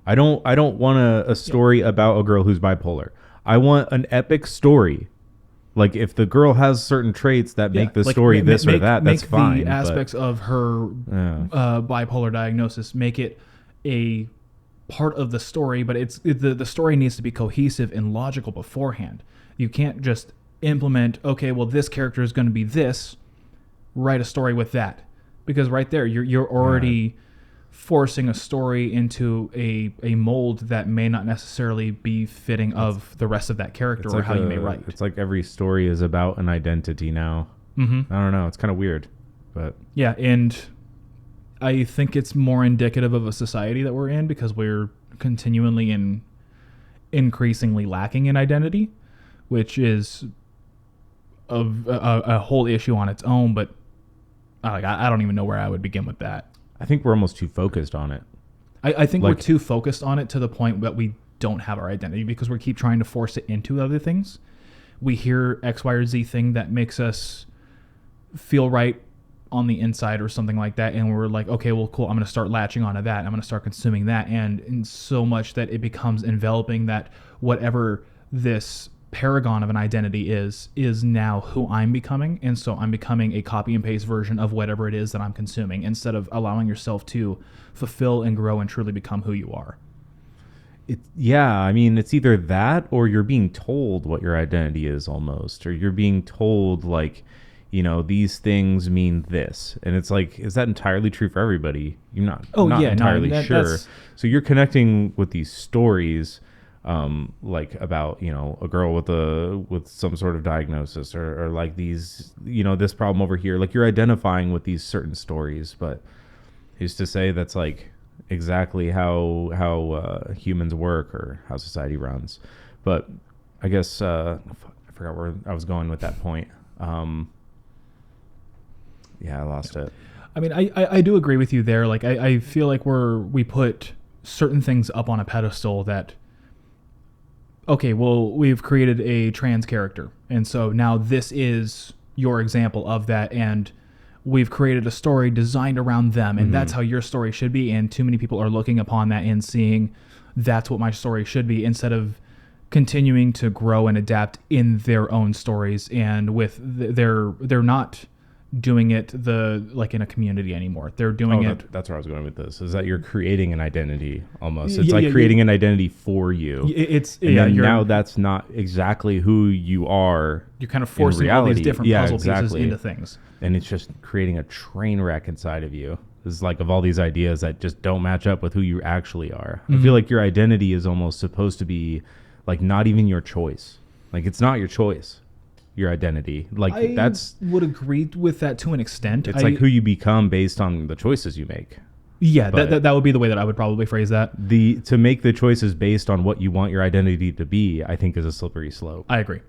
I don't want a story about a girl who's bipolar. I want an epic story. Like if the girl has certain traits that make the story this or that, that's fine. Make the aspects of her bipolar diagnosis, make it a part of the story, but the story needs to be cohesive and logical beforehand. You can't just implement, okay, well this character is going to be this, write a story with that, because right there you're already forcing a story into a mold that may not necessarily be fitting of the rest of that character or like how you may write. It's like every story is about an identity now. I don't know. It's kind of weird, but yeah, and I think it's more indicative of a society that we're in because we're continually and increasingly lacking in identity, which is a whole issue on its own. But I don't even know where I would begin with that. I think we're almost too focused on it. I think we're too focused on it to the point that we don't have our identity because we keep trying to force it into other things. We hear X, Y, or Z thing that makes us feel right on the inside or something like that, and we're like, okay, well, cool, I'm going to start latching onto that. I'm going to start consuming that, and in so much that it becomes enveloping that whatever this paragon of an identity is now who I'm becoming, and so I'm becoming a copy and paste version of whatever it is that I'm consuming instead of allowing yourself to fulfill and grow and truly become who you are. I mean, it's either that or you're being told what your identity is almost, or you're being told like, you know, these things mean this, and it's like, is that entirely true for everybody? You're not entirely sure. So you're connecting with these stories, like about, you know, a girl with some sort of diagnosis, or like these, you know, this problem over here. Like you're identifying with these certain stories, but who's to say that's like exactly how humans work or how society runs? But I guess I forgot where I was going with that point. Yeah, I lost it. I mean, I do agree with you there. Like, I feel like we put certain things up on a pedestal that, okay, well, we've created a trans character, and so now this is your example of that, and we've created a story designed around them, and that's how your story should be, and too many people are looking upon that and seeing that's what my story should be, instead of continuing to grow and adapt in their own stories, and with they're not doing it like in a community anymore. They're doing it. That's where I was going with this. Is that you're creating an identity almost? It's like creating an identity for you. Now that's not exactly who you are. You're kind of forcing all these different puzzle pieces into things, and it's just creating a train wreck inside of you. It's like of all these ideas that just don't match up with who you actually are. I feel like your identity is almost supposed to be like not even your choice. Like it's not your choice. Your identity, like I would agree with that to an extent. It's like who you become based on the choices you make. Yeah, that would be the way that I would probably phrase that. To make the choices based on what you want your identity to be, I think is a slippery slope. I agree.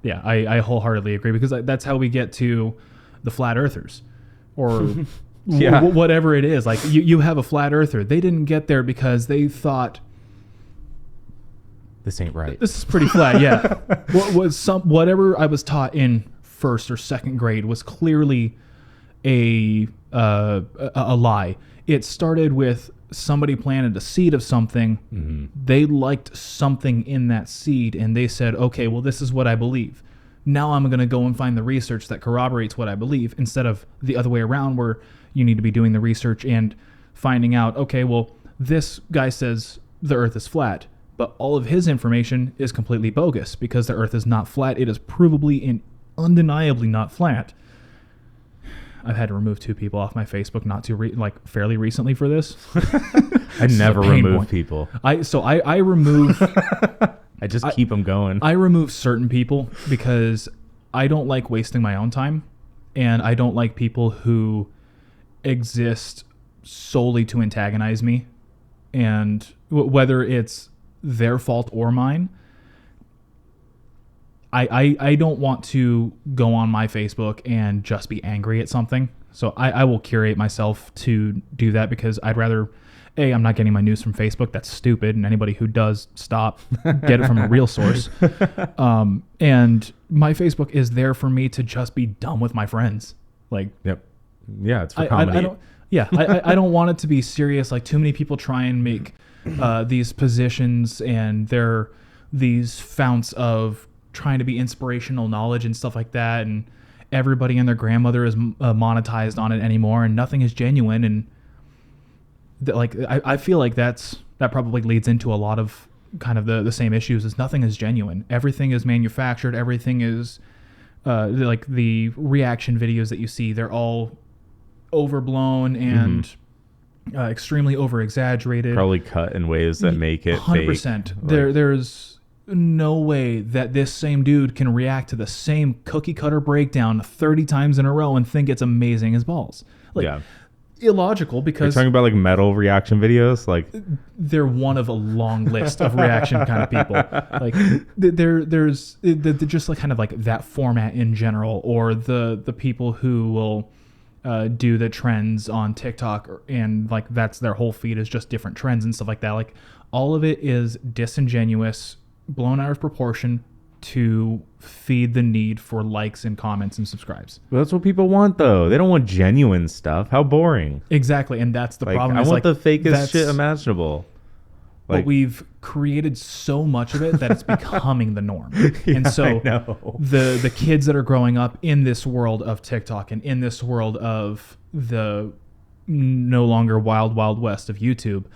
Yeah, I wholeheartedly agree, because that's how we get to the flat earthers, or whatever it is. Like you have a flat earther. They didn't get there because they thought, this ain't right. This is pretty flat, yeah. Whatever I was taught in first or second grade was clearly a lie. It started with somebody planted a seed of something. They liked something in that seed, and they said, okay, well, this is what I believe. Now I'm going to go and find the research that corroborates what I believe, instead of the other way around, where you need to be doing the research and finding out, okay, well, this guy says the earth is flat, but all of his information is completely bogus, because the earth is not flat. It is provably and undeniably not flat. I've had to remove 2 people off my Facebook fairly recently for this. I never remove people. I remove. I just keep them going. I remove certain people because I don't like wasting my own time, and I don't like people who exist solely to antagonize me, and whether it's their fault or mine. I don't want to go on my Facebook and just be angry at something. So I will curate myself to do that, because I'd rather, I'm not getting my news from Facebook. That's stupid. And anybody who does, stop, get it from a real source. And my Facebook is there for me to just be dumb with my friends. Like, yep. Yeah, it's for comedy. I don't want it to be serious. Like, too many people try and make these positions, and they're these founts of trying to be inspirational knowledge and stuff like that, and everybody and their grandmother is monetized on it anymore, and nothing is genuine. And I feel like that probably leads into a lot of kind of the same issues, is nothing is genuine. Everything is manufactured. Everything is like the reaction videos that you see, they're all overblown and extremely over exaggerated, probably cut in ways that make it 100%. Fake. There's no way that this same dude can react to the same cookie cutter breakdown 30 times in a row and think it's amazing as balls. Illogical, because you're talking about like metal reaction videos. Like, they're one of a long list of reaction kind of people. Like there's just like kind of like that format in general, or the people who will do the trends on TikTok, and like that's their whole feed is just different trends and stuff like that. Like all of it is disingenuous, blown out of proportion to feed the need for likes and comments and subscribes. Well, that's what people want, though. They don't want genuine stuff. How boring. Exactly, and that's the problem. I want like, the fakest shit imaginable. But we've created so much of it that it's becoming the norm. And so the kids that are growing up in this world of TikTok and in this world of the no longer wild, wild west of YouTube,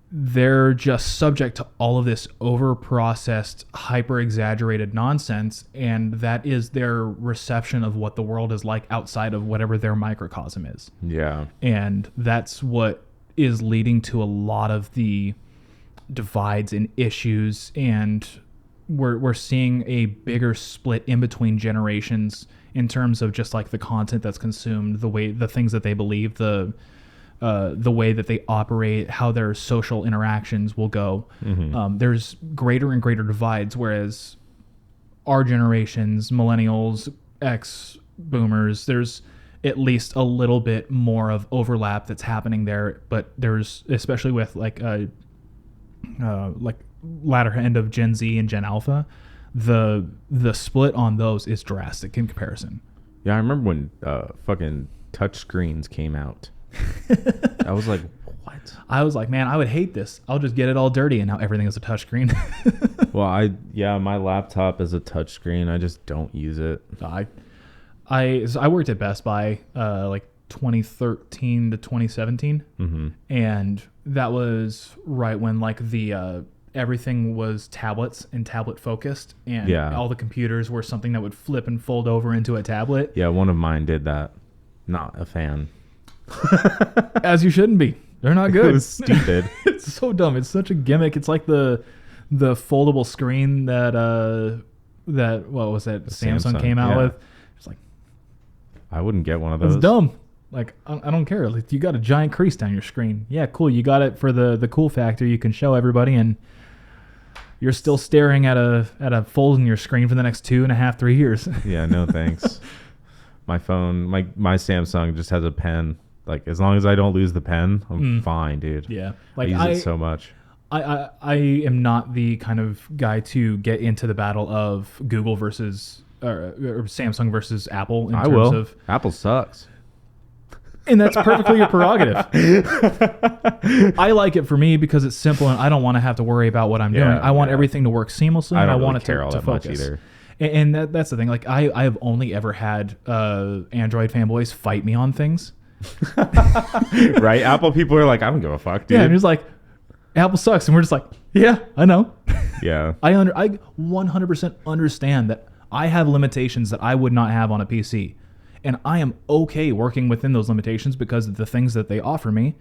they're just subject to all of this over-processed, hyper-exaggerated nonsense, and that is their reception of what the world is like outside of whatever their microcosm is. Yeah. And that's what is leading to a lot of the divides and issues, and we're seeing a bigger split in between generations in terms of just like the content that's consumed, the things that they believe, the way that they operate, how their social interactions will go. Mm-hmm. There's greater and greater divides, whereas our generations, millennials, X boomers, there's at least a little bit more of overlap that's happening there. But there's, especially with like latter end of Gen Z and Gen Alpha, the split on those is drastic in comparison. Yeah, I remember when fucking touch screens came out. I was like, what? I was like, man, I would hate this. I'll just get it all dirty, and now everything is a touch screen. Well, my laptop is a touch screen. I just don't use it. I worked at Best Buy like 2013 to 2017, mm-hmm. and that was right when like the everything was tablets and tablet focused, and all the computers were something that would flip and fold over into a tablet. Yeah, one of mine did that. Not a fan. As you shouldn't be. They're not good. It was stupid. It's so dumb. It's such a gimmick. It's like the foldable screen that what was that Samsung came out with. It's like, I wouldn't get one of those. It's dumb. Like, I don't care. Like, you got a giant crease down your screen. Yeah, cool. You got it for the cool factor. You can show everybody, and you're still staring at a fold in your screen for the next 2.5, 3 years. Yeah, no thanks. My phone, my Samsung just has a pen. Like, as long as I don't lose the pen, I'm fine, dude. Yeah. Like, I use it so much. I am not the kind of guy to get into the battle of Google versus or Samsung versus Apple in terms of Apple sucks. And that's perfectly your prerogative. I like it for me because it's simple and I don't want to have to worry about what I'm doing. I want everything to work seamlessly, and I want it to focus. Either. And that's the thing. Like, I have only ever had Android fanboys fight me on things. Right? Apple people are like, I don't give a fuck, dude. Yeah, and it's like, Apple sucks, and we're just like, yeah, I know. Yeah. I 100% understand that I have limitations that I would not have on a PC, and I am okay working within those limitations because the things that they offer me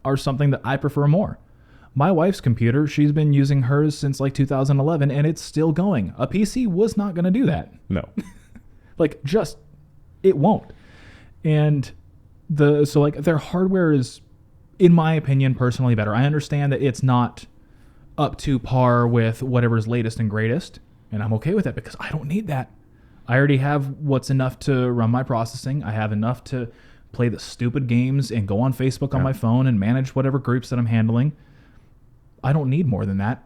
are something that I prefer more. My wife's computer, she's been using hers since like 2011, and it's still going. A PC was not going to do that. No. Like, just, it won't. And so like their hardware is, in my opinion, personally better. I understand that it's not up to par with whatever's latest and greatest, and I'm okay with that because I don't need that. I already have what's enough to run my processing. I have enough to play the stupid games and go on Facebook on my phone and manage whatever groups that I'm handling. I don't need more than that.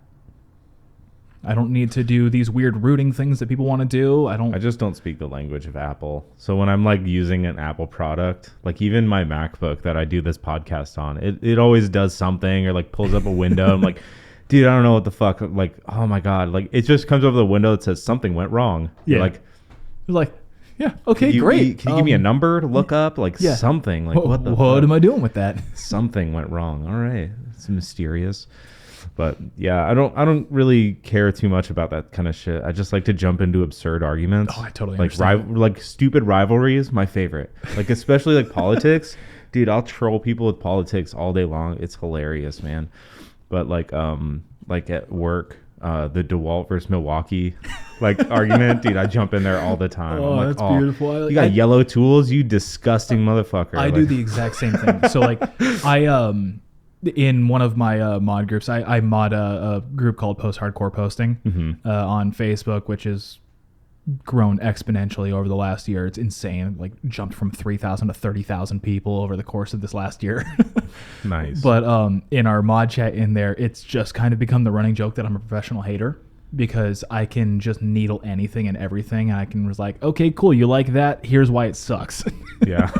I don't need to do these weird routing things that people want to do. I just don't speak the language of Apple. So when I'm like using an Apple product, like even my MacBook that I do this podcast on, it always does something or like pulls up a window. I'm like, dude, I don't know what the fuck. Like, oh my God. Like, it just comes over the window that says something went wrong. Yeah. Like, yeah, okay, great. Can you give me a number to look up? Like something. Like, what the fuck? Am I doing with that? Something went wrong. All right. It's mysterious. But yeah, I don't really care too much about that kind of shit. I just like to jump into absurd arguments. Oh, I totally understand. Like stupid rivalries, my favorite. Like, especially like politics. Dude, I'll troll people with politics all day long. It's hilarious, man. But like at work, the DeWalt versus Milwaukee argument, dude, I jump in there all the time. Oh, I'm like, that's beautiful. You got yellow tools, you disgusting motherfucker. I do the exact same thing. So like in one of my mod groups, I mod a group called Post Hardcore Posting on Facebook, which is grown exponentially over the last year. It's insane. Like jumped from 3,000 to 30,000 people over the course of this last year. Nice. But in our mod chat in there, it's just kind of become the running joke that I'm a professional hater, because I can just needle anything and everything, and I can was like, okay, cool, you like that? Here's why it sucks. Yeah.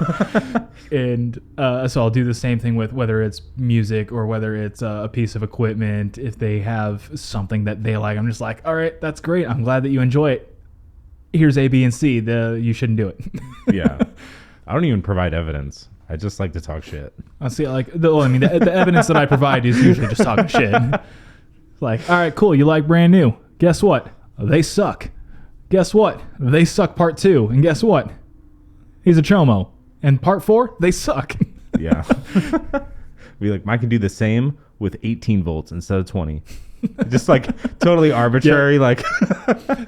And so I'll do the same thing with whether it's music or whether it's a piece of equipment. If they have something that they like, I'm just like, all right, that's great. I'm glad that you enjoy it. Here's A, B, and C. You shouldn't do it. Yeah. I don't even provide evidence. I just like to talk shit. I see, like, the evidence that I provide is usually just talking shit. Like, all right, cool, you like Brand New. Guess what? They suck. Guess what? They suck part 2. And guess what? He's a chomo. And part 4, they suck. Yeah. Be like, I can do the same with 18 volts instead of 20. Just like totally arbitrary, like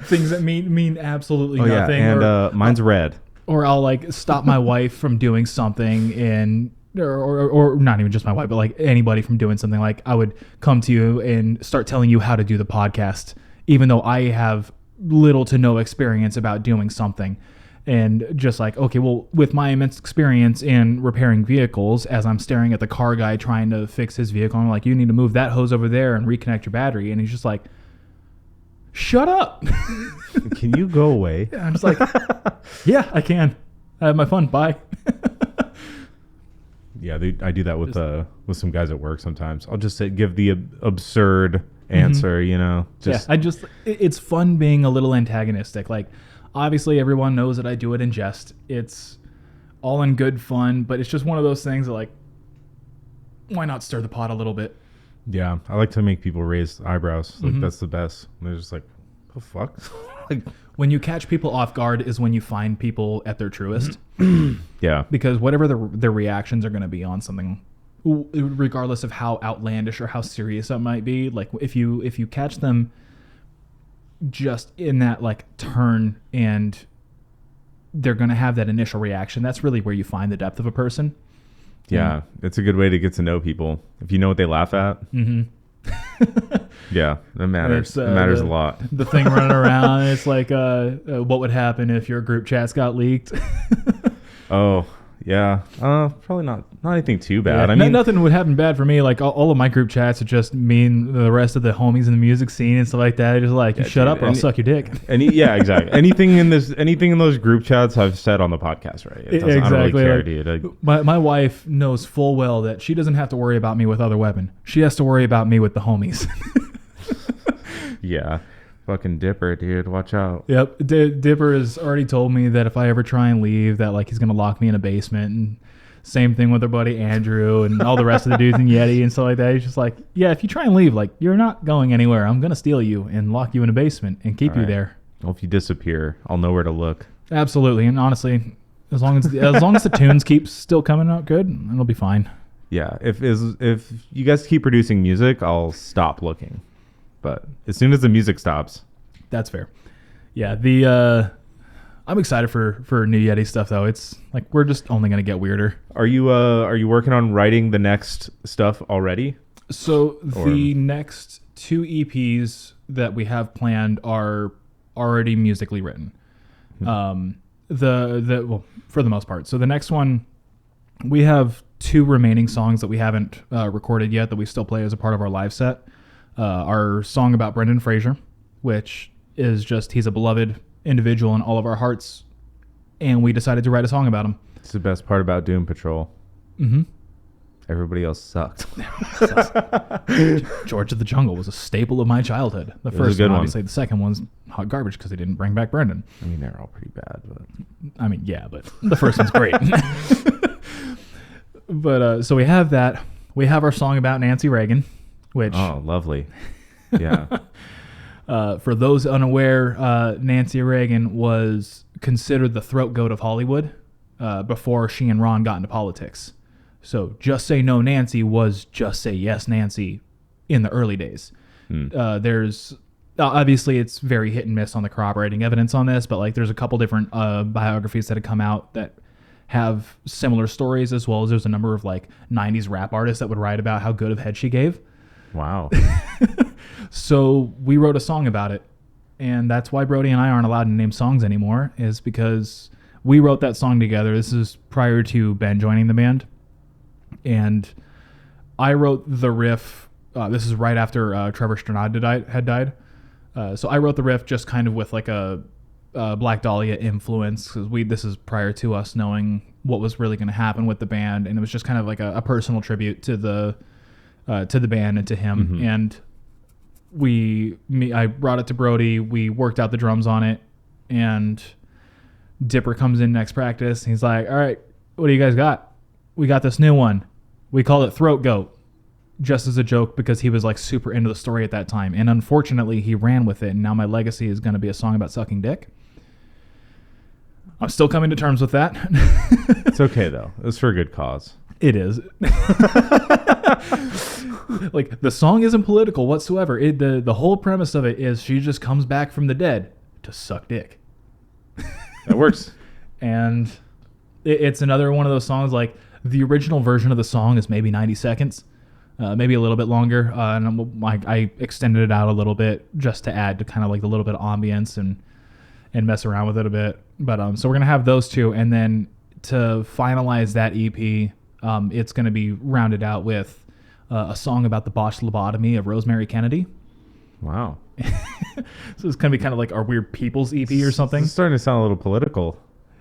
things that mean absolutely nothing. Yeah. And mine's red. Or I'll like stop my wife from doing something, and or not even just my wife, but like anybody from doing something. Like I would come to you and start telling you how to do the podcast, even though I have little to no experience about doing something. And just like, okay, well, with my immense experience in repairing vehicles, as I'm staring at the car guy trying to fix his vehicle, I'm like, you need to move that hose over there and reconnect your battery. And he's just like, shut up. Can you go away? Yeah, I'm just like, yeah, I can. I have my fun. Bye. Yeah, I do that with some guys at work sometimes. I'll just give the absurd answer, you know. Just it's fun being a little antagonistic. Like, obviously, everyone knows that I do it in jest. It's all in good fun, but it's just one of those things that, like, why not stir the pot a little bit? Yeah, I like to make people raise eyebrows. Like, that's the best. And they're just like, the fuck? Like, when you catch people off guard is when you find people at their truest. Yeah. Because whatever their reactions are going to be on something, regardless of how outlandish or how serious it might be, like, if you catch them just in that like turn and they're going to have that initial reaction, that's really where you find the depth of a person. Yeah, it's a good way to get to know people. If you know what they laugh at. Yeah, that matters. It matters a lot. The thing running around, it's like, what would happen if your group chats got leaked? Oh, yeah. Probably not anything too bad. Yeah, I mean, nothing would happen bad for me. Like all of my group chats are just me and the rest of the homies in the music scene and stuff like that. Just like, you shut up or I'll suck your dick. Yeah, exactly. Anything in those group chats I've said on the podcast, right? It doesn't, exactly. I don't really care, dude. My wife knows full well that she doesn't have to worry about me with other women. She has to worry about me with the homies. Yeah. Fucking Dipper, dude. Watch out. Yep. Dipper has already told me that if I ever try and leave, that like he's going to lock me in a basement. And same thing with our buddy Andrew and all the rest of the dudes in Yeti and stuff like that. He's just like, yeah, if you try and leave, like, you're not going anywhere. I'm going to steal you and lock you in a basement and keep you there. Well, if you disappear, I'll know where to look. Absolutely. And honestly, as long as the tunes keep still coming out good, it'll be fine. Yeah. If you guys keep producing music, I'll stop looking. But as soon as the music stops. That's fair. Yeah, I'm excited for new Yeti stuff though. It's like we're just only gonna get weirder. Are you working on writing the next stuff already? So the next 2 EPs that we have planned are already musically written. Well, for the most part. So the next one, we have 2 remaining songs that we haven't recorded yet that we still play as a part of our live set. Our song about Brendan Fraser, which is just, he's a beloved individual in all of our hearts, and we decided to write a song about him. It's the best part about Doom Patrol. Everybody else sucked. George of the Jungle was a staple of my childhood. The first one, obviously. The second one's hot garbage because they didn't bring back Brendan. I mean, they're all pretty bad, but I mean, yeah, but the first one's great. But so we have that. We have our song about Nancy Reagan, which... Oh, lovely. Yeah. For those unaware, Nancy Reagan was considered the throat goat of Hollywood before she and Ron got into politics. So Just Say No Nancy was Just Say Yes Nancy in the early days. There's obviously it's very hit and miss on the corroborating evidence on this, but like there's a couple different biographies that have come out that have similar stories, as well as there's a number of like 90s rap artists that would write about how good of head she gave. Wow. So we wrote a song about it, And that's why Brody and I aren't allowed to name songs anymore, is because we wrote that song together. This is prior to Ben joining the band. And I wrote the riff. This is right after Trevor Strnad had died. So I wrote the riff just kind of with like a Black Dahlia influence, because this is prior to us knowing what was really going to happen with the band. And it was just kind of like a personal tribute to the band and to him. Mm-hmm. And I brought it to Brody. We worked out the drums on it, and Dipper comes in next practice. And he's like, all right, what do you guys got? We got this new one. We call it Throat Goat, just as a joke, because he was like super into the story at that time. And unfortunately, he ran with it. And now my legacy is going to be a song about sucking dick. I'm still coming to terms with that. It's okay, though. It's for a good cause. It is. Like, the song isn't political whatsoever. The whole premise of it is she just comes back from the dead to suck dick. That works. And it's another one of those songs, like, the original version of the song is maybe 90 seconds, maybe a little bit longer. And I extended it out a little bit just to add to kind of like a little bit of ambience and mess around with it a bit. But so we're going to have those two. And then to finalize that EP, it's going to be rounded out with a song about the botched lobotomy of Rosemary Kennedy. Wow. So it's going to be kind of like our Weird People's EP or something. It's starting to sound a little political.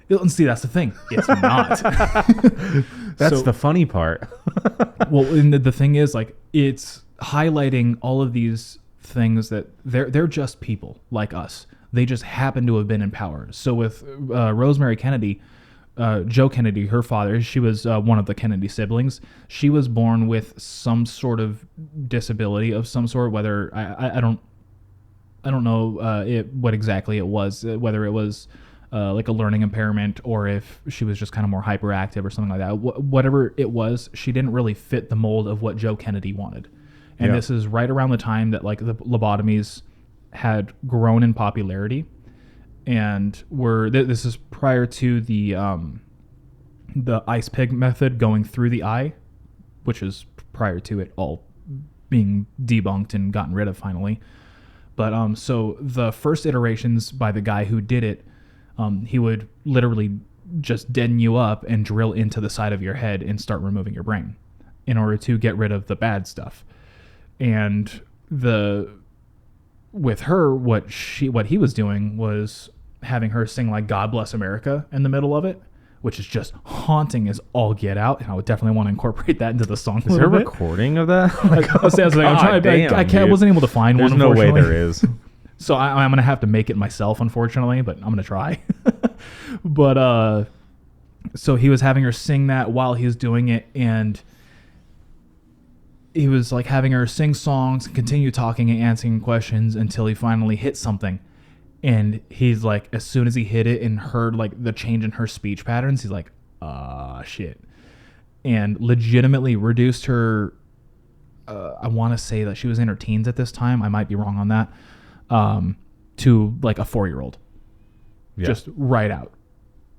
And see, that's the thing. It's not. That's the funny part. Well, and the thing is, like, it's highlighting all of these things that they're just people like us. They just happen to have been in power. So with Rosemary Kennedy, Joe Kennedy, her father, she was one of the Kennedy siblings. She was born with some sort of disability of some sort. Whether I don't know what exactly it was. Whether it was like a learning impairment, or if she was just kind of more hyperactive or something like that. Whatever it was, she didn't really fit the mold of what Joe Kennedy wanted. And This is right around the time that like the lobotomies had grown in popularity. And this is prior to the ice pick method going through the eye, which is prior to it all being debunked and gotten rid of finally. But so the first iterations by the guy who did it, he would literally just deaden you up and drill into the side of your head and start removing your brain in order to get rid of the bad stuff. And with her, what he was doing was having her sing like "God Bless America" in the middle of it, which is just haunting as all get out. And I would definitely want to incorporate that into the song. Is there a recording of that? I wasn't able to find one. There's no way there is. So I'm going to have to make it myself, unfortunately, but I'm going to try. But so he was having her sing that while he was doing it, and he was like having her sing songs, continue talking and answering questions until he finally hit something. And he's like, as soon as he hit it and heard like the change in her speech patterns, he's like, shit. And legitimately reduced her, I want to say that she was in her teens at this time. I might be wrong on that. To like a 4-year-old. Yeah. Just right out.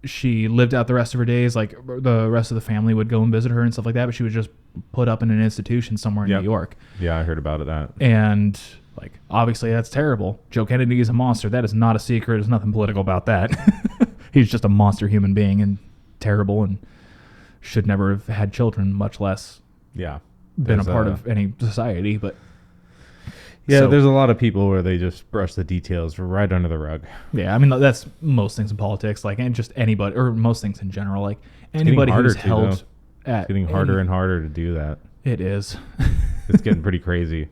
She lived out the rest of her days. Like the rest of the family would go and visit her and stuff like that, but she was just put up in an institution somewhere in New York. Yeah, I heard about that. And like, obviously that's terrible. Joe Kennedy is a monster. That is not a secret. There's nothing political about that. He's just a monster human being and terrible and should never have had children, much less been a part of any society. But there's a lot of people where they just brush the details right under the rug. Yeah, I mean, that's most things in politics, like, and just anybody, or most things in general, like anybody who's held at... It's getting harder and harder to do that. It is. It's getting pretty crazy.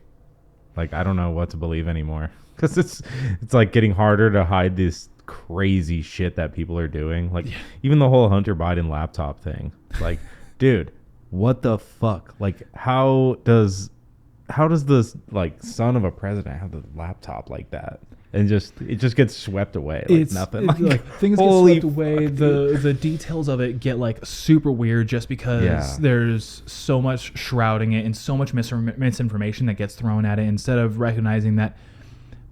Like, I don't know what to believe anymore. Because it's like getting harder to hide this crazy shit that people are doing. Like, even the whole Hunter Biden laptop thing. Like, dude, what the fuck? Like, how does this like son of a president have the laptop like that? And it just gets swept away like it's nothing. Like things get swept away. The details of it get like super weird just because there's so much shrouding it and so much misinformation that gets thrown at it, instead of recognizing that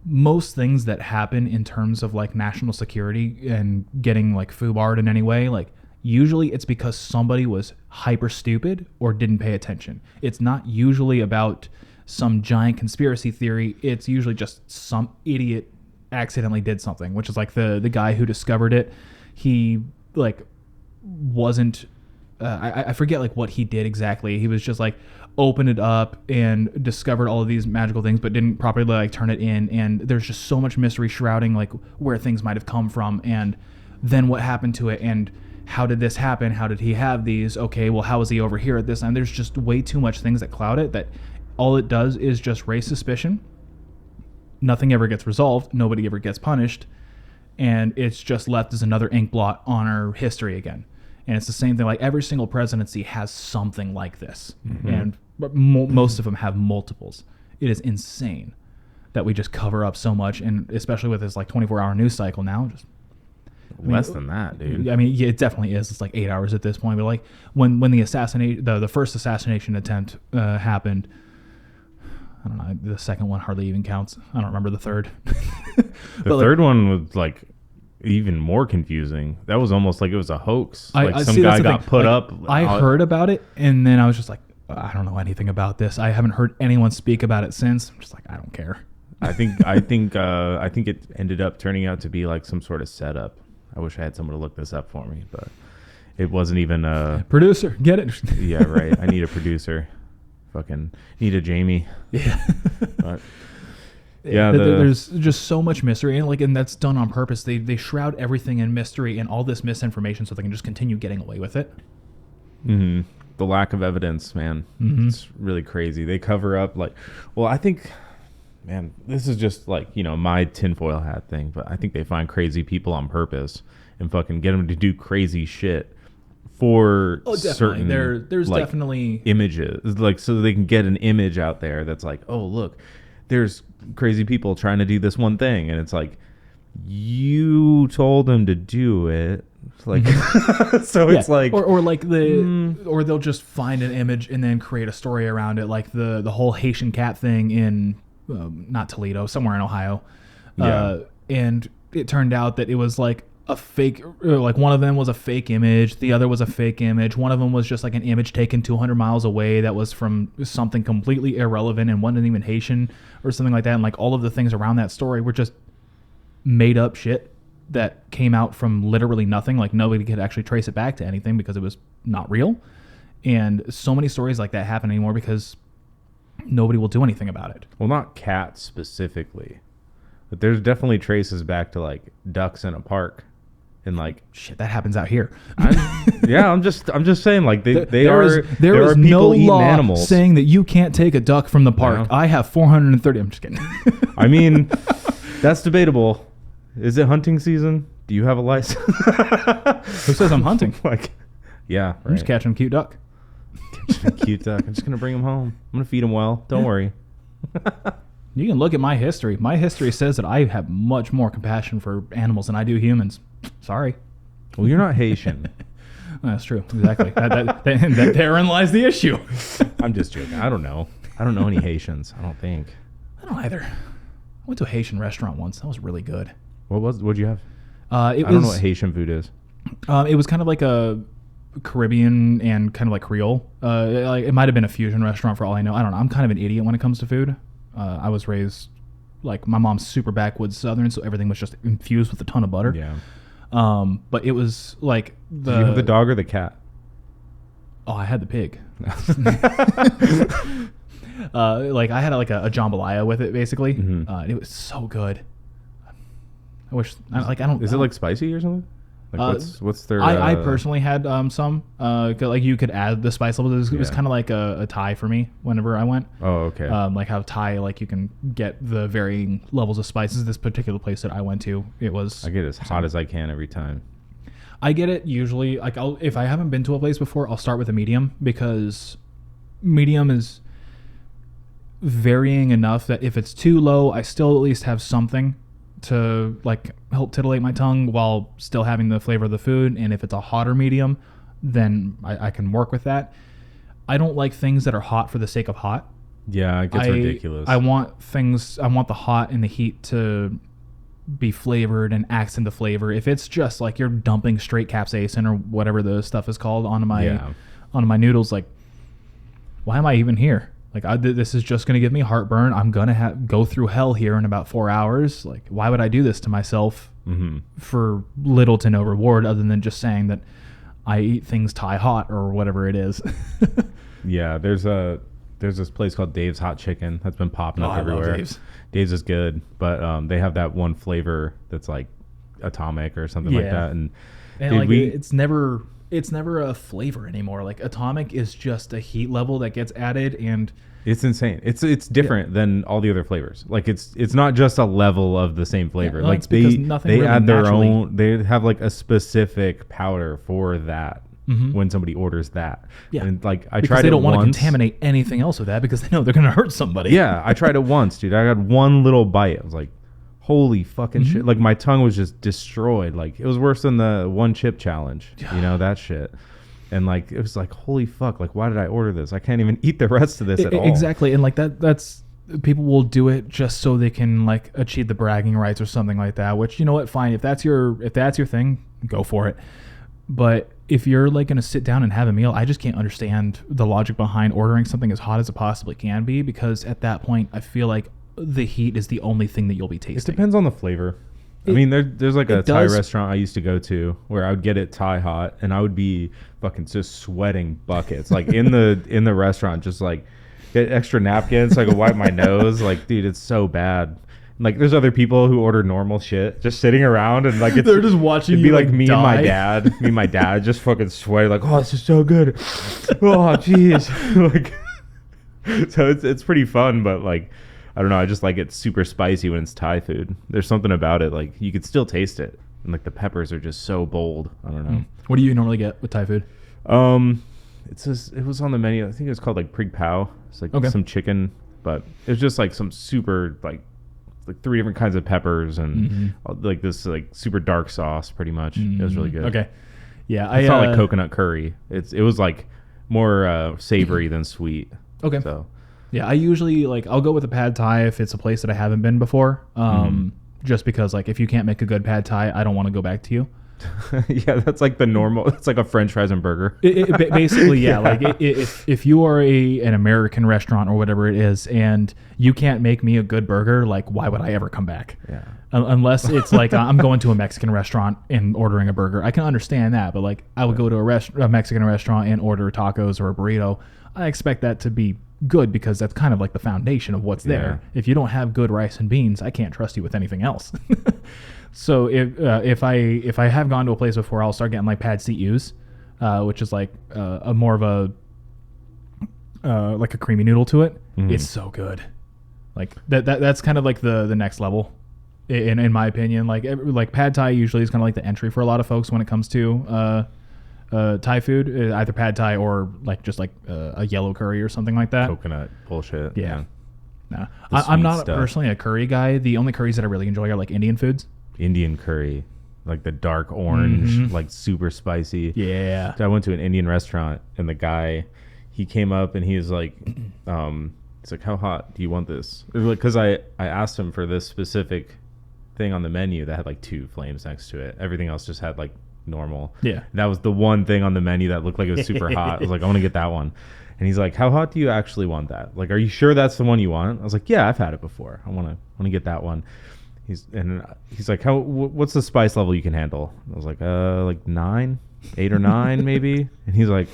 most things that happen in terms of like national security and getting like FUBAR'd in any way, like usually it's because somebody was hyper stupid or didn't pay attention. It's not usually about some giant conspiracy theory. It's usually just some idiot accidentally did something, which is like the guy who discovered it. He like wasn't. I forget like what he did exactly. He was just like opened it up and discovered all of these magical things, but didn't properly like turn it in. And there's just so much mystery shrouding like where things might have come from, and then what happened to it, and how did this happen? How did he have these? Okay, well, how was he over here at this time? There's just way too much things that cloud it, that all it does is just raise suspicion. Nothing ever gets resolved. Nobody ever gets punished. And it's just left as another ink blot on our history again. And it's the same thing. Like every single presidency has something like this. And most of them have multiples. It is insane that we just cover up so much. And especially with this like 24-hour news cycle now, just less than that, dude. I mean, yeah, it definitely is. It's like 8 hours at this point. But like when the first assassination attempt happened, I don't know. The second one hardly even counts. I don't remember the third. The third one was like even more confusing. That was almost like it was a hoax. Like some guy got put up. I heard about it, and then I was just like, I don't know anything about this. I haven't heard anyone speak about it since. I'm just like, I don't care. I think it ended up turning out to be like some sort of setup. I wish I had someone to look this up for me, but it wasn't even a producer. Get it? Yeah, right. I need a producer. Fucking need a Jamie. Yeah. But, yeah. There's just so much mystery, and that's done on purpose. They shroud everything in mystery and all this misinformation so they can just continue getting away with it. Mm-hmm. The lack of evidence, man. Mm-hmm. It's really crazy. They cover up I think, man, this is just like, my tinfoil hat thing, but I think they find crazy people on purpose and fucking get them to do crazy shit for certain there's like, definitely images, like so they can get an image out there that's like, oh look, there's crazy people trying to do this one thing, and it's like, you told them to do it, like so it's like or like or they'll just find an image and then create a story around it, like the whole Haitian cat thing in not Toledo, somewhere in Ohio. And it turned out that it was like a fake, like one of them was a fake image, the other was a fake image, one of them was just like an image taken 200 miles away that was from something completely irrelevant and wasn't even Haitian or something like that. And like all of the things around that story were just made up shit that came out from literally nothing. Like nobody could actually trace it back to anything because it was not real. And so many stories like that happen anymore because nobody will do anything about it. Well, not cats specifically, but there's definitely traces back to like ducks in a park. And like shit, that happens out here. I'm just saying, like there is people no eating law animals saying that you can't take a duck from the park. I have 430. I'm just kidding. I mean, that's debatable. Is it hunting season? Do you have a license? Who says I'm hunting? Like, yeah, right. I'm just catching a cute duck. Catching a cute duck. I'm just gonna bring him home. I'm gonna feed him well. Don't worry. You can look at my history. My history says that I have much more compassion for animals than I do humans. Sorry. Well, you're not Haitian. That's true. Exactly. that therein lies the issue. I'm just joking. I don't know any Haitians. I don't think. I don't either. I went to a Haitian restaurant once. That was really good. What'd you have? I don't know what Haitian food is. It was kind of like a Caribbean and kind of like Creole. It might have been a fusion restaurant for all I know. I don't know. I'm kind of an idiot when it comes to food. I was raised like my mom's super backwoods Southern, so everything was just infused with a ton of butter. Yeah. But it was like Did you have the dog or the cat? Oh, I had the pig. Like I had like a jambalaya with it basically. Mm-hmm. It was so good. I wish I don't. Is it like spicy or something? Like what's their? I personally had some. Like you could add the spice levels. It was kind of like a Thai for me whenever I went. Oh, okay. Like how Thai, like you can get the varying levels of spices. This particular place that I went to, it was. I get as hot as I can every time. I get it usually. Like if I haven't been to a place before, I'll start with a medium because medium is varying enough that if it's too low, I still at least have something to like help titillate my tongue while still having the flavor of the food. And if it's a hotter medium, then I can work with that. I don't like things that are hot for the sake of hot. Yeah, it gets ridiculous. I want the hot and the heat to be flavored and accent the flavor. If it's just like you're dumping straight capsaicin or whatever the stuff is called onto my noodles, like why am I even here? Like this is just going to give me heartburn. I'm going to go through hell here in about 4 hours. Like, why would I do this to myself for little to no reward other than just saying that I eat things Thai hot or whatever it is? Yeah, there's this place called Dave's Hot Chicken that's been popping up everywhere. I love Dave's is good, but they have that one flavor that's like atomic or something like that. And dude, like it's never a flavor anymore. Like atomic is just a heat level that gets added, and it's insane. It's different than all the other flavors. Like it's not just a level of the same flavor. Yeah, like they really add their own. They have like a specific powder for that. When somebody orders that, and like I tried it once. They don't want to contaminate anything else with that because they know they're going to hurt somebody. Yeah, I tried it once, dude. I got one little bite. I was like, holy fucking shit. Like my tongue was just destroyed. Like it was worse than the one chip challenge, that shit. And like it was like, holy fuck, like why did I order this? I can't even eat the rest of this at all. Exactly. And like that's people will do it just so they can like achieve the bragging rights or something like that, which, you know what, fine. If that's your thing, go for it. But if you're like going to sit down and have a meal, I just can't understand the logic behind ordering something as hot as it possibly can be, because at that point I feel like the heat is the only thing that you'll be tasting. It depends on the flavor. I mean, there's like a Thai restaurant I used to go to where I would get it Thai hot and I would be fucking just sweating buckets. Like in the restaurant, just like get extra napkins so I could wipe my nose. Like, dude, it's so bad. Like there's other people who order normal shit just sitting around and like they're just watching it'd you be like me die. and my dad just fucking sweating like, oh, this is so good. Oh jeez. Like so it's pretty fun, but like I don't know, I just like it super spicy when it's Thai food. There's something about it, like you could still taste it, and like the peppers are just so bold. I don't know. What do you normally get with Thai food? It was on the menu. I think it was called like Prig Pao. It's like some chicken, but it was just like some super like 3 different kinds of peppers and like this like super dark sauce. Pretty much, it was really good. Okay, yeah, it's not like coconut curry. It was like more savory than sweet. Okay, so yeah, I usually like I'll go with a pad Thai if it's a place that I haven't been before. Just because like if you can't make a good pad Thai, I don't want to go back to you. Yeah, that's like the normal. It's like a French fries and burger. Basically, yeah. Like if you are an American restaurant or whatever it is, and you can't make me a good burger, like why would I ever come back? Yeah. Unless it's like I'm going to a Mexican restaurant and ordering a burger, I can understand that. But like I would go to a Mexican restaurant and order tacos or a burrito. I expect that to be good because that's kind of like the foundation of what's there. If you don't have good rice and beans, I can't trust you with anything else. So if I have gone to a place before, I'll start getting like pad CUs, which is like a more of a like a creamy noodle to it. It's so good. Like that's kind of like the next level, in my opinion. Like pad Thai usually is kind of like the entry for a lot of folks when it comes to Thai food, either pad Thai or like just like a yellow curry or something like that. Coconut bullshit. Yeah. Nah. I'm not personally a curry guy. The only curries that I really enjoy are like Indian foods. Indian curry, like the dark orange, like super spicy. Yeah. So I went to an Indian restaurant and the guy, he came up and he was like, he's like, how hot do you want this? Because I asked him for this specific thing on the menu that had like 2 flames next to it. Everything else just had like normal. Yeah. And that was the one thing on the menu that looked like it was super hot. I was like, I want to get that one. And he's like, how hot do you actually want that? Like, are you sure that's the one you want? I was like, yeah, I've had it before. I want to get that one. He's like, what's the spice level you can handle? I was like 9, 8 or 9 maybe. And he's like,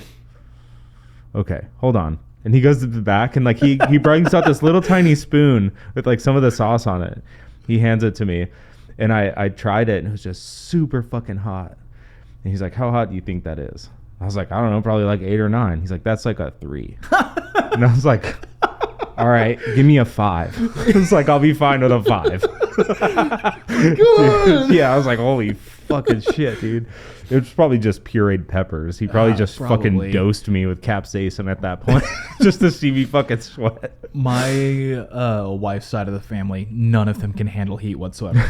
okay, hold on. And he goes to the back and like he brings out this little tiny spoon with like some of the sauce on it. He hands it to me, and I tried it and it was just super fucking hot. And he's like, how hot do you think that is? I was like, I don't know, probably like 8 or 9. He's like, that's like a 3. And I was like, all right, give me a 5. It's like, I'll be fine with a 5. Dude, yeah, I was like, holy fucking shit, dude. It was probably just pureed peppers. He probably fucking dosed me with capsaicin at that point just to see me fucking sweat. My wife's side of the family, none of them can handle heat whatsoever.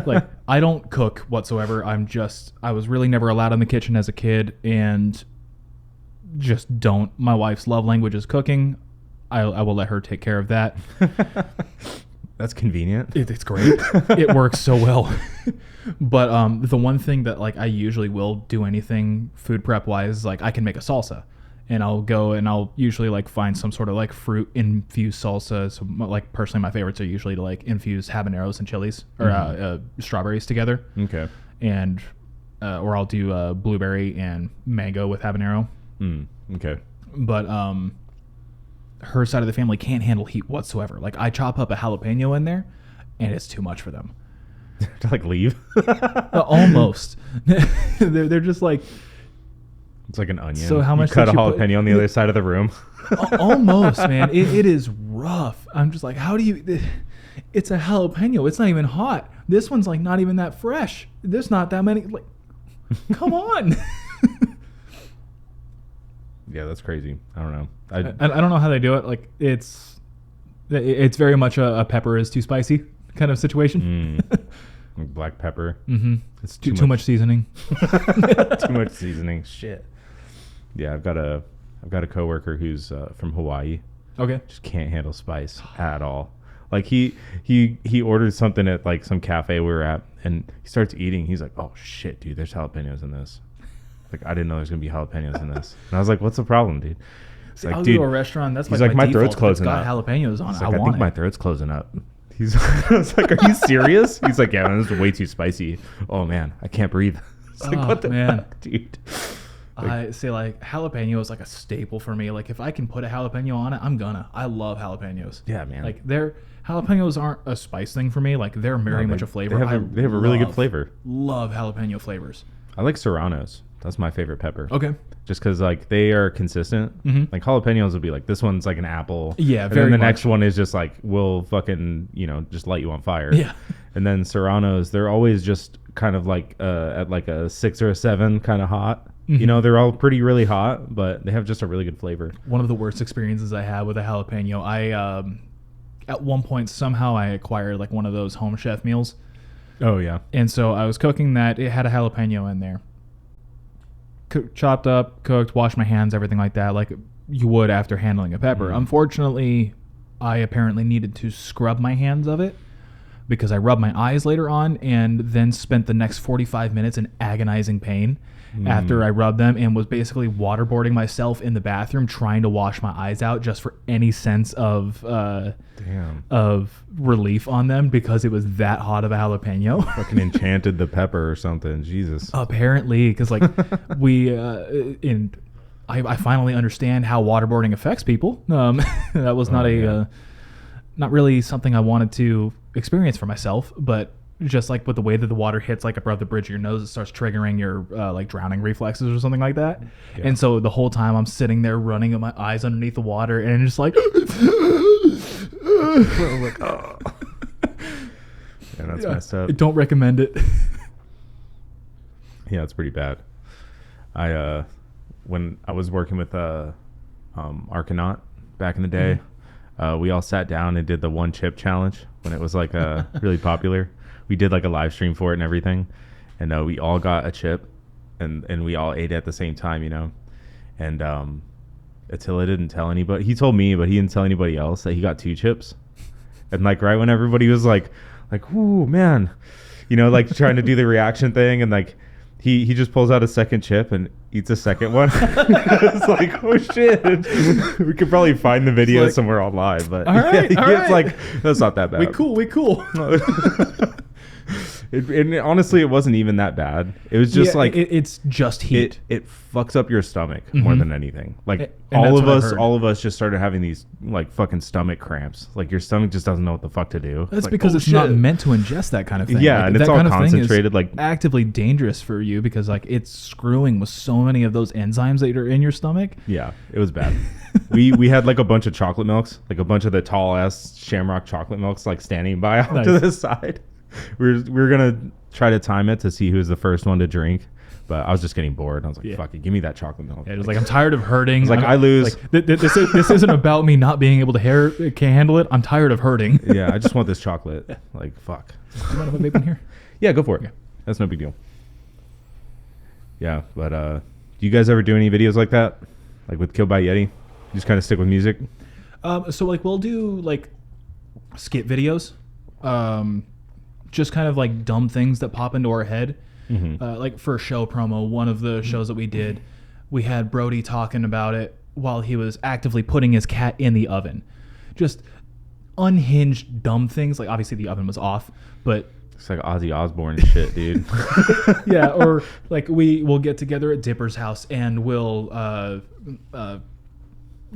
Like, I don't cook whatsoever. I was really never allowed in the kitchen as a kid and just don't. My wife's love language is cooking. I will let her take care of that. That's convenient. It's great. It works so well. But the one thing that like I usually will do anything food prep wise, like I can make a salsa. and I'll go and I'll usually like find some sort of like fruit infused salsa. So like personally, my favorites are usually to like infuse habaneros and chilies or strawberries together. Okay. And or I'll do blueberry and mango with habanero. Okay. But her side of the family can't handle heat whatsoever. Like I chop up a jalapeno in there, and it's too much for them. To like leave. Almost. They're just like. It's like an onion. So how much you cut a did you jalapeno on the other side of the room? Almost, man. It is rough. I'm just like, how do you? It's a jalapeno. It's not even hot. This one's like not even that fresh. There's not that many. Like, come on. Yeah, that's crazy. I don't know. I don't know how they do it. Like it's very much a pepper is too spicy kind of situation. Like black pepper. Mm-hmm. It's too much seasoning. Too much seasoning. Shit. Yeah, I've got a coworker who's from Hawaii. Okay. Just can't handle spice at all. Like he ordered something at like some cafe we were at, and he starts eating. He's like, "Oh shit, dude, there's jalapenos in this." Like I didn't know there's gonna be jalapenos in this. And I was like, "What's the problem, dude?" See, like, I'll dude, go to a restaurant. That's he's like my default. throat's closing It's got up. jalapenos on He's it. like, I think my throat's closing up. I was like, "Are you serious?" He's like, "Yeah, this is way too spicy. Oh man, I can't breathe." It's like, what the fuck, dude? I say like jalapeno is like a staple for me. Like if I can put a jalapeno on it, I'm gonna. I love jalapenos. Yeah, man. Like jalapenos aren't a spice thing for me. Like they're very much a flavor. They have a really good flavor. Love jalapeno flavors. I like serranos. That's my favorite pepper. Okay. Just because like they are consistent. Like jalapenos will be like, this one's like an apple. Yeah, and very then the much. next one is just like, will fucking, just light you on fire. Yeah. And then serranos, they're always just kind of like at like a 6 or a 7 kind of hot. They're all really hot, but they have just a really good flavor. One of the worst experiences I had with a jalapeno, I at one point somehow I acquired like one of those home chef meals. Oh yeah. And so I was cooking that. It had a jalapeno in there. Chopped up, cooked, washed my hands, everything like that, like you would after handling a pepper. Unfortunately, I apparently needed to scrub my hands of it because I rubbed my eyes later on and then spent the next 45 minutes in agonizing pain after I rubbed them and was basically waterboarding myself in the bathroom trying to wash my eyes out just for any sense of relief on them because it was that hot of a jalapeno. Fucking enchanted the pepper or something. Jesus. Apparently, because like I finally understand how waterboarding affects people. That was not really something I wanted to experience for myself, but just like with the way that the water hits like above the bridge of your nose, it starts triggering your like drowning reflexes or something like that. Yeah. And so the whole time I'm sitting there running with my eyes underneath the water and just like, oh. Yeah, that's messed up. Don't recommend it. Yeah, it's pretty bad. When I was working with Arcanaut back in the day, we all sat down and did the one chip challenge when it was like really popular. We did like a live stream for it and everything, and we all got a chip, and we all ate at the same time, and Attila didn't tell anybody. He told me, but he didn't tell anybody else that he got 2 chips, and like right when everybody was like, ooh man, like trying to do the reaction thing, and like he just pulls out a second chip and eats a second one. It's like, oh shit. We could probably find the video like, somewhere online, but all right, it's like, that's not that bad. We cool. And honestly, it wasn't even that bad. It was just like it's just heat. It fucks up your stomach more than anything. Like and all of us just started having these like fucking stomach cramps. Like your stomach just doesn't know what the fuck to do. That's like, because it's not meant to ingest that kind of thing. Yeah, like, and it's all concentrated. Like actively dangerous for you because like it's screwing with so many of those enzymes that are in your stomach. Yeah, it was bad. we had like a bunch of chocolate milks, like a bunch of the tall ass Shamrock chocolate milks, like standing by out to the side. We were gonna try to time it to see who's the first one to drink, but I was just getting bored. I was like, "Fuck it, give me that chocolate milk." Yeah, it was like I'm tired of hurting. It's like I lose. Like, this isn't about me not being able to can't handle it. I'm tired of hurting. Yeah, I just want this chocolate. Like fuck. Do you mind if I vape in here? Yeah, go for it. Yeah. That's no big deal. Yeah, but do you guys ever do any videos like that, like with Killed By A Yeti? You just kind of stick with music. So like we'll do like skit videos. Just kind of like dumb things that pop into our head. Like for a show promo, one of the shows that we did, we had Brody talking about it while he was actively putting his cat in the oven. Just unhinged, dumb things. Like, obviously the oven was off, but it's like Ozzy Osbourne shit, dude. yeah, or like we'll get together at Dipper's house and we'll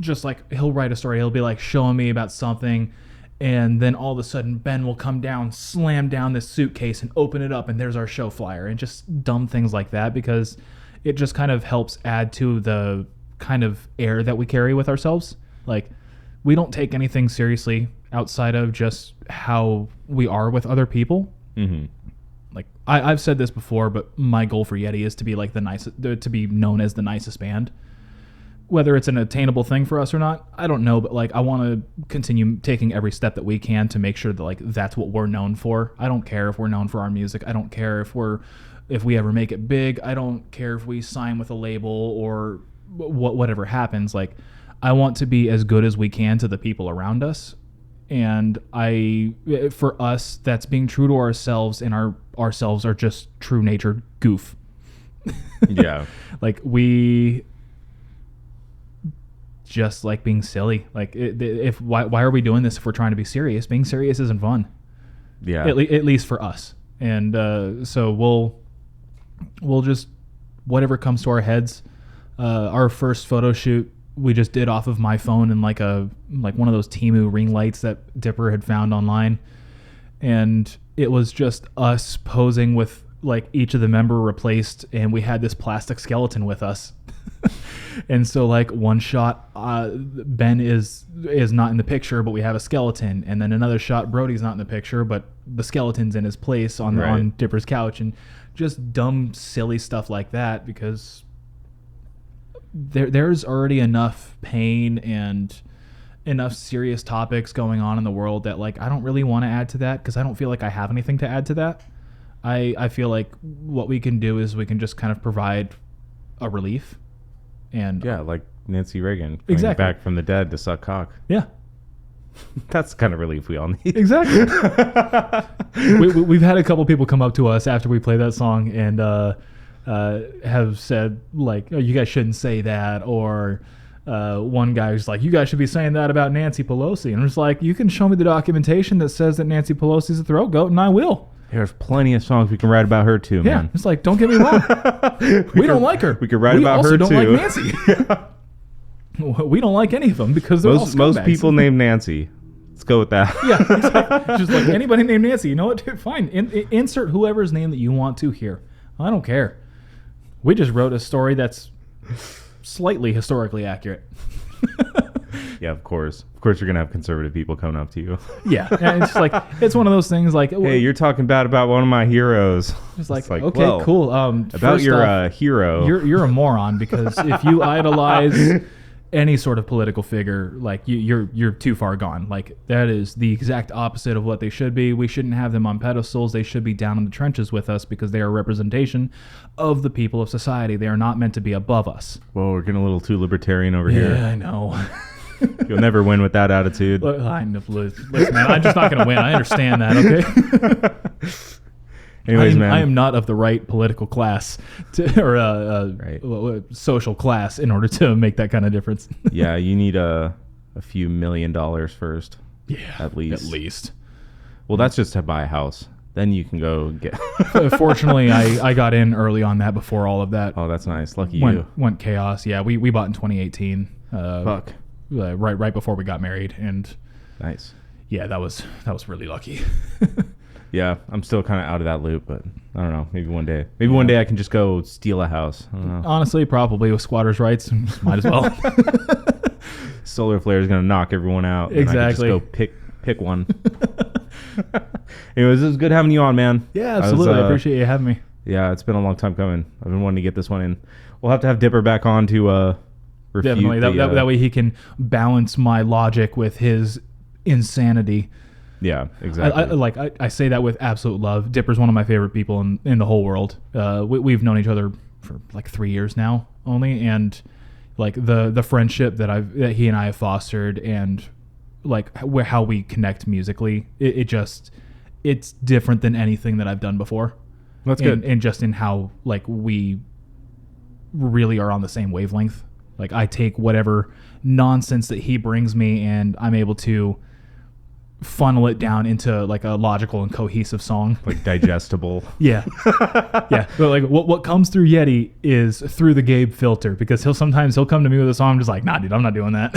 just like he'll write a story. He'll be like showing me about something, and then all of a sudden Ben will come down, slam down this suitcase and open it up, and there's our show flyer, and just dumb things like that, because it just kind of helps add to the kind of air that we carry with ourselves. Like, we don't take anything seriously outside of just how we are with other people. Mm-hmm. Like, I've said this before, but my goal for Yeti is to be like to be known as the nicest band. Whether it's an attainable thing for us or not, I don't know, but like I want to continue taking every step that we can to make sure that like that's what we're known for. I don't care if we're known for our music. I don't care if we ever make it big. I don't care if we sign with a label or whatever happens. Like, I want to be as good as we can to the people around us. And for us, that's being true to ourselves, and ourselves are just true natured goof. Yeah. Like, we just like being silly. Like, why are we doing this if we're trying to be serious? Being serious isn't fun. Yeah. At least for us. And so we'll just, whatever comes to our heads. Our first photo shoot we just did off of my phone and like one of those Temu ring lights that Dipper had found online. And it was just us posing with like each of the member replaced, and we had this plastic skeleton with us. And so like one shot, Ben is not in the picture, but we have a skeleton. And then another shot, Brody's not in the picture, but the skeleton's in his place on Dipper's couch. And just dumb, silly stuff like that, because there's already enough pain and enough serious topics going on in the world that like I don't really want to add to that, because I don't feel like I have anything to add to that. I feel like what we can do is we can just kind of provide a relief. And yeah, like Nancy Reagan coming exactly back from the dead to suck cock. Yeah. That's the kind of relief we all need. Exactly. We've had a couple people come up to us after we play that song and have said like, oh, you guys shouldn't say that, or one guy was like, you guys should be saying that about Nancy Pelosi. And I'm just like, you can show me the documentation that says that Nancy Pelosi's a throat goat, and I will. There's plenty of songs we can write about her too, man. Yeah, it's like, don't get me wrong. we don't like her. We could write about her too. We also don't like Nancy. We don't like any of them because they're all scumbags. Most people named Nancy. Let's go with that. Yeah, exactly. Just like anybody named Nancy. You know what, dude? Fine. Insert whoever's name that you want to here. I don't care. We just wrote a story that's slightly historically accurate. Yeah, of course. Of course you're going to have conservative people coming up to you. Yeah. And it's like, it's one of those things like, hey, you're talking bad about one of my heroes. It's like okay, well, cool. About your hero. You're a moron, because if you idolize any sort of political figure, like you're too far gone. Like, that is the exact opposite of what they should be. We shouldn't have them on pedestals. They should be down in the trenches with us, because they are a representation of the people of society. They are not meant to be above us. Whoa, we're getting a little too libertarian over here. Yeah, I know. You'll never win with that attitude. Listen, man, I'm just not going to win. I understand that, okay? Anyways, man. I am not of the right political class or social class in order to make that kind of difference. Yeah, you need a few $1 million first. Yeah, at least. Well, that's just to buy a house. Then you can go get. Fortunately, I got in early on that before all of that. Oh, that's nice. Lucky you. Went chaos. Yeah, we bought in 2018. Fuck. Right before we got married, and nice. Yeah, that was really lucky. Yeah, I'm still kind of out of that loop, but I don't know. Maybe one day. One day I can just go steal a house. I don't know. Honestly, probably with squatters' rights, might as well. Solar flare is gonna knock everyone out. Exactly. And I can just go pick one. Anyways, it was good having you on, man. Yeah, absolutely. I appreciate you having me. Yeah, it's been a long time coming. I've been wanting to get this one in. We'll have to have Dipper back on to refute. Definitely. That way he can balance my logic with his insanity. Yeah, exactly. I say that with absolute love. Dipper's one of my favorite people in the whole world. We've known each other for like 3 years now only, and like the friendship that he and I have fostered, and like how we connect musically, it's different than anything that I've done before. That's good. And just in how like we really are on the same wavelength. Like I take whatever nonsense that he brings me and I'm able to funnel it down into like a logical and cohesive song. Like digestible. Yeah. Yeah. But like what comes through Yeti is through the Gabe filter, because he'll come to me with a song. I'm just like, nah, dude, I'm not doing that.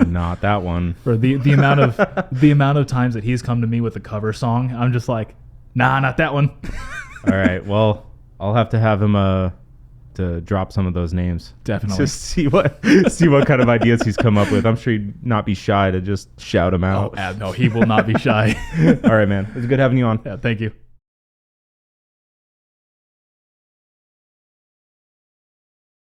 Not that one. Or the amount of times that he's come to me with a cover song, I'm just like, nah, not that one. All right. Well, I'll have to have him to drop some of those names. Definitely. Just see what kind of ideas he's come up with. I'm sure he'd not be shy to just shout them out. No, he will not be shy. All right, man. It was good having you on. Yeah, thank you.